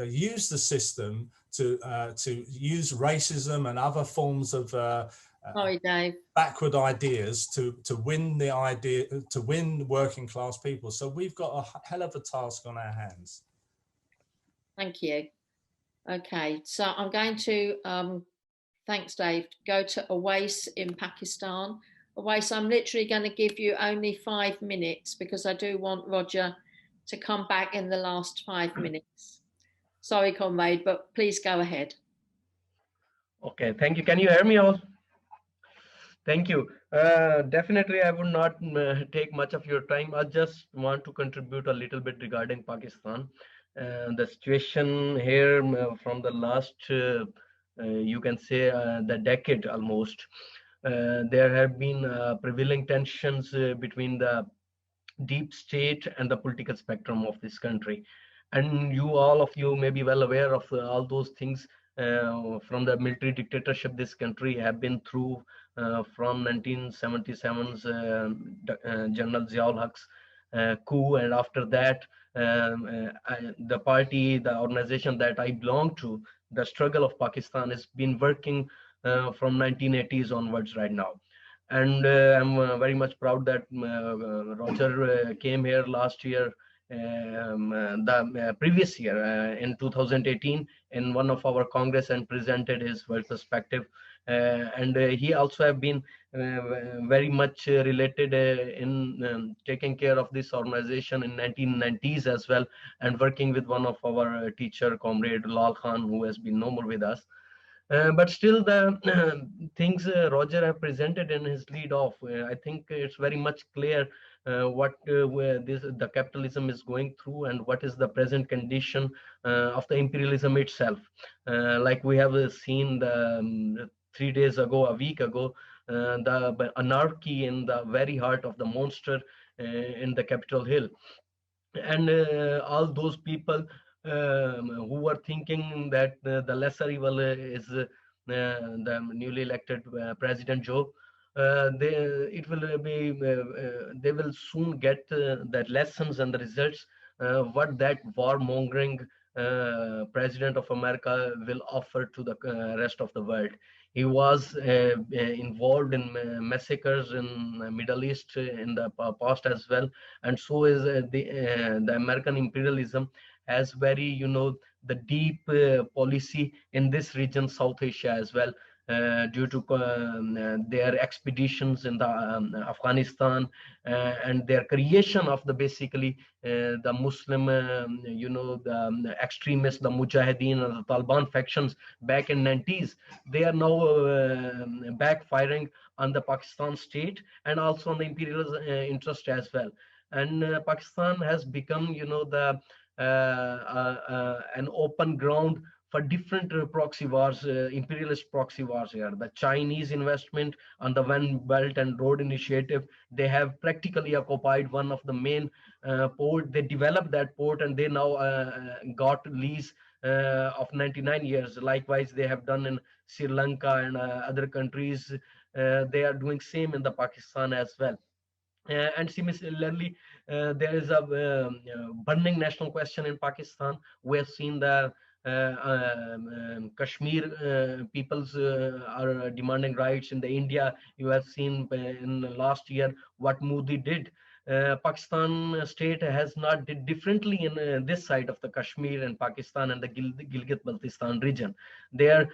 Speaker 13: use the system to use racism and other forms of
Speaker 1: Sorry, Dave.
Speaker 13: backward ideas to win the idea, to win working class people. So we've got a hell of a task on our hands.
Speaker 1: Thank you. Okay, so I'm going to thanks, Dave. Go to Awais in Pakistan. Awais, I'm literally going to give you only 5 minutes because I do want Roger to come back in the last 5 minutes. Sorry, comrade, but please go ahead.
Speaker 14: Okay, thank you. Can you hear me all? Thank you. Definitely, I would not take much of your time. I just want to contribute a little bit regarding Pakistan. The situation here from the last, you can say, the decade almost. There have been prevailing tensions between the deep state and the political spectrum of this country. And all of you may be well aware of all those things from the military dictatorship this country have been through from 1977's General Ziaul Haq's coup, and after that the party, the organization that I belong to, the Struggle of Pakistan, has been working from 1980s onwards right now. And I'm very much proud that Roger came here last year, the previous year in 2018 in one of our Congress and presented his world perspective. And he also have been very much related in taking care of this organization in 1990s as well, and working with one of our teacher, comrade Lal Khan, who has been no more with us. But still the things Roger have presented in his lead off, I think it's very much clear what the capitalism is going through and what is the present condition of the imperialism itself. Like we have seen the 3 days ago, a week ago, the anarchy in the very heart of the monster in the Capitol Hill. And all those people who were thinking that the lesser evil is the newly elected President Joe, it will be they will soon get the lessons and the results what that warmongering President of America will offer to the rest of the world. He was involved in massacres in the Middle East in the past as well, and so is the American imperialism has very, you know, the deep policy in this region, South Asia as well, due to their expeditions in the Afghanistan and their creation of the basically the Muslim, you know, the extremists, the Mujahideen and the Taliban factions back in 90s. They are now backfiring on the Pakistan state and also on the imperial interest as well. And Pakistan has become, you know, the an open ground for different proxy wars, imperialist proxy wars here. The Chinese investment on the One Belt and Road Initiative, they have practically occupied one of the main port. They developed that port and they now got lease of 99 years. Likewise, they have done in Sri Lanka and other countries. They are doing same in the Pakistan as well. And similarly, there is a burning national question in Pakistan. We have seen the Kashmir peoples are demanding rights. In the India, you have seen in the last year what Modi did. Pakistan state has not did differently in this side of the Kashmir and Pakistan and the Gilgit-Baltistan region. There,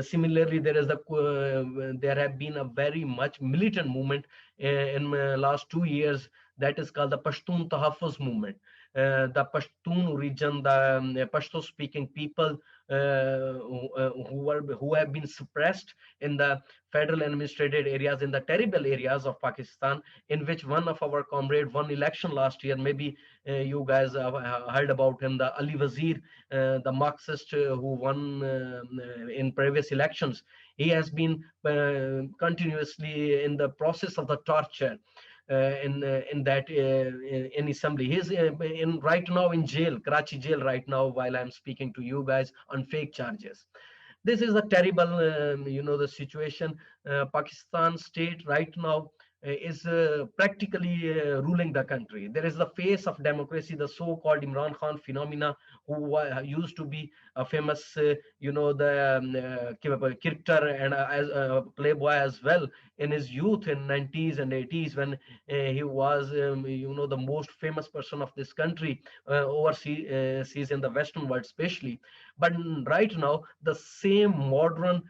Speaker 14: similarly, there is there have been a very much militant movement in last 2 years that is called the Pashtun Tahaffuz movement. The Pashtun region, the Pashto-speaking people who have been suppressed in the federal administrated areas, in the terrible areas of Pakistan, in which one of our comrades won election last year. Maybe you guys have heard about him, the Ali Wazir, the Marxist who won in previous elections. He has been continuously in the process of the torture in that in assembly. He's in right now in jail, Karachi jail right now, while I'm speaking to you guys on fake charges. This is a terrible, you know, the situation. Pakistan state right now is practically ruling the country. There is the face of democracy, the so-called Imran Khan phenomena, who used to be a famous, you know, the cricketer and as a playboy as well in his youth in 90s and 80s, when he was, you know, the most famous person of this country overseas in the Western world especially. But right now, the same modern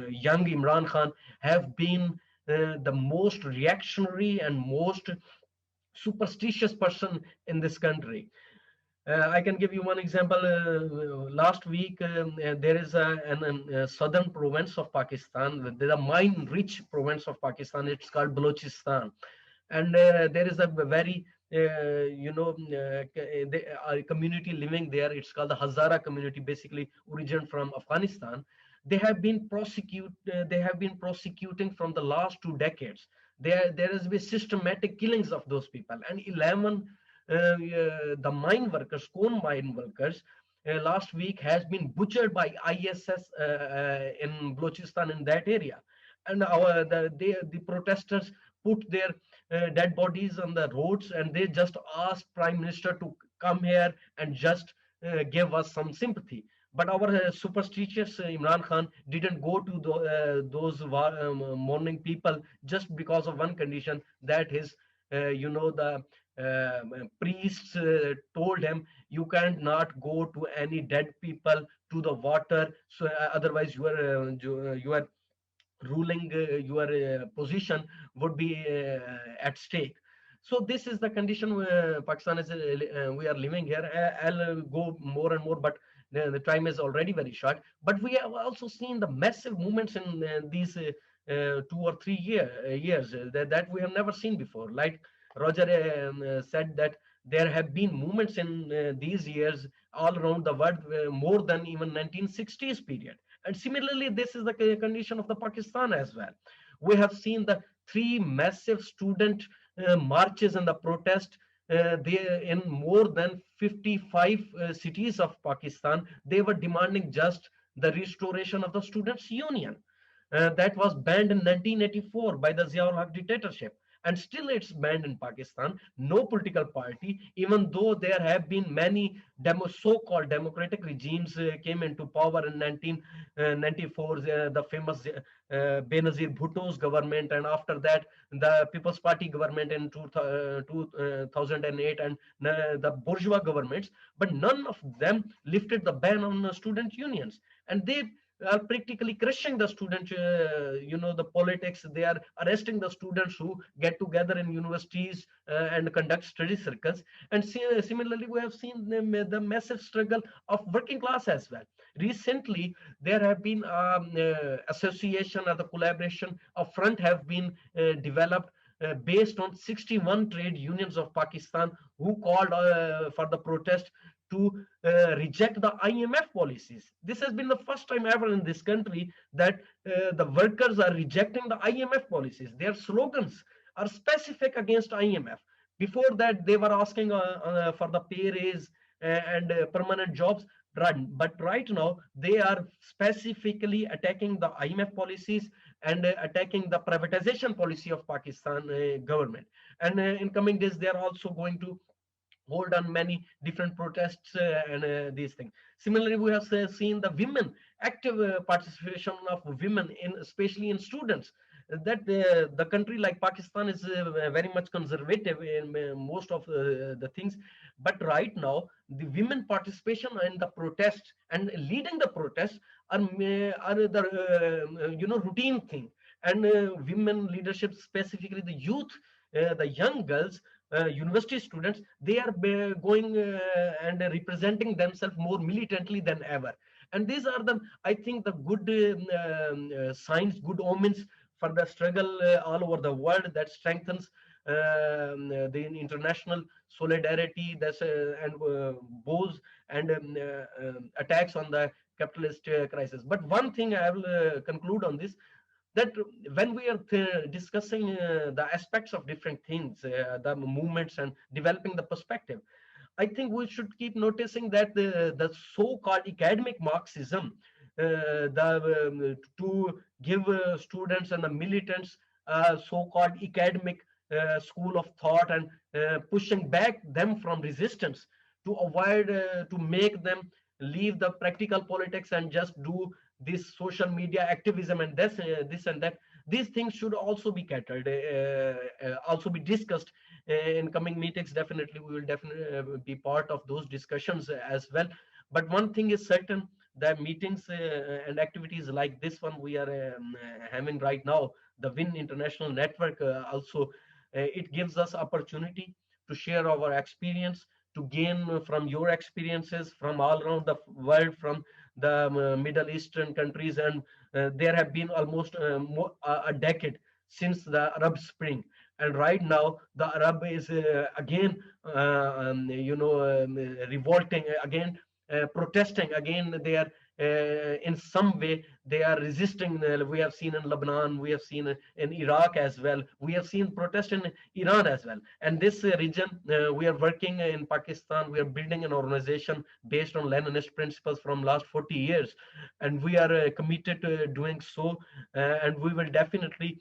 Speaker 14: young Imran Khan have been the most reactionary and most superstitious person in this country. I can give you one example. Last week, there is a southern province of Pakistan. There's a mine-rich province of Pakistan. It's called Balochistan. And there is a very, you know, a community living there. It's called the Hazara community, basically origin from Afghanistan. They have been prosecuting from the last 2 decades. There has been systematic killings of those people, and 11 the mine workers, coal mine workers, last week has been butchered by ISS in Balochistan, in that area. And the protesters put their dead bodies on the roads, and they just asked Prime Minister to come here and just give us some sympathy. But our superstitious Imran Khan didn't go to those mourning people just because of one condition, that his, you know, the priests told him, you can't not go to any dead people to the water, so otherwise your ruling your position would be at stake. So this is the condition Pakistan is we are living here. I'll go more and more, but the time is already very short. But we have also seen the massive movements in these 2 or 3 years that we have never seen before. Like Roger said, that there have been movements in these years all around the world, more than even 1960s period. And similarly, this is the condition of the Pakistan as well. We have seen the 3 massive student marches and the protest. They in more than 55 cities of Pakistan, they were demanding just the restoration of the students' union. That was banned in 1984 by the Ziaul Haq dictatorship. And still it's banned in Pakistan. No political party, even though there have been many so-called democratic regimes came into power in 1994, the famous Benazir Bhutto's government, and after that the People's Party government in 2008, and the bourgeois governments, but none of them lifted the ban on student unions. And they are practically crushing the student, the politics. They are arresting the students who get together in universities and conduct study circles. And similarly, we have seen the massive struggle of working class as well. Recently, there have been association or the collaboration of front have been developed based on 61 trade unions of Pakistan who called for the protest to reject the IMF policies. This has been the first time ever in this country that the workers are rejecting the IMF policies. Their slogans are specific against IMF. Before that, they were asking for the pay raise and permanent jobs. But right now, they are specifically attacking the IMF policies and attacking the privatization policy of Pakistan government. And in coming days, they are also going to hold on many different protests and these things. Similarly, we have seen the women, active participation of women, especially in students. That the country like Pakistan is very much conservative in most of the things. But right now, the women participation in the protest and leading the protest are the routine thing. And women leadership, specifically the youth, the young girls, university students, they are going and representing themselves more militantly than ever. And these are the, I think, the good signs, good omens for the struggle all over the world that strengthens the international solidarity and bows and attacks on the capitalist crisis. But one thing I will conclude on this, that when we are discussing the aspects of different things, the movements and developing the perspective, I think we should keep noticing that the so-called academic Marxism, to give students and the militants so-called academic school of thought and pushing back them from resistance to avoid, to make them leave the practical politics and just do this social media activism and this and that. These things should also be catered, also be discussed in coming meetings. Definitely, we will definitely be part of those discussions as well. But one thing is certain, the meetings and activities like this one we are having right now, the WIN International Network also, it gives us opportunity to share our experience, to gain from your experiences from all around the world, from the Middle Eastern countries. And there have been almost a decade since the Arab Spring. And right now, the Arab is again, revolting again, protesting again. They are in some way, they are resisting. We have seen in Lebanon, we have seen in Iraq as well. We have seen protest in Iran as well. And this region, we are working in Pakistan. We are building an organization based on Leninist principles from last 40 years. And we are committed to doing so. And we will definitely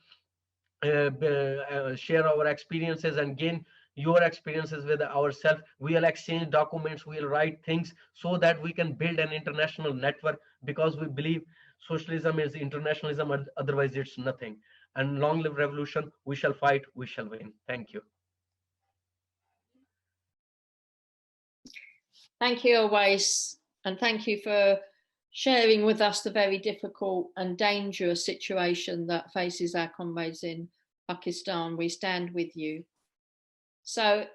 Speaker 14: share our experiences and gain your experiences with ourselves. We will exchange documents, we will write things so that we can build an international network, because we believe socialism is internationalism, and otherwise it's nothing. And long live revolution. We shall fight, we shall win. Thank you.
Speaker 1: Thank you, Awais, and thank you for sharing with us the very difficult and dangerous situation that faces our comrades in Pakistan. We stand with you. So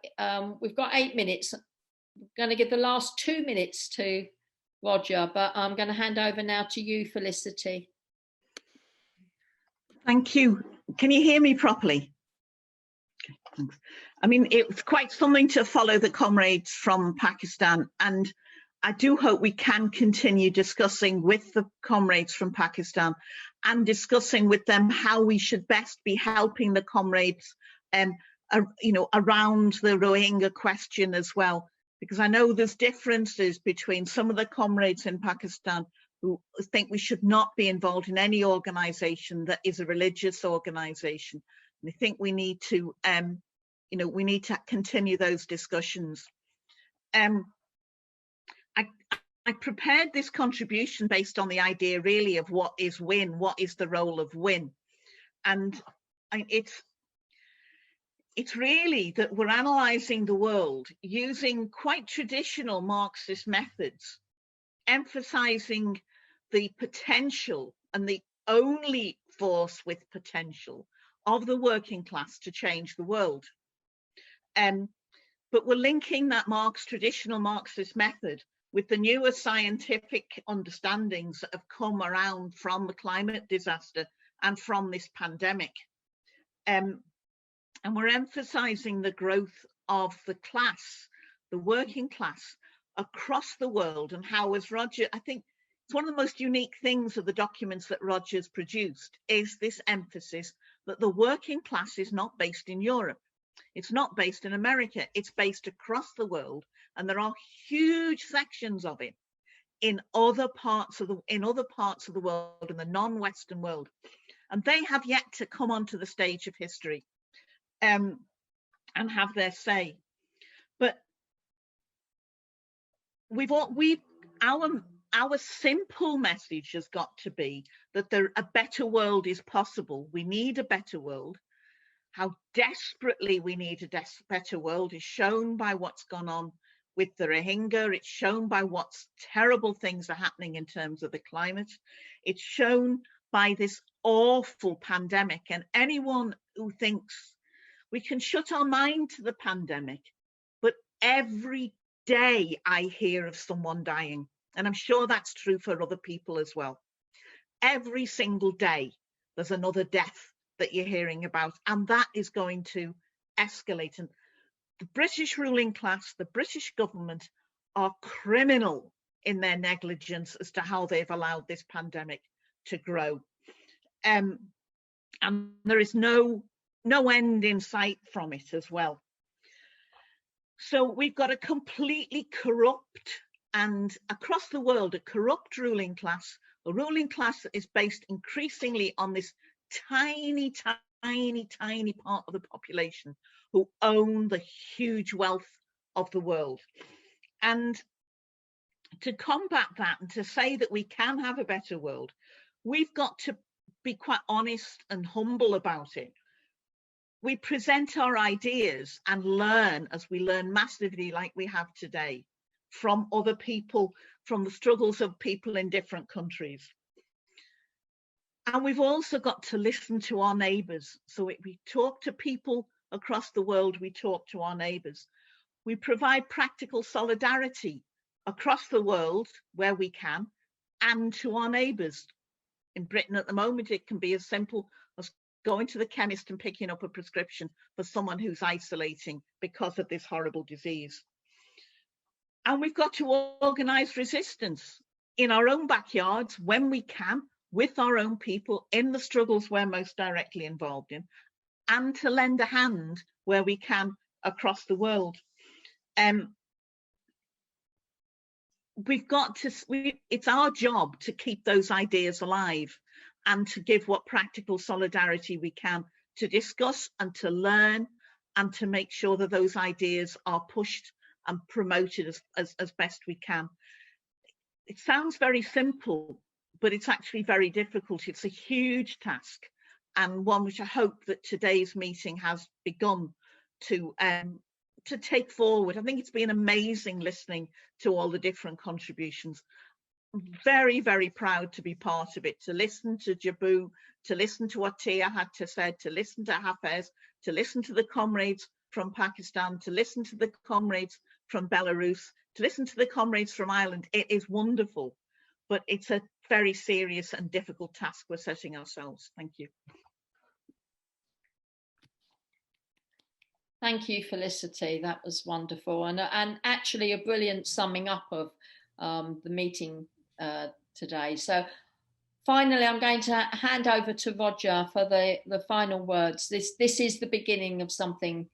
Speaker 1: we've got 8 minutes. I'm going to give the last 2 minutes to Roger, but I'm going to hand over now to you, Felicity.
Speaker 15: Thank you. Can you hear me properly? Okay, thanks. I mean, it's quite something to follow the comrades from Pakistan, and I do hope we can continue discussing with the comrades from Pakistan and discussing with them how we should best be helping the comrades, you know, around the Rohingya question as well, because I know there's differences between some of the comrades in Pakistan who think we should not be involved in any organization that is a religious organization. And I think we need to, you know, we need to continue those discussions. I prepared this contribution based on the idea really of what is win, what is the role of win. And it's really that we're analysing the world using quite traditional Marxist methods, emphasising the potential and the only force with potential of the working class to change the world. But we're linking that traditional Marxist method with the newer scientific understandings that have come around from the climate disaster and from this pandemic. And we're emphasizing the growth of the class, the working class across the world, and how, as Roger, I think it's one of the most unique things of the documents that Roger's produced, is this emphasis that the working class is not based in Europe. It's not based in America, it's based across the world, and there are huge sections of it in other parts of the world, in the non-Western world, and they have yet to come onto the stage of history and have their say. But our simple message has got to be that a better world is possible. We need a better world. How desperately we need a better world is shown by what's gone on with the Rohingya. It's shown by what terrible things are happening in terms of the climate. It's shown by this awful pandemic. And anyone who thinks we can shut our mind to the pandemic, but every day I hear of someone dying, and I'm sure that's true for other people as well. Every single day there's another death that you're hearing about, and that is going to escalate. And the British ruling class, the British government, are criminal in their negligence as to how they've allowed this pandemic to grow. And there is no end in sight from it as well. So we've got a completely corrupt, and across the world, a corrupt ruling class, a ruling class that is based increasingly on this tiny part of the population who own the huge wealth of the world. And to combat that and to say that we can have a better world, we've got to be quite honest and humble about it. We present our ideas and learn, as we learn massively like we have today, from other people, from the struggles of people in different countries. And we've also got to listen to our neighbours. So we talk to people across the world, we talk to our neighbours. We provide practical solidarity across the world where we can, and to our neighbours. In Britain at the moment, it can be as simple as going to the chemist and picking up a prescription for someone who's isolating because of this horrible disease. And we've got to organise resistance in our own backyards when we can, with our own people in the struggles we're most directly involved in, and to lend a hand where we can across the world. It's our job to keep those ideas alive and to give what practical solidarity we can to discuss and to learn and to make sure that those ideas are pushed and promoted as best we can. It sounds very simple, but it's actually very difficult. It's a huge task, and one which I hope that today's meeting has begun to take forward. I think it's been amazing listening to all the different contributions. I'm very, very proud to be part of it, to listen to Jabu, to listen to what Tia had to say, to listen to Hafez, to listen to the comrades from Pakistan, to listen to the comrades from Belarus, to listen to the comrades from Ireland. It is wonderful, but it's a very serious and difficult task we're setting ourselves. Thank you.
Speaker 1: Thank you, Felicity. That was wonderful, and actually a brilliant summing up of the meeting today. So finally, I'm going to hand over to Roger for the final words. This is the beginning of something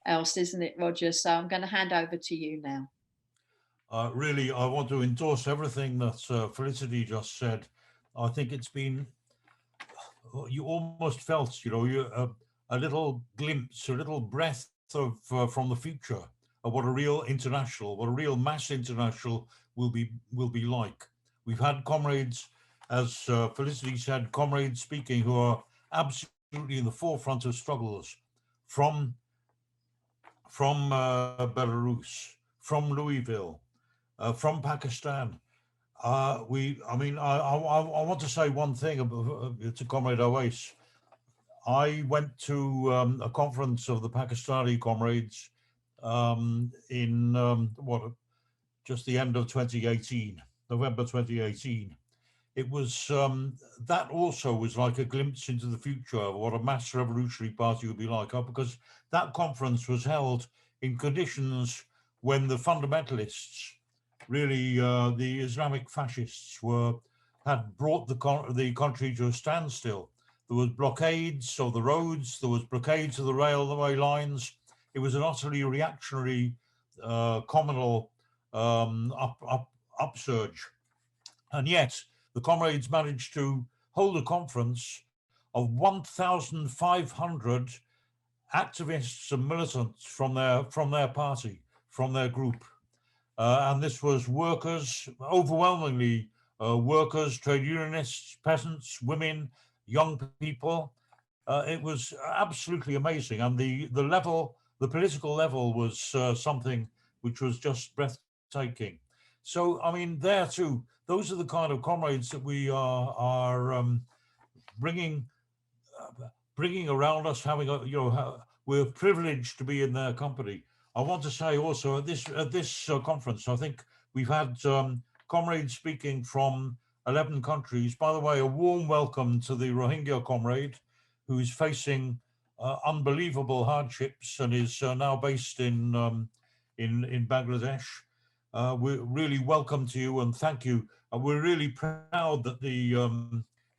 Speaker 1: else, isn't it, Roger? So I'm going to hand over to you now.
Speaker 2: Really, I want to endorse everything that Felicity just said. I think it's been, you almost felt, a little glimpse, a little breath of from the future of what a real international, what a real mass international will be like. We've had comrades, as Felicity said, comrades speaking who are absolutely in the forefront of struggles from Belarus, from Louisville, from Pakistan. I want to say one thing to Comrade Awais. I went to a conference of the Pakistani comrades in just the end of 2018, November 2018. It was, that also was like a glimpse into the future of what a mass revolutionary party would be like, because that conference was held in conditions when the fundamentalists, really the Islamic fascists, had brought the country to a standstill. There was blockades of the roads, there was blockades of the railway lines. It was an utterly reactionary communal upsurge. And yet the comrades managed to hold a conference of 1,500 activists and militants from their party, from their group. And this was workers, overwhelmingly workers, trade unionists, peasants, women, young people. It was absolutely amazing. And the political level was something which was just breathtaking. So, I mean, there too, those are the kind of comrades that we are bringing around us, we're privileged to be in their company. I want to say also at this conference, I think we've had comrades speaking from 11 countries. By the way, a warm welcome to the Rohingya comrade who is facing unbelievable hardships and is now based in Bangladesh. We really welcome to you and thank you. We're really proud that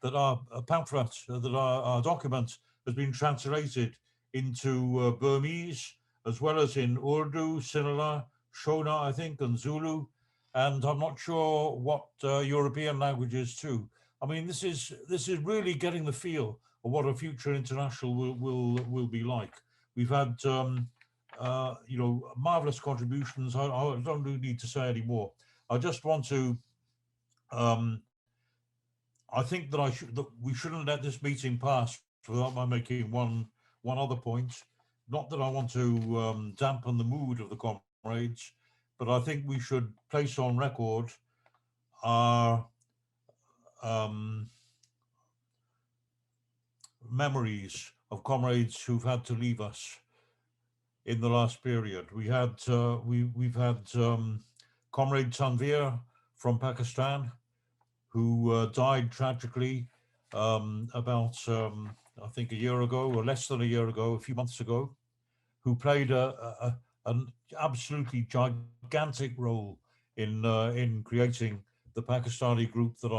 Speaker 2: that our pamphlet, that our document has been translated into Burmese, as well as in Urdu, Sinhala, Shona, I think, and Zulu, and I'm not sure what European languages too. I mean, this is really getting the feel of what a future international will be like. We've had marvelous contributions. I don't really need to say any more. I just want to. I think that we shouldn't let this meeting pass without my making one other point. Not that I want to dampen the mood of the comrades, but I think we should place on record our memories of comrades who've had to leave us in the last period. We've had Comrade Tanveer from Pakistan, who died tragically about, I think, a year ago, or less than a year ago, a few months ago, who played an absolutely gigantic role in creating the Pakistani group that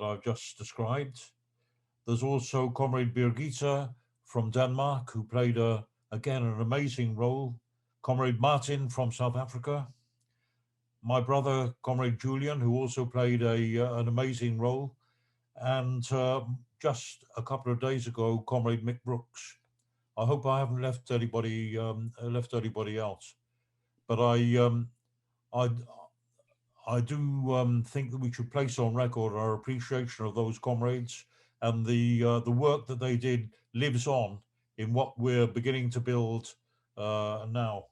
Speaker 2: I've just described. There's also Comrade Birgitta from Denmark, who played again an amazing role. Comrade Martin from South Africa. My brother, Comrade Julian, who also played an amazing role. And just a couple of days ago, Comrade Mick Brooks. I hope I haven't left anybody else. But I do think that we should place on record our appreciation of those comrades, and the work that they did lives on in what we're beginning to build now.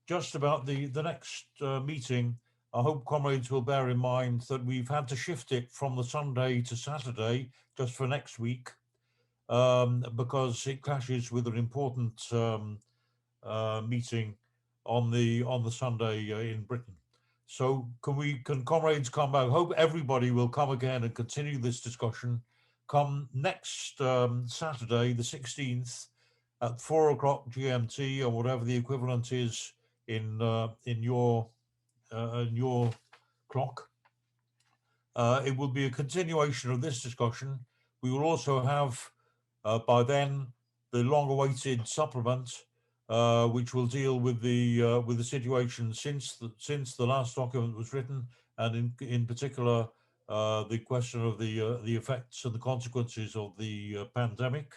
Speaker 2: Just about the next meeting, I hope comrades will bear in mind that we've had to shift it from the Sunday to Saturday just for next week, because it clashes with an important meeting on the Sunday in Britain. So can comrades come back? I hope everybody will come again and continue this discussion. Come next Saturday, the 16th, at 4 o'clock GMT, or whatever the equivalent is in your in your clock. It will be a continuation of this discussion. We will also have by then the long-awaited supplement, which will deal with the situation since the last document was written, and in particular the question of the effects and the consequences of the pandemic.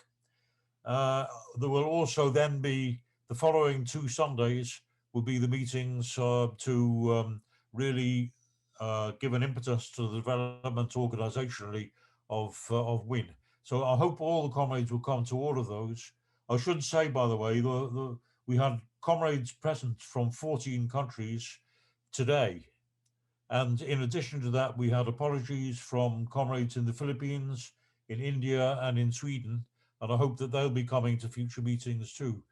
Speaker 2: There will also then be the following 2 Sundays will be the meetings to really give an impetus to the development organisationally of WIN. So I hope all the comrades will come to all of those. I should say, by the way, we had comrades present from 14 countries today. And in addition to that, we had apologies from comrades in the Philippines, in India and in Sweden. And I hope that they'll be coming to future meetings too.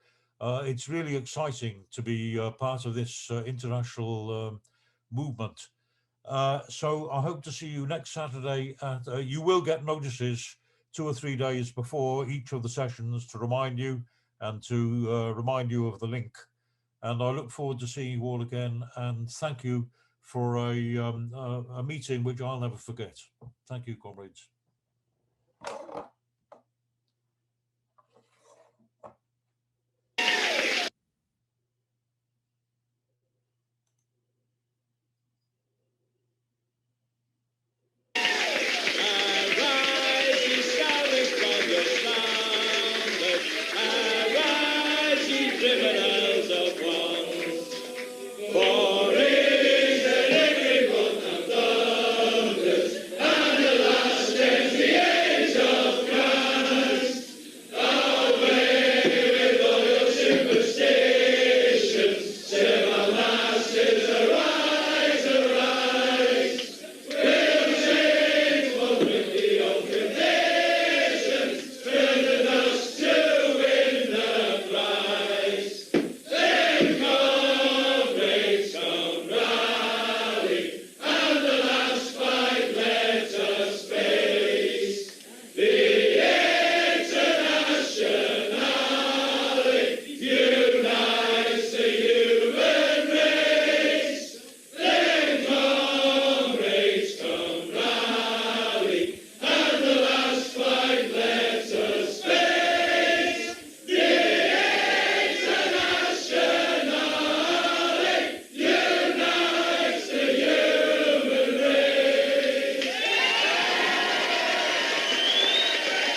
Speaker 2: It's really exciting to be part of this international movement. So I hope to see you next Saturday. You will get notices 2 or 3 days before each of the sessions to remind you and to remind you of the link. And I look forward to seeing you all again. And thank you for a meeting which I'll never forget. Thank you, comrades.